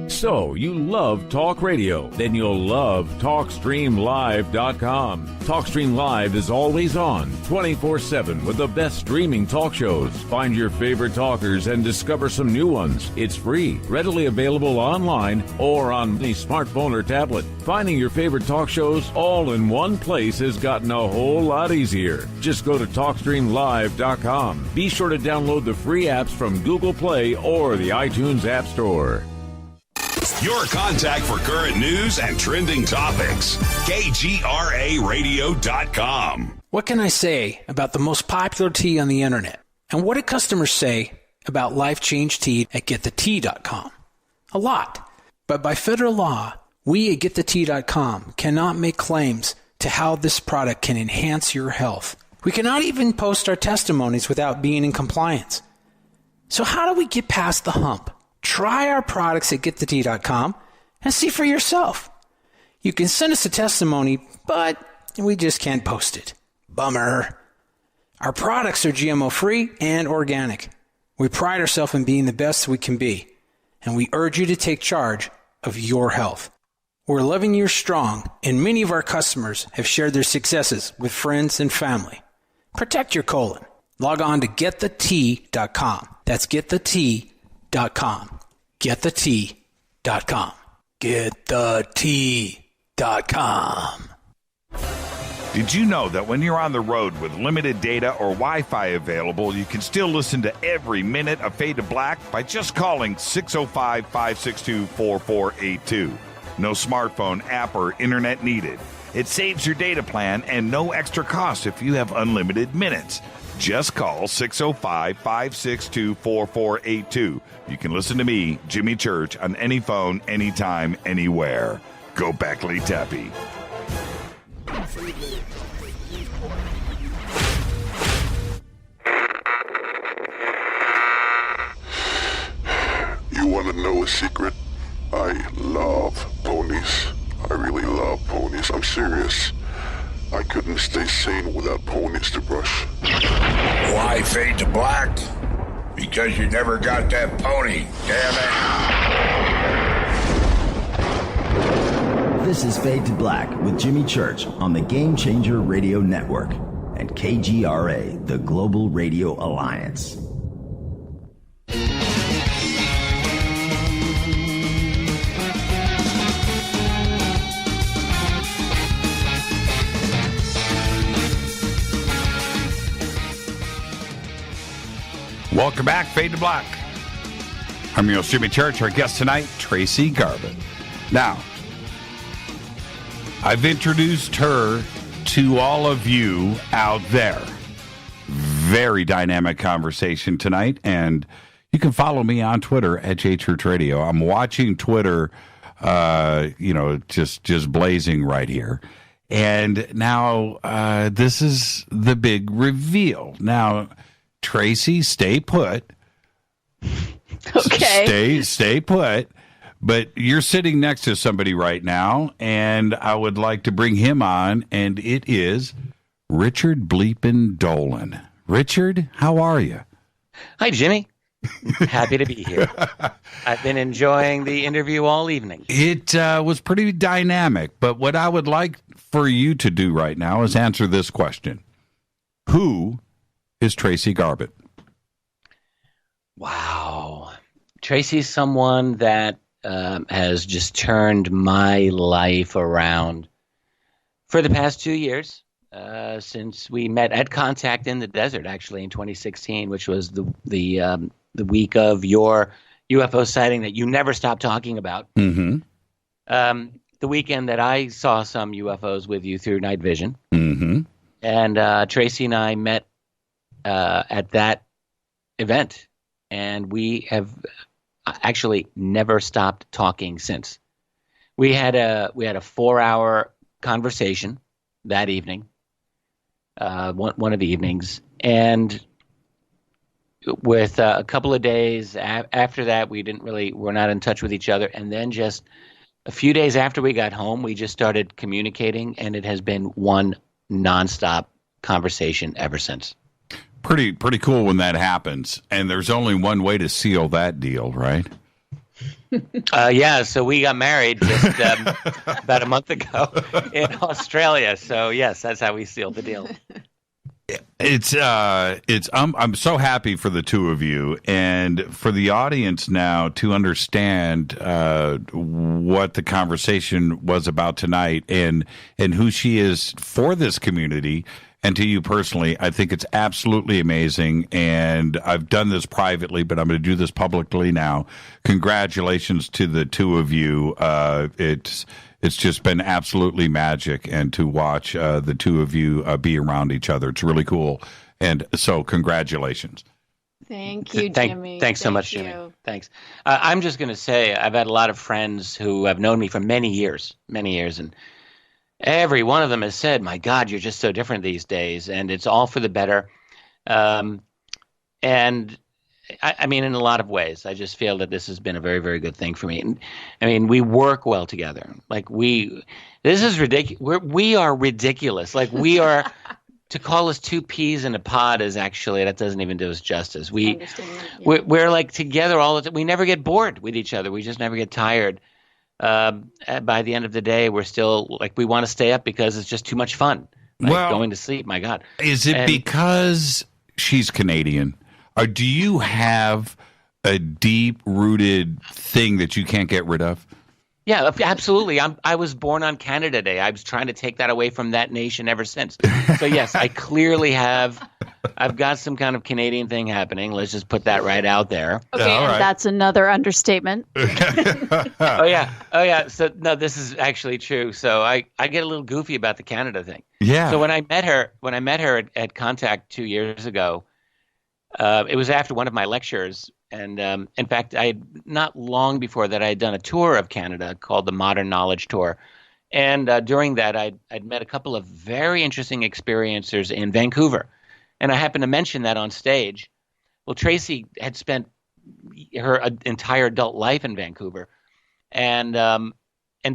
So, you love talk radio? Then you'll love TalkStreamLive.com. TalkStream Live is always on, 24/7, with the best streaming talk shows. Find your favorite talkers and discover some new ones. It's free, readily available online or on any smartphone or tablet. Finding your favorite talk shows all in one place has gotten a whole lot easier. Just go to TalkStreamLive.com. Be sure to download the free apps from Google Play or the iTunes App Store. Your contact for current news and trending topics. KGRARadio.com. What can I say about the most popular tea on the internet? And what do customers say about Life Change Tea at GetTheTea.com? A lot. But by federal law, we at GetTheTea.com cannot make claims to how this product can enhance your health. We cannot even post our testimonies without being in compliance. So how do we get past the hump? Try our products at GetTheTea.com and see for yourself. You can send us a testimony, but we just can't post it. Bummer. Our products are GMO-free and organic. We pride ourselves in being the best we can be, and we urge you to take charge of your health. We're 11 years strong, and many of our customers have shared their successes with friends and family. Protect your colon. Log on to GetTheTea.com. That's GetTheTea.com. GetTheTea.com. GetTheTea.com. Did you know that when you're on the road with limited data or Wi-Fi available, you can still listen to every minute of Fade to Black by just calling 605-562-4482. No smartphone, app, or internet needed. It saves your data plan and no extra cost if you have unlimited minutes. Just call 605-562-4482. You can listen to me, Jimmy Church, on any phone, anytime, anywhere. Go Beckley Teppy. You want to know a secret? I love ponies. I really love ponies. I'm serious. I couldn't stay sane without ponies to brush. Why Fade to Black? Because you never got that pony, damn it. This is Fade to Black with Jimmy Church on the Game Changer Radio Network and KGRA, the Global Radio Alliance. Welcome back, Fade to Black. I'm your host, Jimmy Church. Our guest tonight, Tracey Garbutt. Now, I've introduced her to all of you out there. Very dynamic conversation tonight, and you can follow me on Twitter at JChurchRadio. I'm watching Twitter, just blazing right here. And now this is the big reveal. Now, Tracey, stay put. Okay. Stay put. But you're sitting next to somebody right now, and I would like to bring him on, and it is Richard Bleepin' Dolan. Richard, how are you? Hi, Jimmy. Happy to be here. I've been enjoying the interview all evening. It was pretty dynamic, but what I would like for you to do right now is answer this question. Who is Tracey Garbutt? Wow. Tracey's someone that has just turned my life around for the past 2 years, since we met at Contact in the Desert, actually, in 2016, which was the week of your UFO sighting that you never stopped talking about. Mm-hmm. The weekend that I saw some UFOs with you through night vision. Mm-hmm. And Tracey and I met at that event, and we have actually never stopped talking since. We had a 4-hour conversation that evening, one of the evenings, and with a couple of days after that, we're not in touch with each other. And then just a few days after we got home, we just started communicating, and it has been one nonstop conversation ever since. Pretty cool when that happens. And there's only one way to seal that deal, right? Yeah, so we got married just about a month ago in Australia. So yes, that's how we sealed the deal. I'm so happy for the two of you, and for the audience now to understand what the conversation was about tonight, and who she is for this community. And to you personally, I think it's absolutely amazing. And I've done this privately, but I'm going to do this publicly now. Congratulations to the two of you. It's just been absolutely magic. And to watch the two of you be around each other, it's really cool. And so congratulations. Thank you, Jimmy. Thanks so much, Jimmy. Thanks. I'm just going to say I've had a lot of friends who have known me for many years, and every one of them has said, my God, you're just so different these days. And it's all for the better. And I mean, in a lot of ways, I just feel that this has been a very, very good thing for me. And I mean, we work well together. Like this is ridiculous. We are ridiculous. Like we are, to call us two peas in a pod is actually, that doesn't even do us justice. We're like together all the time. We never get bored with each other. We just never get tired. By the end of the day, we're still like, we want to stay up because it's just too much fun. Like going to sleep, my God. Is it because she's Canadian? Or do you have a deep-rooted thing that you can't get rid of? Yeah, absolutely. I was born on Canada Day. I was trying to take that away from that nation ever since. So yes, I clearly have. I've got some kind of Canadian thing happening. Let's just put that right out there. Okay, and that's another understatement. Oh yeah. So no, this is actually true. So I get a little goofy about the Canada thing. Yeah. So when I met her at Contact 2 years ago, it was after one of my lectures. And in fact, not long before that, I had done a tour of Canada called the Modern Knowledge Tour. And during that, I'd met a couple of very interesting experiencers in Vancouver. And I happened to mention that on stage. Well, Tracey had spent her entire adult life in Vancouver. And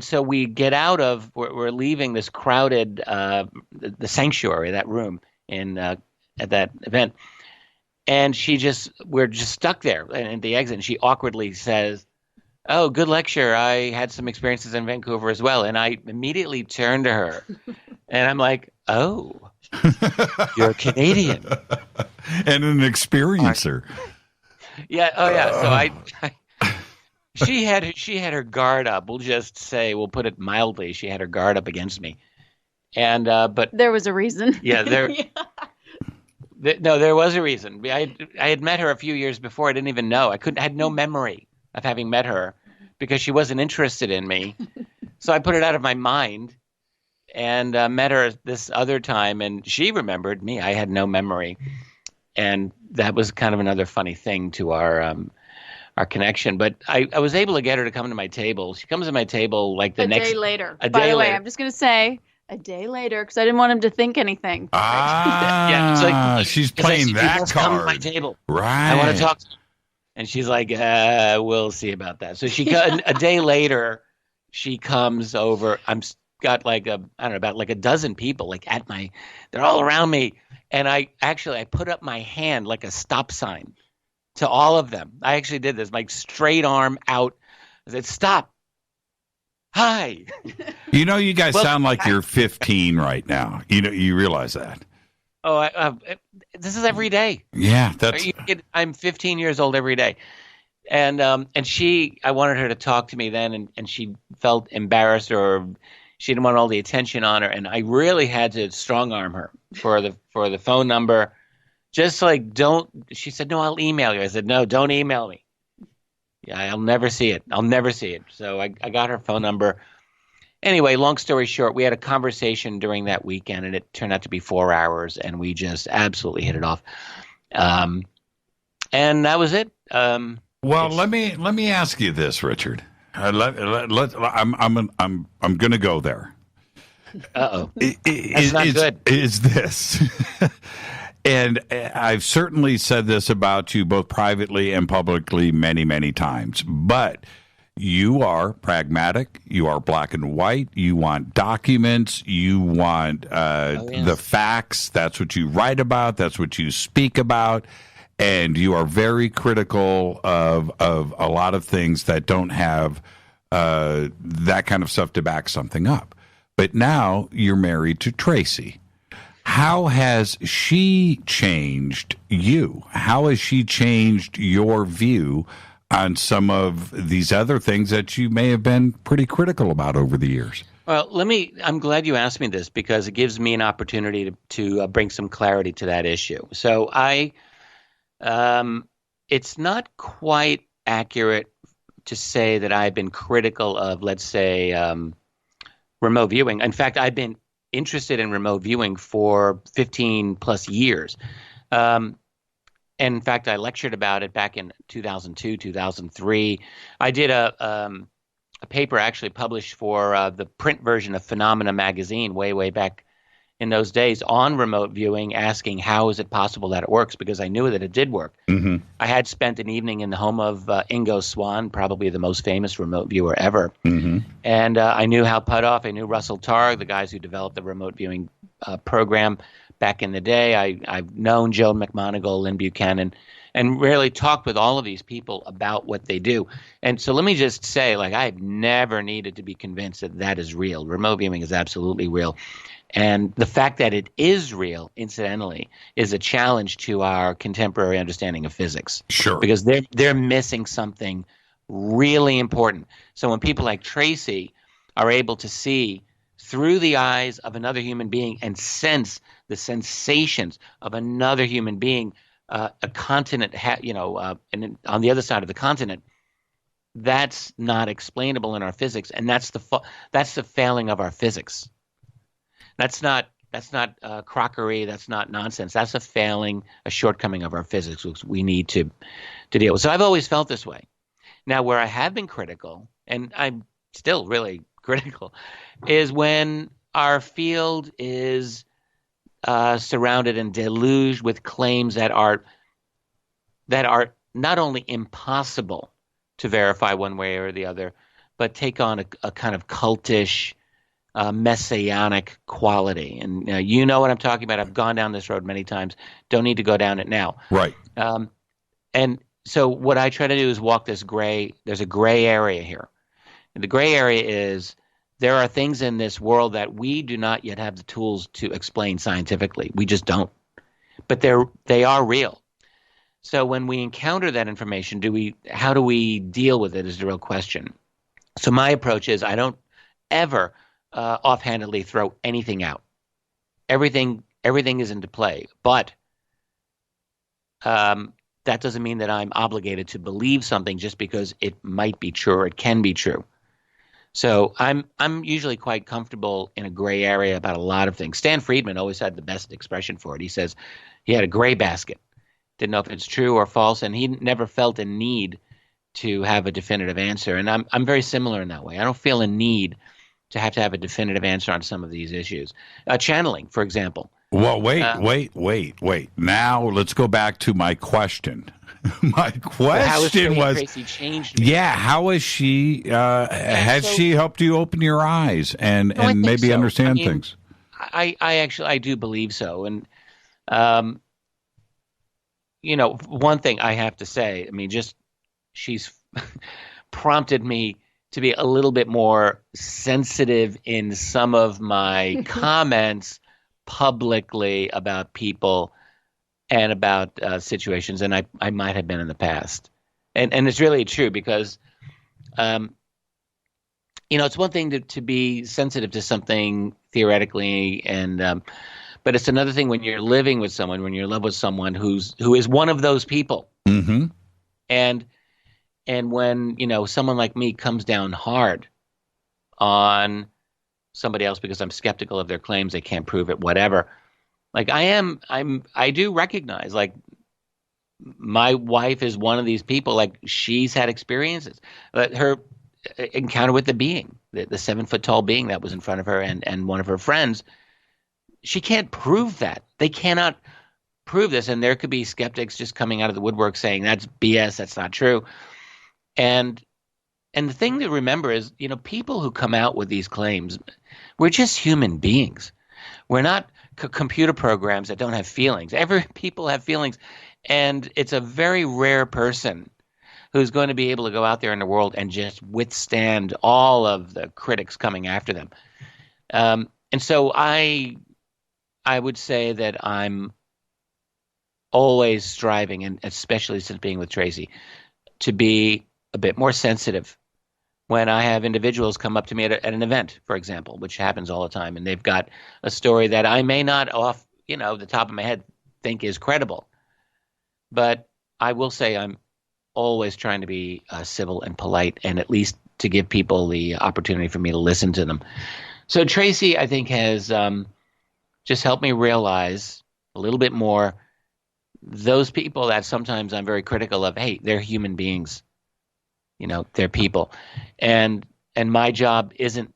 so we get out of, we're leaving this crowded, the sanctuary, that room at that event. And we're just stuck there at the exit. And she awkwardly says, "Oh, good lecture. I had some experiences in Vancouver as well." And I immediately turned to her and I'm like, "Oh, you're a Canadian." And an experiencer. Yeah. Oh yeah. So she had her guard up. We'll just say, we'll put it mildly. She had her guard up against me. And, but there was a reason. Yeah. No, there was a reason. I had met her a few years before. I didn't even know. I had no memory of having met her because she wasn't interested in me. So I put it out of my mind and met her this other time, and she remembered me. I had no memory, and that was kind of another funny thing to our connection. But I was able to get her to come to my table. She comes to my table like the next day later. A By day the way, later. I'm just going to say. A day later, because I didn't want him to think anything. Yeah, she's playing that let's card. Come to my table. Right. I want to talk to her. And she's like, we'll see about that. So a day later, she comes over. Got like about a dozen people they're all around me. And I put up my hand like a stop sign to all of them. I actually did this, like straight arm out. I said, "Stop. Hi." You know, you guys sound like you're 15 right now. You know, you realize that. Oh, this is every day. Yeah, I'm 15 years old every day, and I wanted her to talk to me then, and she felt embarrassed or she didn't want all the attention on her, and I really had to strong arm her for the phone number. Just like she said, "No, I'll email you." I said, "No, don't email me. Yeah, I'll never see it. So I got her phone number. Anyway, long story short, we had a conversation during that weekend, and it turned out to be 4 hours, and we just absolutely hit it off. And that was it. Well, let me ask you this, Richard. I'm going to go there. Uh-oh. That's not good. Is this? And I've certainly said this about you both privately and publicly many, many times, but you are pragmatic. You are black and white. You want documents. You want the facts. That's what you write about. That's what you speak about. And you are very critical of a lot of things that don't have that kind of stuff to back something up. But now you're married to Tracey. How has she changed you? How has she changed your view on some of these other things that you may have been pretty critical about over the years? Well, I'm glad you asked me this because it gives me an opportunity to bring some clarity to that issue. So it's not quite accurate to say that I've been critical of, let's say, remote viewing. In fact, I've been interested in remote viewing for 15 plus years. And in fact, I lectured about it back in 2002, 2003. I did a paper actually published for the print version of Phenomena magazine way back in those days on remote viewing, asking how is it possible that it works, because I knew that it did work. Mm-hmm. I had spent an evening in the home of Ingo Swann, probably the most famous remote viewer ever. Mm-hmm. And I knew Hal Puthoff, I knew Russell Targ, the guys who developed the remote viewing program back in the day. I've known Joan McMoneagle, Lynn Buchanan, and really talked with all of these people about what they do. And so let me just say, I've never needed to be convinced that that is real. Remote viewing is absolutely real. And the fact that it is real, incidentally, is a challenge to our contemporary understanding of physics. Sure. Because they're missing something really important. So when people like Tracey are able to see through the eyes of another human being and sense the sensations of another human being, a continent, and on the other side of the continent, that's not explainable in our physics, and that's the failing of our physics. That's not crockery. That's not nonsense. That's a shortcoming of our physics, which we need to deal with. So I've always felt this way. Now, where I have been critical, and I'm still really critical, is when our field is surrounded and deluged with claims that are not only impossible to verify one way or the other, but take on a kind of cultish, messianic quality. And you know what I'm talking about. I've gone down this road many times. Don't need to go down it now. Right. And so what I try to do is walk there's a gray area here. And the gray area is there are things in this world that we do not yet have the tools to explain scientifically. We just don't. But they are real. So when we encounter that information, how do we deal with it is the real question. So my approach is I don't ever offhandedly throw anything out. Everything is into play, but that doesn't mean that I'm obligated to believe something just because it might be true or it can be true. So I'm usually quite comfortable in a gray area about a lot of things. Stan Friedman always had the best expression for it. He says he had a gray basket, didn't know if it's true or false, and he never felt a need to have a definitive answer. And I'm very similar in that way. I don't feel a need to have a definitive answer on some of these issues. Channeling, for example. Well, wait. Now let's go back to my question. My question was, Tracey changed me? Yeah, how has she she helped you open your eyes and maybe understand things? I do believe so. And one thing I have to say, she's prompted me to be a little bit more sensitive in some of my comments publicly about people and about situations, and I might have been in the past. And it's really true because, it's one thing to be sensitive to something theoretically, but it's another thing when you're living with someone, when you're in love with someone who is one of those people. Mm-hmm. And when, someone like me comes down hard on somebody else because I'm skeptical of their claims, they can't prove it, whatever. I do recognize, my wife is one of these people, she's had experiences. encounter with the being, the 7-foot-tall being that was in front of her and one of her friends. She can't prove that. They cannot prove this, and there could be skeptics just coming out of the woodwork saying that's BS, that's not true. And the thing to remember is, people who come out with these claims, we're just human beings. We're not computer programs that don't have feelings. People have feelings, and it's a very rare person who's going to be able to go out there in the world and just withstand all of the critics coming after them. And so I would say that I'm always striving, and especially since being with Tracey, to be a bit more sensitive when I have individuals come up to me at an event, for example, which happens all the time, and they've got a story that I may not off, the top of my head think is credible. But I will say I'm always trying to be civil and polite, and at least to give people the opportunity for me to listen to them. So Tracey, I think, has just helped me realize a little bit more those people that sometimes I'm very critical of. Hey, they're human beings. They're people, and my job isn't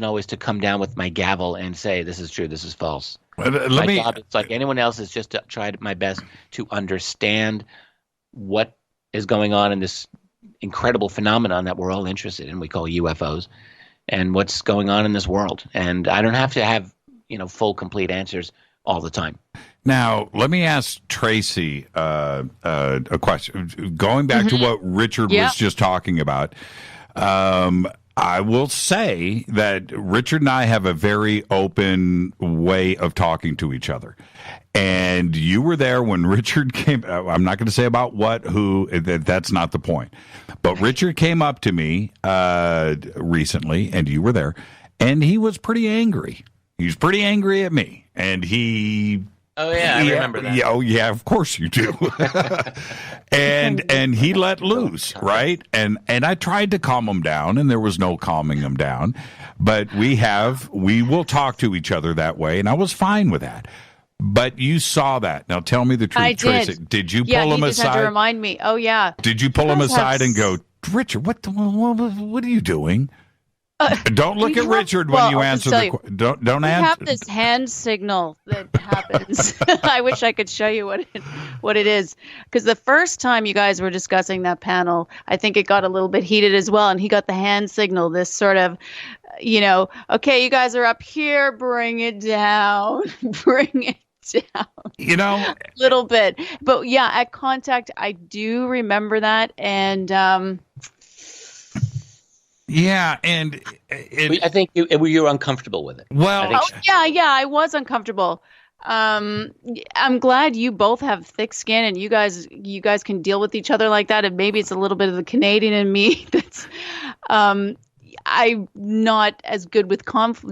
always to come down with my gavel and say this is true, this is false. My job is like anyone else, is just to try my best to understand what is going on in this incredible phenomenon that we're all interested in, we call UFOs, and what's going on in this world. And I don't have to have, full, complete answers all the time. Now, let me ask Tracey a question. Going back to what Richard was just talking about, I will say that Richard and I have a very open way of talking to each other. And you were there when Richard came. I'm not going to say about what, who. That's not the point. But Richard came up to me recently, and you were there, and he was pretty angry. He was pretty angry at me, and he. Oh yeah, I remember that. Yeah, oh yeah, of course you do. and he let loose, right? And I tried to calm him down, and there was no calming him down. But we will talk to each other that way, and I was fine with that. But you saw that. Now tell me the truth, I Tracey. Did you pull him aside? Yeah, you just had to remind me. Oh yeah. Did you pull him aside and go, Richard? What are you doing? Don't look at Richard when you answer the question. Don't answer. We have this hand signal that happens. I wish I could show you what it is. Because the first time you guys were discussing that panel, I think it got a little bit heated as well. And he got the hand signal, this sort of, okay, you guys are up here, bring it down, bring it down. A little bit. But yeah, at contact, I do remember that. And, yeah, and I think you were uncomfortable with it. Well, I was uncomfortable. I'm glad you both have thick skin and you guys can deal with each other like that. And maybe it's a little bit of the Canadian in me that's I'm not as good with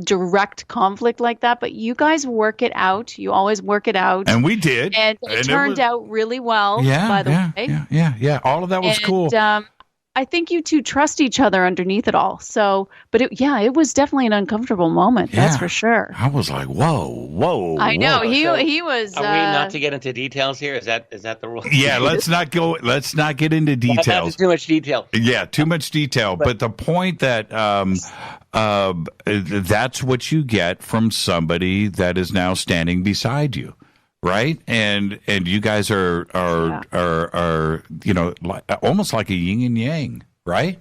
direct conflict like that. But you guys work it out. You always work it out, and we did, and it turned out really well. Yeah, by the way, yeah. All of that was cool. I think you two trust each other underneath it all. So, but it was definitely an uncomfortable moment. Yeah, that's for sure. I was like, whoa. I know. He was. Are we not to get into details here? Is that the rule? Yeah, let's not get into details. Not too much detail. Yeah, too much detail. But the point that that's what you get from somebody that is now standing beside you. Right, and you guys are almost like a yin and yang, right?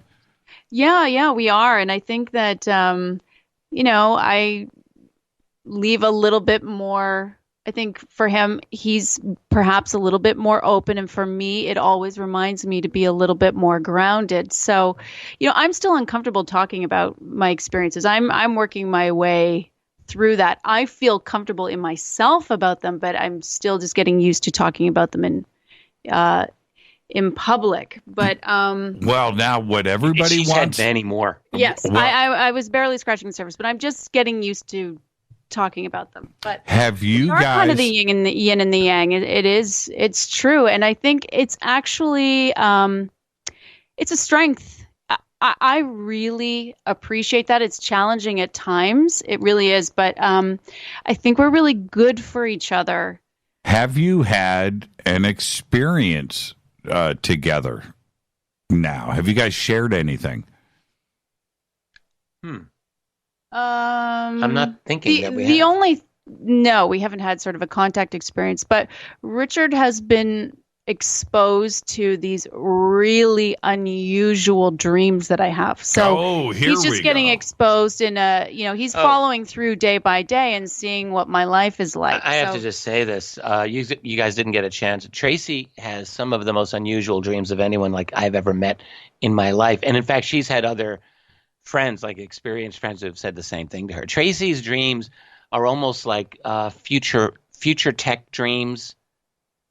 Yeah, we are, and I think that I leave a little bit more. I think for him, he's perhaps a little bit more open, and for me, it always reminds me to be a little bit more grounded. So, I'm still uncomfortable talking about my experiences. I'm working my way through that. I feel comfortable in myself about them, but I'm still just getting used to talking about them in public. But well, now what everybody wants anymore. Yes, well, I was barely scratching the surface, but I'm just getting used to talking about them. But have you guys kind of the yin and the yang? It's true, and I think it's actually it's a strength. I really appreciate that. It's challenging at times. It really is. But I think we're really good for each other. Have you had an experience together now? Have you guys shared anything? I'm not thinking that we the have. No, we haven't had sort of a contact experience, but Richard has been exposed to these really unusual dreams that I have. So he's just getting exposed in he's following through day by day and seeing what my life is like. I have to just say this. You guys didn't get a chance. Tracey has some of the most unusual dreams of anyone like I've ever met in my life. And in fact, she's had other friends, like experienced friends, who have said the same thing to her. Tracey's dreams are almost like future tech dreams.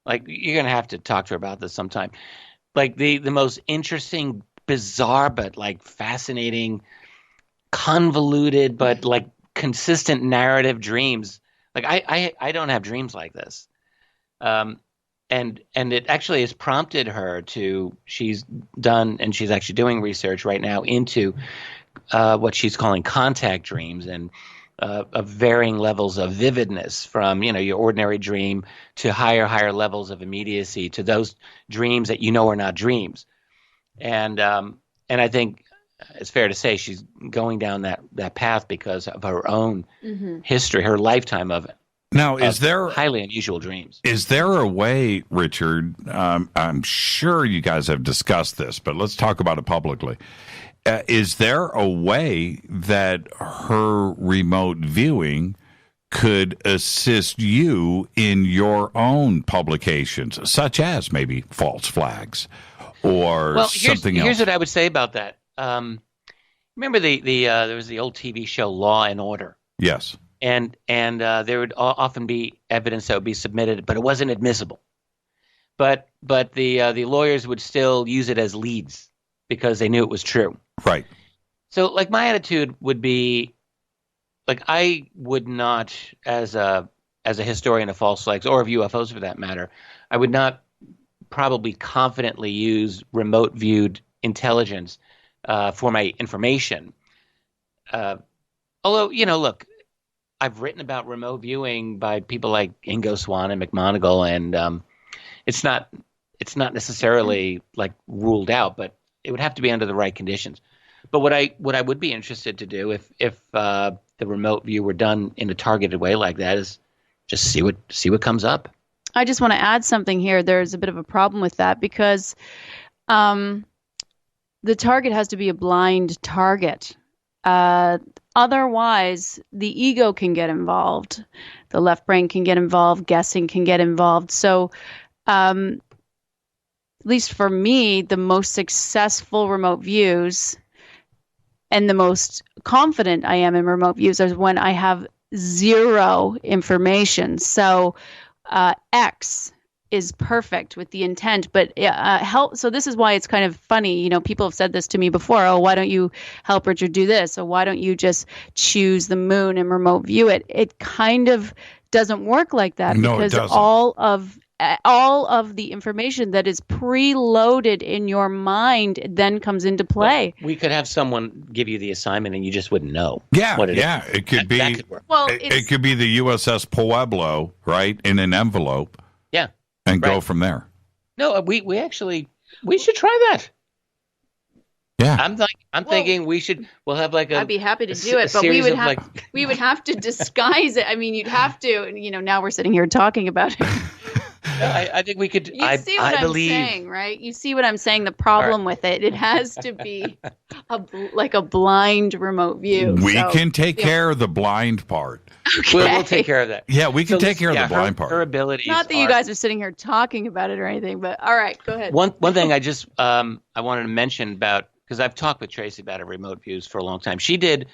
Like, you're going to have to talk to her about this sometime. Like the most interesting, bizarre, but like fascinating, convoluted, but like consistent narrative dreams. Like I don't have dreams like this. And it actually has prompted her she's done, and she's actually doing research right now into what she's calling contact dreams, and of varying levels of vividness, from your ordinary dream to higher levels of immediacy, to those dreams that are not dreams. And I think it's fair to say she's going down that path because of her own history, her lifetime of Now, is there highly unusual dreams? Is there a way, Richard? I'm sure you guys have discussed this, but let's talk about it publicly. Is there a way that her remote viewing could assist you in your own publications, such as maybe false flags or something else? Here's what I would say about that. Remember there was the old TV show Law and Order. Yes. And there would often be evidence that would be submitted, but it wasn't admissible. But the lawyers would still use it as leads because they knew it was true. Right. So, like, my attitude would be, like, I would not, as a historian of false flags, or of UFOs for that matter, I would not probably confidently use remote viewed intelligence for my information. Although, look, I've written about remote viewing by people like Ingo Swann and McMonagle, and it's not necessarily like ruled out, but it would have to be under the right conditions. But what I would be interested to do if the remote view were done in a targeted way like that is just see what comes up. I just want to add something here. There's a bit of a problem with that because the target has to be a blind target. Otherwise, the ego can get involved. The left brain can get involved. Guessing can get involved. So, at least for me, the most successful remote views and the most confident I am in remote views is when I have zero information. So, X is perfect with the intent, but help. So this is why it's kind of funny. People have said this to me before. Oh, why don't you help Richard do this? Or why don't you just choose the moon and remote view it? It kind of doesn't work like that because all of the information that is preloaded in your mind then comes into play. Well, we could have someone give you the assignment and you just wouldn't know. Yeah, what it is. It could be. That could work. Well, it could be the USS Pueblo, right, in an envelope. Yeah. And go from there. No, we should try that. Yeah. I'm thinking we'll have like I'd be happy to do it, but we would have to disguise it. I mean, you'd have to, now we're sitting here talking about it. I think we could. You see what I'm saying, right? You see what I'm saying? The problem with it has to be like a blind remote view. We can take care of the blind part. Okay. We'll take care of that. Yeah, we can take care of the blind part. Her abilities. Not that you guys are sitting here talking about it or anything, but all right, go ahead. One thing I just I wanted to mention about, because I've talked with Tracey about her remote views for a long time. She did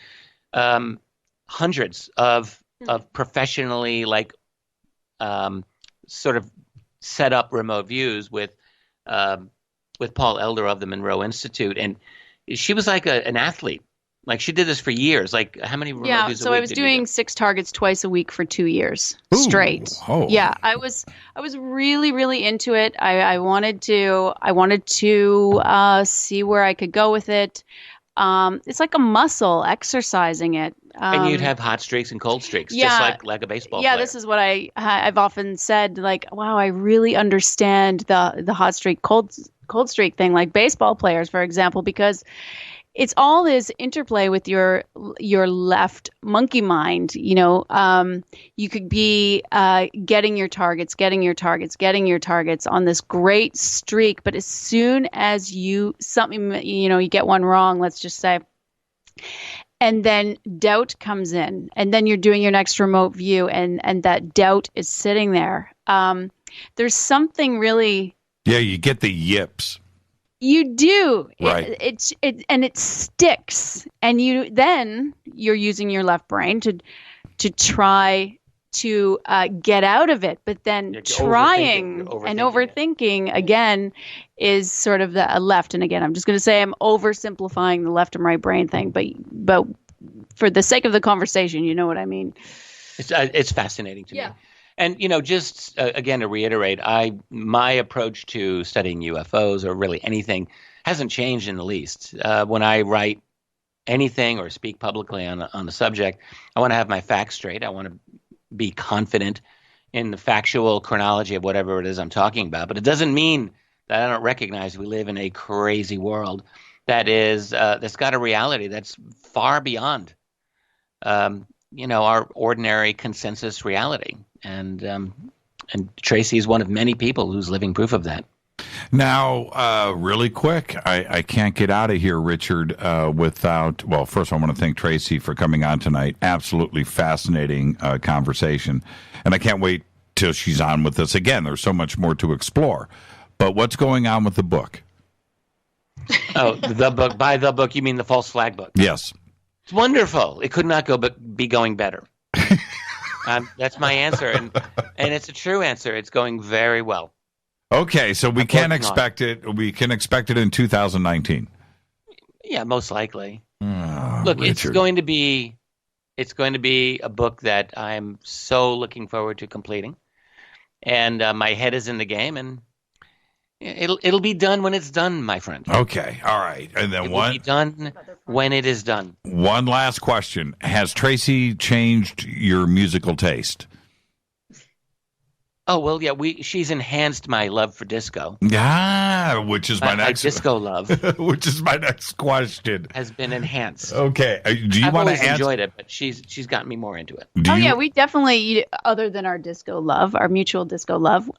hundreds of professionally sort of set up remote views with Paul Elder of the Monroe Institute, and she was like an athlete. Like, she did this for years. Like, how many remote views a week? So I was doing 6 targets twice a week for 2 years straight. Oh. Yeah, I was really, really into it. I wanted to see where I could go with it. It's like a muscle, exercising it. And you'd have hot streaks and cold streaks, just like a baseball player. Yeah, this is what I've often said. Like, wow, I really understand the hot streak, cold streak thing, like baseball players, for example, because it's all this interplay with your left monkey mind. You could be getting your targets on this great streak, but as soon as you get one wrong, let's just say, and then doubt comes in, and then you're doing your next remote view, and that doubt is sitting there. There's something really. Yeah, you get the yips. You do, right? It sticks, and you're using your left brain to try to get out of it, but then overthinking again is sort of the left. And again, I'm just going to say I'm oversimplifying the left and right brain thing, but for the sake of the conversation, you know what I mean. It's fascinating to me. And, just again, to reiterate, my approach to studying UFOs or really anything hasn't changed in the least. When I write anything or speak publicly on a subject, I want to have my facts straight. I want to be confident in the factual chronology of whatever it is I'm talking about. But it doesn't mean that I don't recognize we live in a crazy world that's got a reality that's far beyond, our ordinary consensus reality. And Tracey is one of many people who's living proof of that. Now, really quick, I can't get out of here, Richard, without, well, first I want to thank Tracey for coming on tonight. Absolutely fascinating conversation. And I can't wait till she's on with us again. There's so much more to explore. But what's going on with the book? Oh, the book. By the book, you mean the false flag book? Yes. It's wonderful. It could not be going better. That's my answer, and it's a true answer. It's going very well. Okay, so we can expect it. We can expect it in 2019. Yeah, most likely. Look, Richard. It's going to be a book that I'm so looking forward to completing, and my head is in the game, and it'll be done when it's done, my friend. Okay, all right, and then it will be done when it is done. One last question: has Tracey changed your musical taste? Oh, well, yeah, she's enhanced my love for disco. Yeah, which is my next disco love. Which is my next question. Has been enhanced. Okay, do you want to answer? I've always enjoyed it, but she's gotten me more into it. Yeah, we definitely, other than our disco love, our mutual disco love,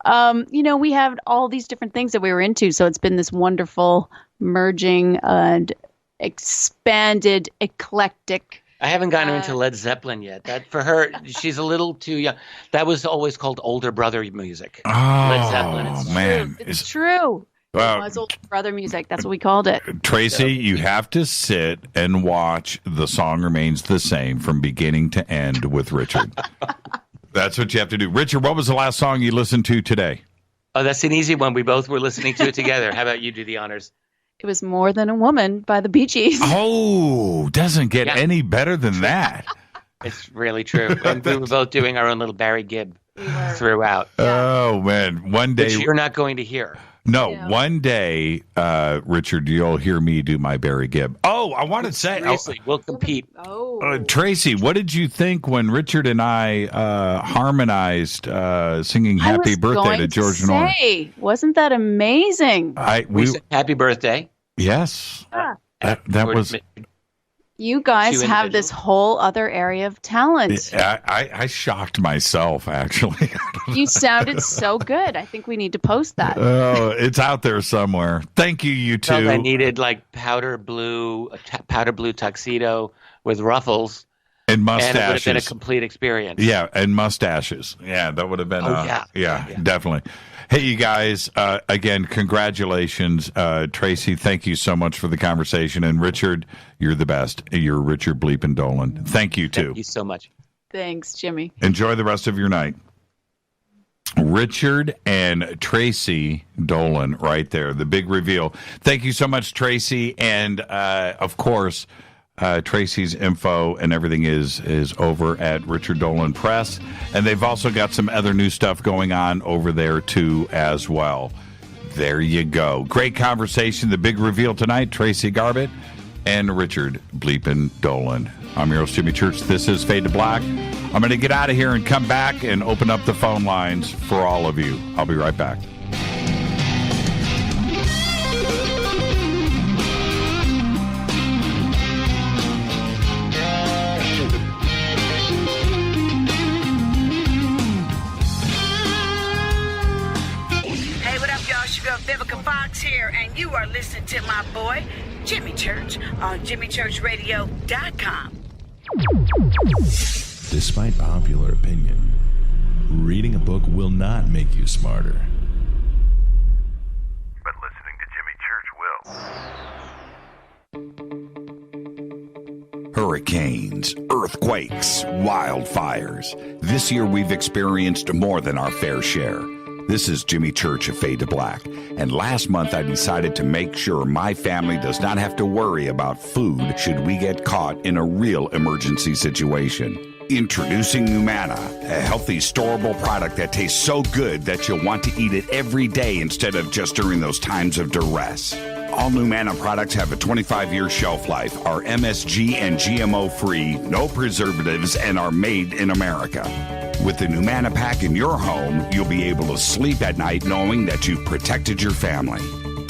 we have all these different things that we were into. So it's been this wonderful merging and expanded, eclectic. I haven't gotten her into Led Zeppelin yet. That for her, she's a little too young. That was always called older brother music. Oh, Led Zeppelin. It's true. Well, it was older brother music. That's what we called it. Tracey, you have to sit and watch The Song Remains the Same from beginning to end with Richard. That's what you have to do. Richard, what was the last song you listened to today? Oh, that's an easy one. We both were listening to it together. How about you do the honors? It was More Than a Woman by the Bee Gees. Oh, doesn't get any better than that. It's really true. And we were both doing our own little Barry Gibb throughout. Oh, man. One day. Which you're not going to hear. No, one day, Richard, you'll hear me do my Barry Gibb. Oh, I want to say. Seriously, we'll compete. Tracey, what did you think when Richard and I harmonized singing Happy Birthday to George Norton? Wasn't that amazing? We said Happy Birthday. Yes. That was. You guys have this whole other area of talent. I shocked myself, actually. You sounded so good. I think we need to post that. Oh, it's out there somewhere. Thank you, you two. I needed like powder blue tuxedo with ruffles. And mustaches. And it would have been a complete experience. Yeah, and mustaches. Yeah, that would have been. Yeah, definitely. Hey, you guys, again, congratulations. Tracey, thank you so much for the conversation. And Richard, you're the best. You're Richard Bleepin' Dolan. Thank you, too. Thank you so much. Thanks, Jimmy. Enjoy the rest of your night. Richard and Tracey Dolan right there, the big reveal. Thank you so much, Tracey. And, of course, Tracey's info and everything is over at Richard Dolan Press. And they've also got some other new stuff going on over there, too, as well. There you go. Great conversation. The big reveal tonight, Tracey Garbutt and Richard Bleepin' Dolan. I'm your host, Jimmy Church. This is Fade to Black. I'm going to get out of here and come back and open up the phone lines for all of you. I'll be right back. Fox here, and you are listening to my boy, Jimmy Church, on JimmyChurchRadio.com. Despite popular opinion, reading a book will not make you smarter. But listening to Jimmy Church will. Hurricanes, earthquakes, wildfires. This year we've experienced more than our fair share. This is Jimmy Church of Fade to Black, and last month I decided to make sure my family does not have to worry about food should we get caught in a real emergency situation. Introducing Numana, a healthy, storable product that tastes so good that you'll want to eat it every day instead of just during those times of duress. All Numana products have a 25-year shelf life, are MSG and GMO-free, no preservatives, and are made in America. With the Numana pack in your home, you'll be able to sleep at night knowing that you've protected your family.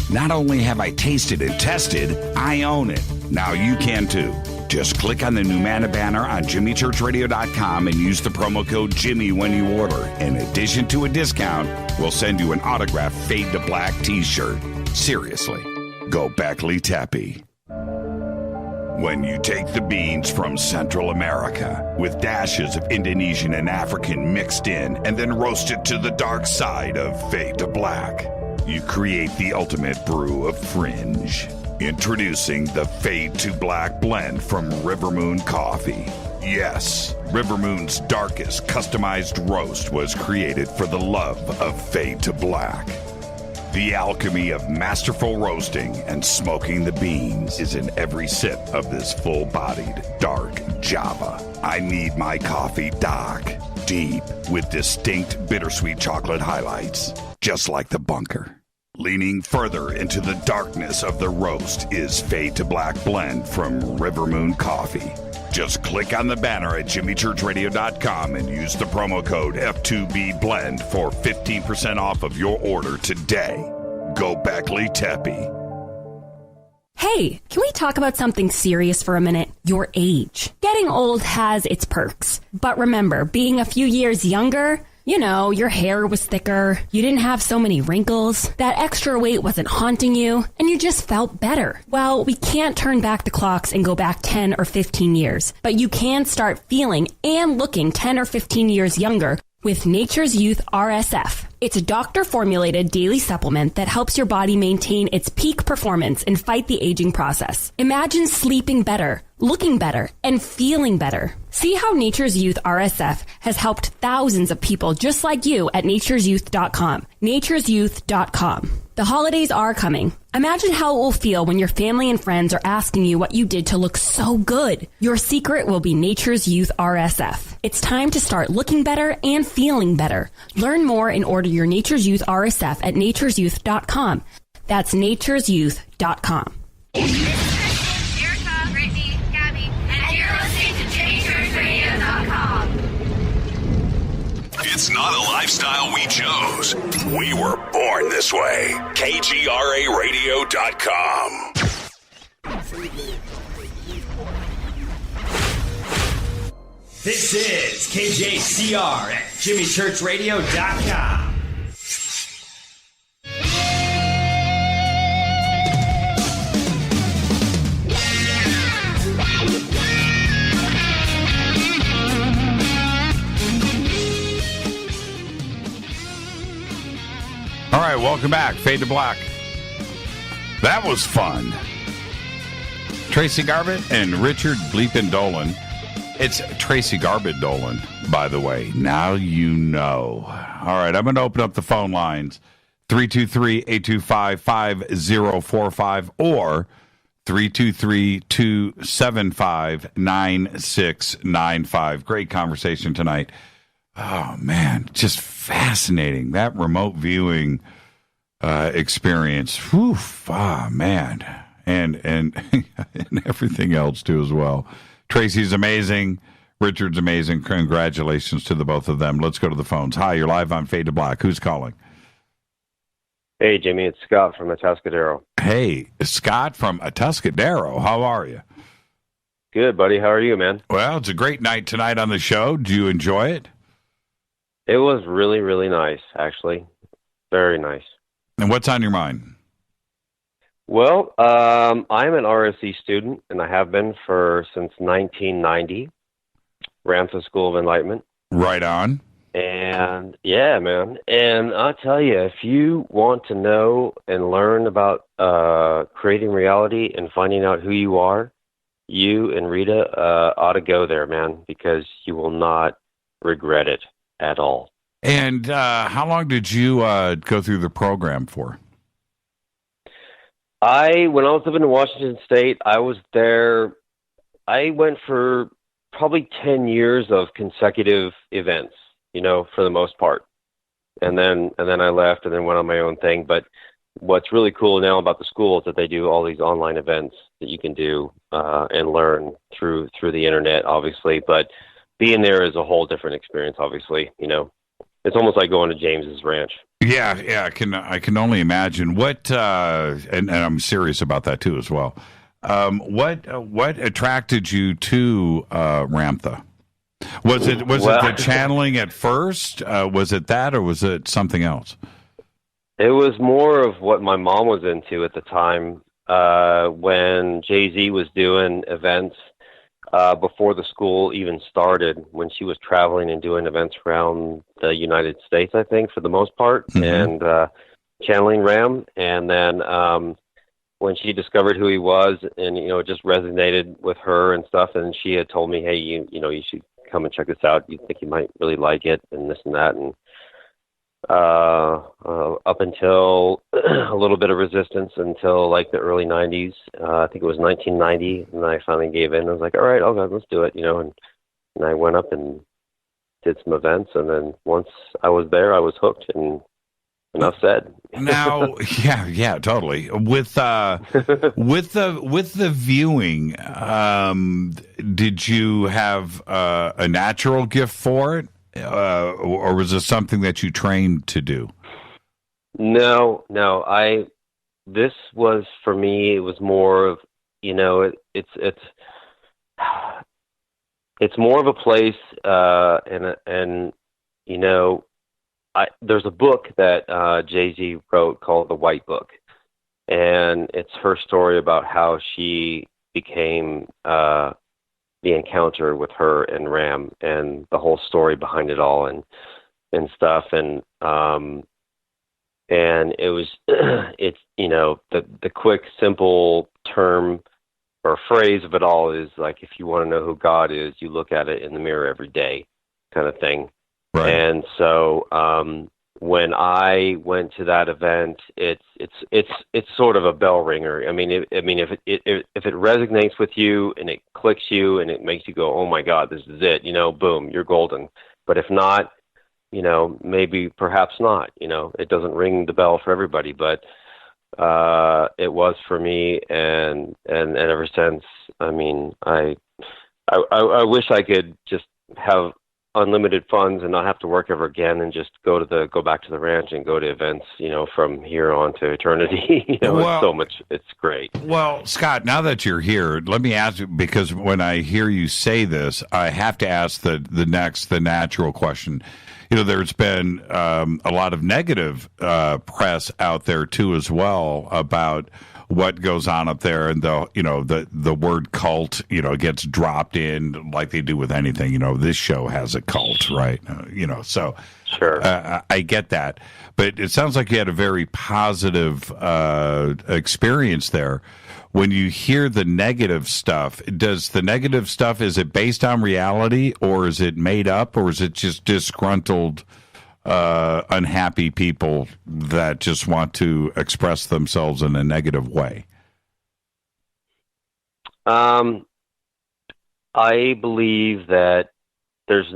Not only have I tasted and tested, I own it. Now you can too. Just click on the Numana banner on JimmyChurchRadio.com and use the promo code Jimmy when you order. In addition to a discount, we'll send you an autographed Fade to Black t-shirt. Seriously, go Beckley Teppy. When you take the beans from Central America with dashes of Indonesian and African mixed in and then roast it to the dark side of Fade to Black, you create the ultimate brew of fringe. Introducing the Fade to Black blend from River Moon Coffee. Yes, River Moon's darkest customized roast was created for the love of Fade to Black. The alchemy of masterful roasting and smoking the beans is in every sip of this full-bodied, dark Java. I need my coffee dark, deep, with distinct bittersweet chocolate highlights, just like the bunker. Leaning further into the darkness of the roast is Fade to Black blend from River Moon Coffee. Just click on the banner at JimmyChurchRadio.com and use the promo code F2BBLEND for 15% off of your order today. Go Beckley Teppy. Hey, can we talk about something serious for a minute? Your age. Getting old has its perks. But remember, being a few years younger, you know, your hair was thicker, you didn't have so many wrinkles, that extra weight wasn't haunting you, and you just felt better. Well, we can't turn back the clocks and go back 10 or 15 years, but you can start feeling and looking 10 or 15 years younger with Nature's Youth RSF. It's a doctor-formulated daily supplement that helps your body maintain its peak performance and fight the aging process. Imagine sleeping better, looking better, and feeling better. See how Nature's Youth RSF has helped thousands of people just like you at nature'syouth.com. nature'syouth.com. The holidays are coming. Imagine how it will feel when your family and friends are asking you what you did to look so good. Your secret will be Nature's Youth RSF. It's time to start looking better and feeling better. Learn more and order your Nature's Youth RSF at nature'syouth.com. That's nature'syouth.com. Erica, Brittany, Gabby, and you're listening to JimmyChurchRadio.com. It's not a lifestyle we chose. We were born this way. KGRARadio.com. This is KJCR at JimmyChurchRadio.com. All right, welcome back. Fade to Black. That was fun. Tracey Garbutt and Richard Bleepin' Dolan. It's Tracey Garbutt Dolan, by the way. Now you know. All right, I'm going to open up the phone lines. 323-825-5045 or 323-275-9695. Great conversation tonight. Oh, man, just fascinating. That remote viewing experience. Whew, man. And and everything else, too, as well. Tracy's amazing. Richard's amazing. Congratulations to the both of them. Let's go to the phones. Hi, you're live on Fade to Black. Who's calling? Hey, Jimmy, it's Scott from Atascadero. Hey, Scott from Atascadero. How are you? Good, buddy. How are you, man? Well, it's a great night tonight on the show. Do you enjoy it? It was really, really nice, actually. Very nice. And what's on your mind? Well, I'm an RSE student, and I have been since 1990, Ramtha School of Enlightenment. Right on. And yeah, man. And I'll tell you, if you want to know and learn about creating reality and finding out who you are, you and Rita ought to go there, man, because you will not regret it at all. And how long did you go through the program for? When I was living in Washington State, I was there. I went for probably 10 years of consecutive events, for the most part. And then I left and then went on my own thing. But what's really cool now about the school is that they do all these online events that you can do and learn through the internet, obviously. But being there is a whole different experience, obviously. It's almost like going to James's ranch. Yeah, I can only imagine. What and I'm serious about that too as well. What attracted you to Ramtha? Was it the channeling at first? Was it that, or was it something else? It was more of what my mom was into at the time when Jay-Z was doing events before the school even started, when she was traveling and doing events around the United States, I think, for the most part, and channeling Ram. And then when she discovered who he was, and it just resonated with her and stuff, and she had told me, hey, you should come and check this out. You think you might really like it, and this and that, and up until a little bit of resistance until like the early 90s. I think it was 1990, and I finally gave in. I was like, all right, okay, let's do it, and I went up and did some events, and then once I was there, I was hooked, and enough said. Now, yeah, totally. With the viewing, did you have a natural gift for it? Or was this something that you trained to do? No. This was, for me, it was more of, it's more of a place, and there's a book that Jay-Z wrote called The White Book, and it's her story about how she became the encounter with her and Ram, and the whole story behind it all, and stuff, and it was it's the quick, simple term or phrase of it all is like, if you want to know who God is, you look at it in the mirror every day, kind of thing. Right. And so when I went to that event, it's sort of a bell ringer. I mean, if it resonates with you and it clicks you and it makes you go, oh my God, this is it, boom, you're golden. But if not, maybe perhaps not. It doesn't ring the bell for everybody, but it was for me, and ever since. I mean, I wish I could just have unlimited funds and not have to work ever again, and just go back to the ranch and go to events, from here on to eternity. It's so much, it's great. Well, Scott, now that you're here, let me ask you, because when I hear you say this, I have to ask the natural question. There's been a lot of negative press out there too, as well, about what goes on up there, and the word cult, gets dropped in like they do with anything. This show has a cult, right? So sure, I get that, but it sounds like you had a very positive experience there. When you hear the negative stuff, does the negative stuff, is it based on reality, or is it made up, or is it just disgruntled, unhappy people that just want to express themselves in a negative way? I believe that there's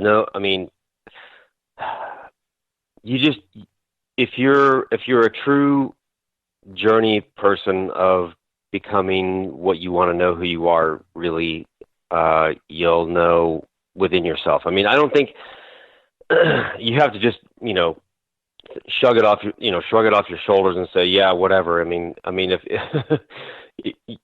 if you're a true journey person of becoming what you want to know who you are, really, you'll know within yourself. I mean, I don't think you have to just, shrug it off your shoulders and say, yeah, whatever. I mean, if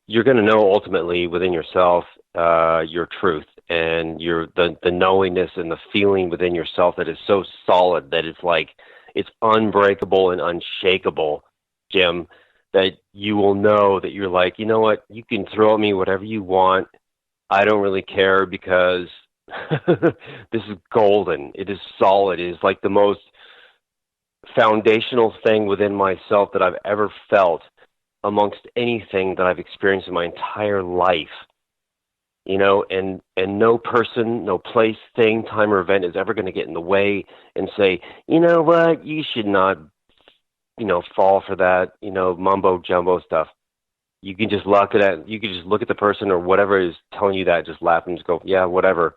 you're going to know ultimately within yourself, your truth, and the knowingness and the feeling within yourself that is so solid that it's like, it's unbreakable and unshakable, Jim, that you will know that you're like, you know what, you can throw at me whatever you want. I don't really care because this is golden. It is solid. It is like the most foundational thing within myself that I've ever felt amongst anything that I've experienced in my entire life. You know, and no person, no place, thing, time, or event is ever going to get in the way and say, you know what, you should not, you know, fall for that, you know, mumbo jumbo stuff. You can just look at the person or whatever is telling you that, just laugh and just go, yeah, whatever,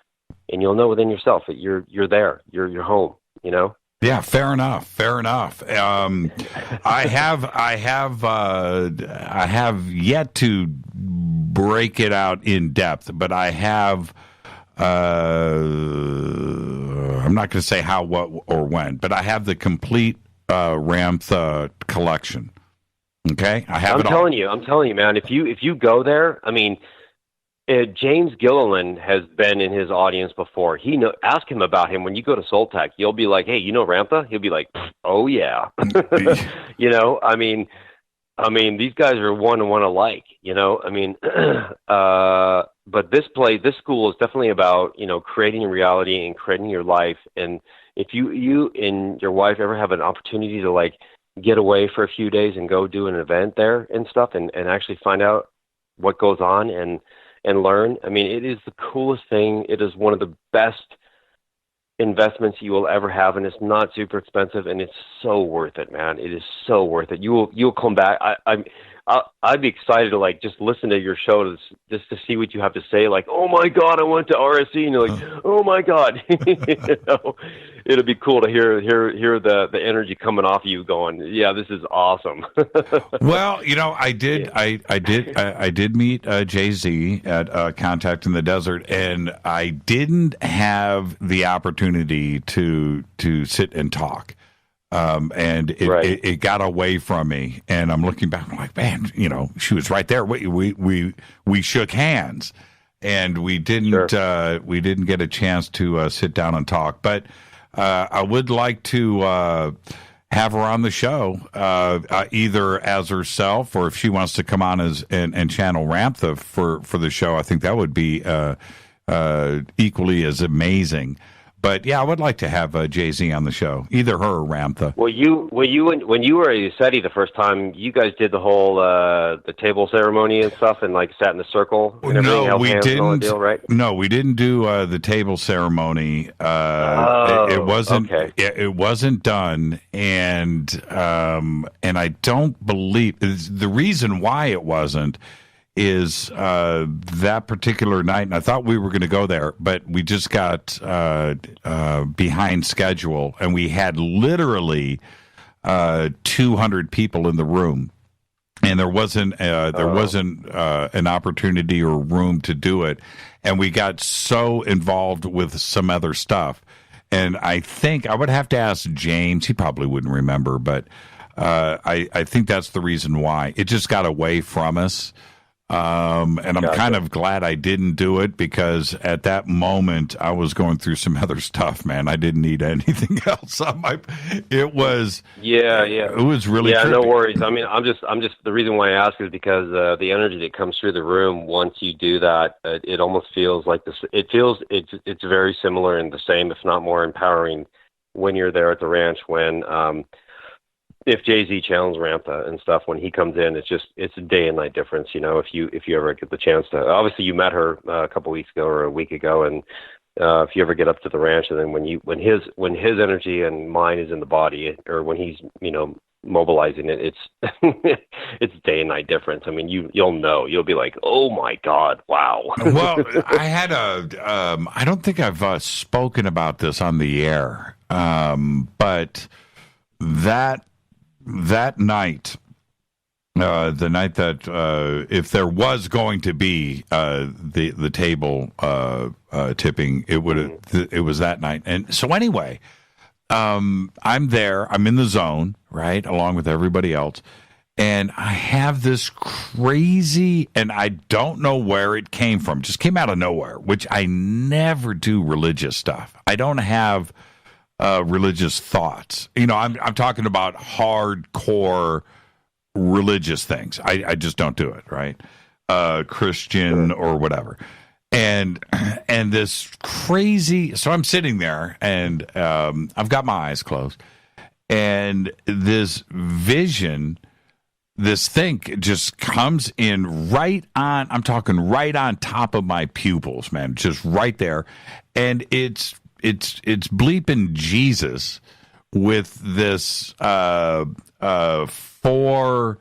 and you'll know within yourself that you're there, you're home, you know. Yeah, fair enough. Fair enough. I have yet to break it out in depth, but I have. I'm not going to say how, what, or when, but I have the complete Ramtha collection. Okay, I have it all. I'm telling you, man. If you go there, I mean, James Gilliland has been in his audience before. Ask him about him when you go to Soltec. You'll be like, hey, you know Ramtha? He'll be like, oh yeah. You know, I mean, these guys are one and one alike. You know, I mean, but this school is definitely about, you know, creating a reality and creating your life. And if you and your wife ever have an opportunity to like get away for a few days and go do an event there and stuff and actually find out what goes on and learn. I mean, it is the coolest thing. It is one of the best investments you will ever have, and it's not super expensive, and it's so worth it, man. It is so worth it. You'll come back. I'd be excited to like just listen to your show just to see what you have to say. Like, oh my God, I went to RSE, and you're like, oh my God. You know, it'll be cool to hear the energy coming off of you, going, yeah, this is awesome. Well, you know, I did meet Jay-Z at Contact in the Desert, and I didn't have the opportunity to sit and talk. And it got away from me, and I'm looking back. I'm like, man, you know, she was right there. We shook hands, and we didn't get a chance to sit down and talk. But I would like to have her on the show, either as herself or if she wants to come on and channel Ramtha for the show. I think that would be equally as amazing. But yeah, I would like to have Jay-Z on the show, either her or Ramtha. Well, when you were at USETI the first time, you guys did the whole the table ceremony and stuff, and like sat in the circle. And no, we didn't. And all that deal, right? No, we didn't do the table ceremony. It wasn't. Okay. It wasn't done, and I don't believe the reason why it wasn't is that particular night, and I thought we were going to go there, but we just got behind schedule, and we had literally 200 people in the room, and there wasn't an opportunity or room to do it, and we got so involved with some other stuff, and I think I would have to ask James. He probably wouldn't remember, but I think that's the reason why it just got away from us. And I'm kind of glad I didn't do it, because at that moment I was going through some other stuff, man. I didn't need anything else on my. It was it was really trippy. No worries. I mean, I'm just the reason why I ask is because the energy that comes through the room once you do that, it almost feels like this. It's very similar and the same, if not more empowering, when you're there at the ranch when. If Jay-Z channels Ramtha and stuff, when he comes in, it's a day and night difference. You know, if you ever get the chance to, obviously you met her a couple weeks ago or a week ago, and if you ever get up to the ranch, and then when his energy and mine is in the body, or when he's, you know, mobilizing it, it's it's day and night difference. I mean, you'll be like, oh my God, wow. Well, I had I don't think I've spoken about this on the air, but that night, the night that if there was going to be the table tipping, it was that night. And so anyway, I'm there. I'm in the zone, right, along with everybody else, and I have this crazy, and I don't know where it came from. Just came out of nowhere. Which I never do religious stuff. I don't have. Religious thoughts. You know, I'm talking about hardcore religious things. I just don't do it, right? Christian or whatever. And this crazy, so I'm sitting there and I've got my eyes closed, and this vision, this thing just comes in right on, I'm talking right on top of my pupils, man, just right there. And it's bleeping Jesus with this four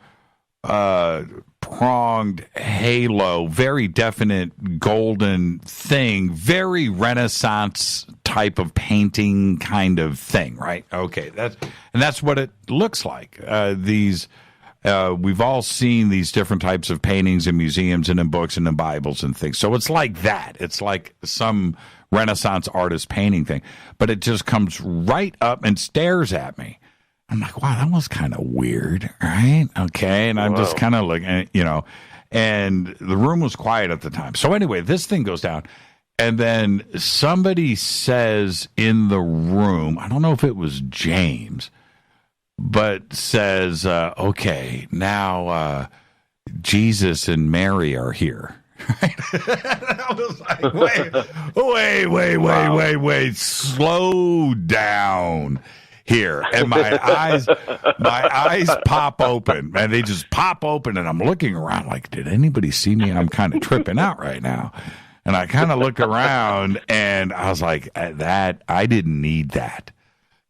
pronged halo, very definite golden thing, very Renaissance type of painting kind of thing, right? Okay, that's what it looks like. We've all seen these different types of paintings in museums and in books and in Bibles and things. So it's like that. It's like some Renaissance artist painting thing, but it just comes right up and stares at me. I'm like, wow, that was kind of weird, right? Okay, and I'm just kind of looking, and the room was quiet at the time. So anyway, this thing goes down, and then somebody says in the room, I don't know if it was James, but says, okay, now Jesus and Mary are here. Right? I was like, wait, slow down here. And my eyes pop open, and they just pop open, and I'm looking around like, did anybody see me? I'm kind of tripping out right now. And I kind of look around, and I was like, that I didn't need that.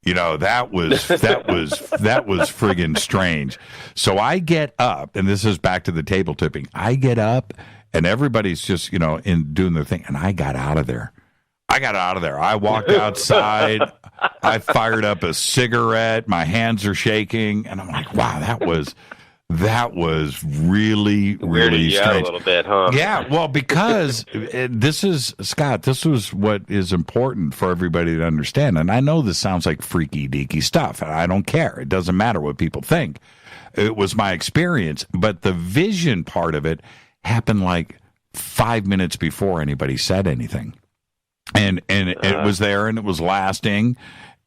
That was friggin' strange. So I get up, and this is back to the table tipping. I get up, and everybody's just, in doing their thing, and I got out of there. I walked outside. I fired up a cigarette. My hands are shaking, and I'm like, wow, that was really, really strange. A little bit, huh? Yeah, well, because this was what is important for everybody to understand. And I know this sounds like freaky deaky stuff, and I don't care. It doesn't matter what people think. It was my experience, but the vision part of it happened like 5 minutes before anybody said anything. And it was there, and it was lasting,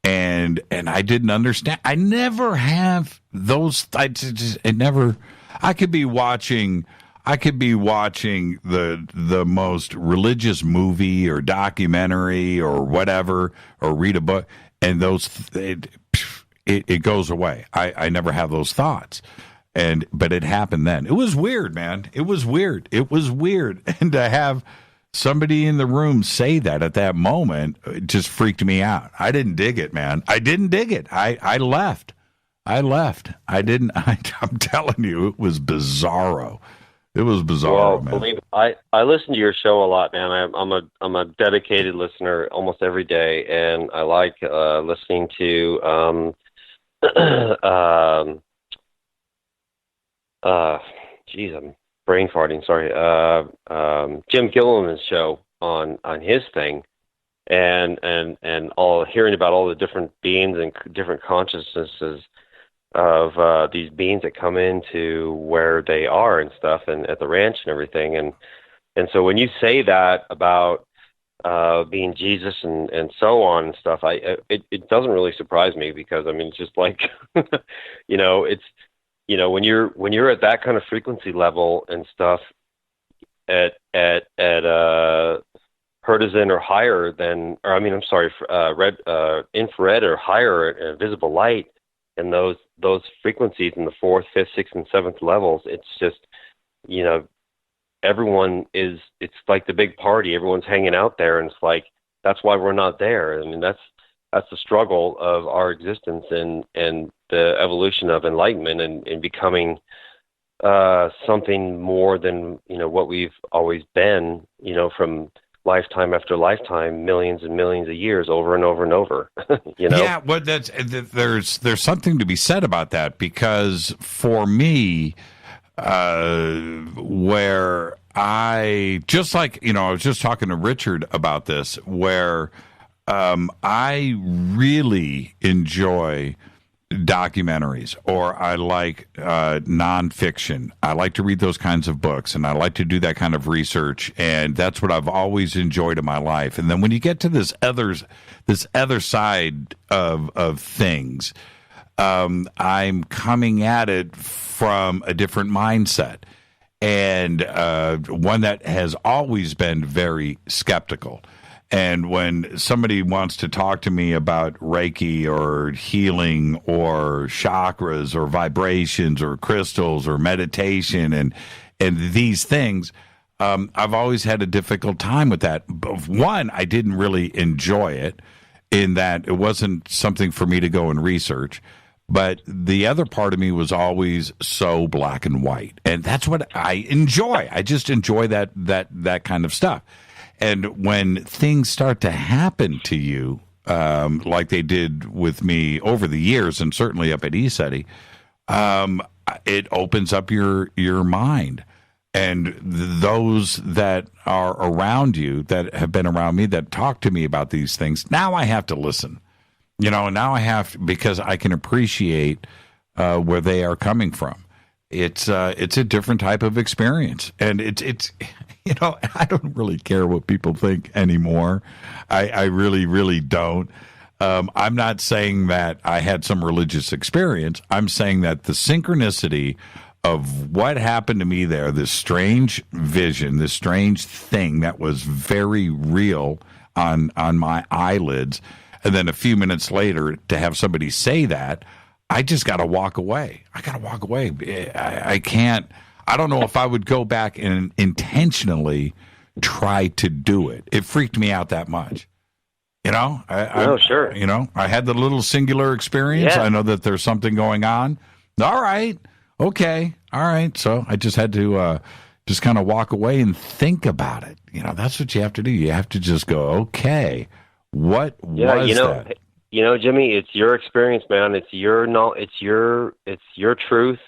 and I didn't understand. I never have those. I could be watching the most religious movie or documentary or whatever, or read a book, and it goes away. I never have those thoughts. But it happened then. It was weird, man. It was weird. And to have somebody in the room say that at that moment, it just freaked me out. I didn't dig it, man. I didn't dig it. I left. I'm telling you, it was bizarro. It was bizarro, man. Believe I listen to your show a lot, man. I'm a dedicated listener almost every day, and I like listening to I'm brain farting. Sorry, Jim Gilliland's show on his thing, and all hearing about all the different beings and different consciousnesses of these beings that come into where they are and stuff, and at the ranch and everything, and so when you say that about being Jesus and so on and stuff, it doesn't really surprise me, because I mean, it's just like it's. When you're at that kind of frequency level and stuff, at hertzian or higher than, infrared or higher visible light, and those frequencies in the 4th, 5th, 6th, and 7th levels, it's just, everyone is. It's like the big party. Everyone's hanging out there, and it's like that's why we're not there. I mean, that's the struggle of our existence and the evolution of enlightenment and becoming something more than what we've always been, from lifetime after lifetime, millions and millions of years, over and over and over. Yeah, well, there's something to be said about that, because for me, where I just like I was just talking to Richard about this, where I really enjoy documentaries, or I like nonfiction. I like to read those kinds of books, and I like to do that kind of research, and that's what I've always enjoyed in my life. And then when you get to this other side of things, I'm coming at it from a different mindset, and one that has always been very skeptical. And when somebody wants to talk to me about Reiki or healing or chakras or vibrations or crystals or meditation and these things, I've always had a difficult time with that. One, I didn't really enjoy it in that it wasn't something for me to go and research. But the other part of me was always so black and white. And that's what I enjoy. I just enjoy that kind of stuff. And when things start to happen to you, like they did with me over the years, and certainly up at ESETI, it opens up your mind. And those that are around you, that have been around me, that talk to me about these things, now I have to listen. Now I have, because I can appreciate where they are coming from. It's a different type of experience, and it's I don't really care what people think anymore. I really, really don't. I'm not saying that I had some religious experience. I'm saying that the synchronicity of what happened to me there, this strange vision, this strange thing that was very real on my eyelids, and then a few minutes later to have somebody say that, I just got to walk away. I can't. I don't know if I would go back and intentionally try to do it. It freaked me out that much. Sure. I had the little singular experience. Yeah. I know that there's something going on. All right. Okay. All right. So I just had to just kind of walk away and think about it. That's what you have to do. You have to just go, okay, what was that? Jimmy, it's your experience, man. It's your truth.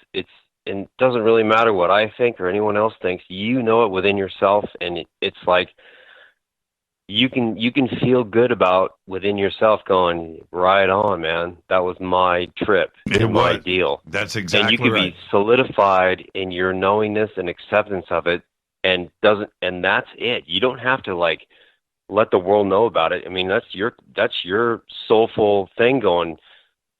And it doesn't really matter what I think or anyone else thinks. You know it within yourself, and it's like you can feel good about within yourself going, right on, man. That was my trip. My deal. That's exactly right. And you can be solidified in your knowingness and acceptance of it, and that's it. You don't have to let the world know about it. I mean, that's your soulful thing going,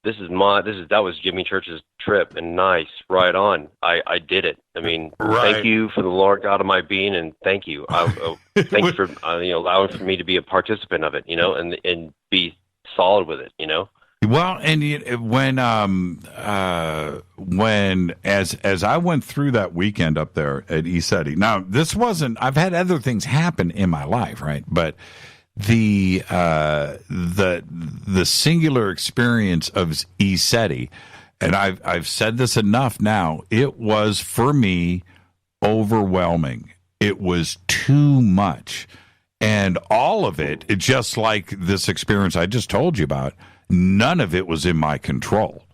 that was Jimmy Church's trip, and nice, right on. I did it. I mean, Thank you for the Lord God of my being, and thank you. Thank you for allowing for me to be a participant of it, and be solid with it, Well, and when as I went through that weekend up there at ESETI, now this wasn't. I've had other things happen in my life, right? But the singular experience of ESETI, and I've said this enough now. It was for me overwhelming. It was too much, and all of it, just like this experience I just told you about. None of it was in my control.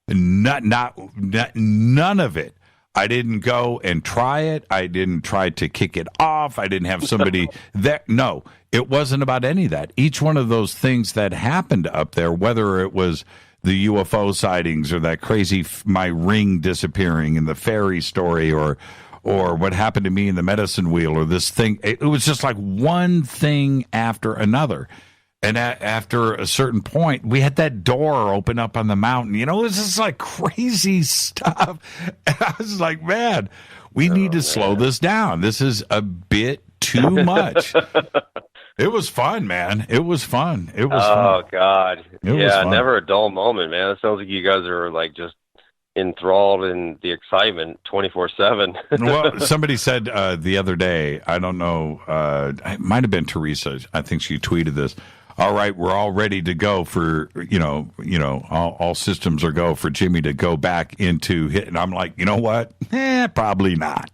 None of it. I didn't go and try it. I didn't try to kick it off. I didn't have somebody there. No, it wasn't about any of that. Each one of those things that happened up there, whether it was the UFO sightings or that crazy my ring disappearing and the fairy story, or what happened to me in the medicine wheel, or this thing, it was just like one thing after another. And after a certain point, we had that door open up on the mountain. It was just like crazy stuff. And I was like, man, we need to slow this down. This is a bit too much. It was fun, man. It was fun. It was fun. Oh, God. It was fun. Never a dull moment, man. It sounds like you guys are just enthralled in the excitement 24/7. Well, somebody said the other day, I don't know, it might have been Teresa. I think she tweeted this. All right, we're all ready to go for, all systems are go for Jimmy to go back into hit. And I'm like, you know what? Probably not.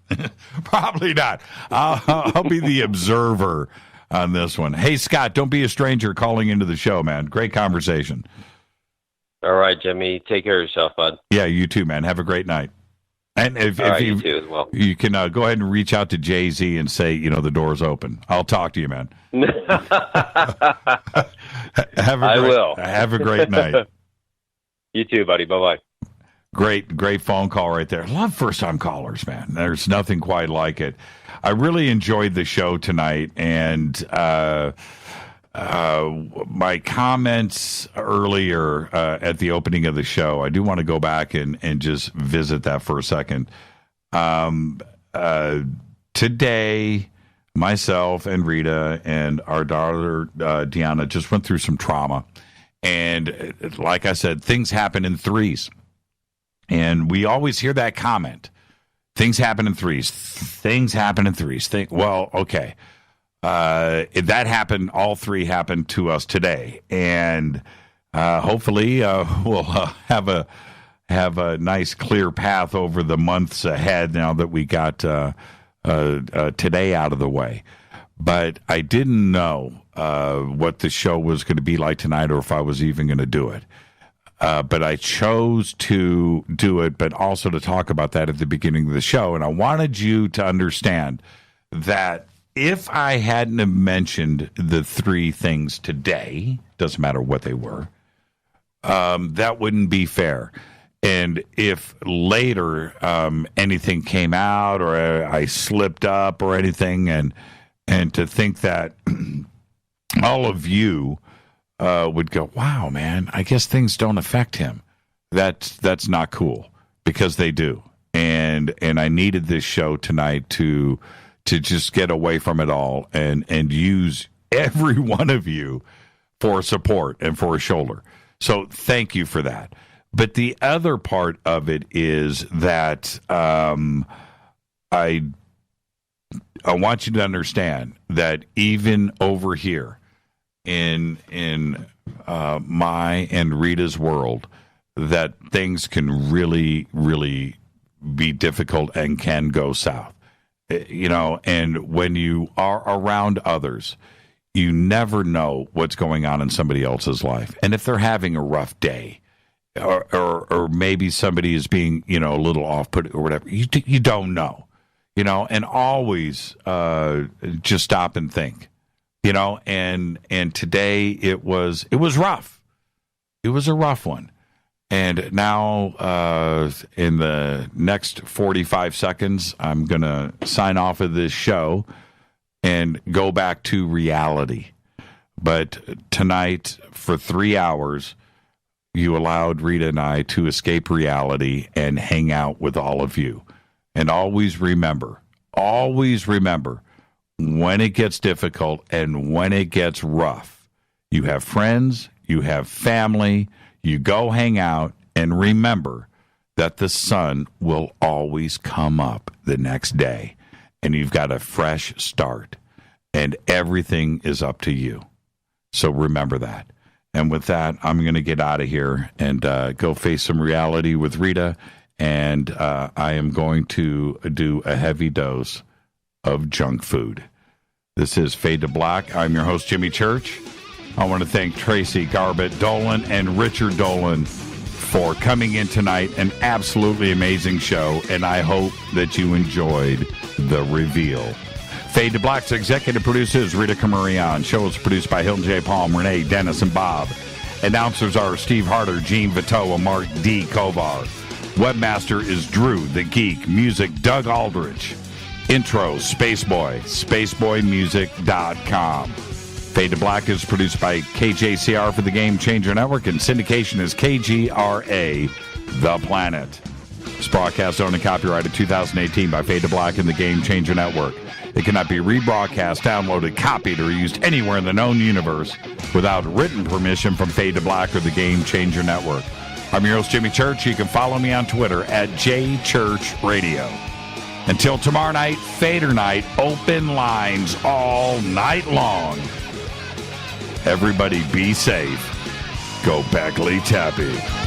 Probably not. I'll be the observer on this one. Hey, Scott, don't be a stranger calling into the show, man. Great conversation. All right, Jimmy. Take care of yourself, bud. Yeah, you too, man. Have a great night. And if you too as well. You can go ahead and reach out to Jay-Z and say, the door's open. I'll talk to you, man. I will. Have a great night. You too, buddy. Bye-bye. Great phone call right there. Love first-time callers, man. There's nothing quite like it. I really enjoyed the show tonight, and my comments earlier at the opening of the show, I do want to go back and just visit that for a second. Today, myself and Rita and our daughter, Deanna, just went through some trauma. And like I said, things happen in threes. And we always hear that comment. Things happen in threes. Things happen in threes. Well, okay. If that happened, all three happened to us today. And hopefully we'll have a nice, clear path over the months ahead now that we got today out of the way. But I didn't know what the show was going to be like tonight or if I was even going to do it. But I chose to do it, but also to talk about that at the beginning of the show. And I wanted you to understand that if I hadn't have mentioned the three things today, doesn't matter what they were, that wouldn't be fair. And if later anything came out or I slipped up or anything, and to think that all of you would go, wow, man, I guess things don't affect him. That's not cool, because they do. And I needed this show tonight to just get away from it all and use every one of you for support and for a shoulder. So thank you for that. But the other part of it is that I want you to understand that even over here in my and Rita's world, that things can really, really be difficult and can go south. You know, and when you are around others, you never know what's going on in somebody else's life. And if they're having a rough day, or maybe somebody is being, you know, a little off-put or whatever, you don't know, you know, and always just stop and think, you know, and today it was rough. It was a rough one. And now in the next 45 seconds, I'm going to sign off of this show and go back to reality. But tonight, for 3 hours, you allowed Rita and I to escape reality and hang out with all of you. And always remember, when it gets difficult and when it gets rough, you have friends, you have family, you go hang out, and remember that the sun will always come up the next day, and you've got a fresh start, and everything is up to you. So remember that. And with that, I'm going to get out of here and go face some reality with Rita, and I am going to do a heavy dose of junk food. This is Fade to Black. I'm your host, Jimmy Church. I want to thank Tracey Garbutt, Dolan, and Richard Dolan for coming in tonight. An absolutely amazing show, and I hope that you enjoyed the reveal. Fade to Black's executive producer is Rita Camurian. Show is produced by Hilton J. Palm, Renee, Dennis, and Bob. Announcers are Steve Harder, Gene Vitoa, and Mark D. Kovar. Webmaster is Drew the Geek. Music, Doug Aldrich. Intro, Spaceboy, spaceboymusic.com. Fade to Black is produced by KJCR for the Game Changer Network, and syndication is KGRA, The Planet. This broadcast owned and copyrighted 2018 by Fade to Black and the Game Changer Network. It cannot be rebroadcast, downloaded, copied, or used anywhere in the known universe without written permission from Fade to Black or the Game Changer Network. I'm your host, Jimmy Church. You can follow me on Twitter at JChurchRadio. Until tomorrow night, Fader Night, open lines all night long. Everybody be safe. Go Beckley Tappy.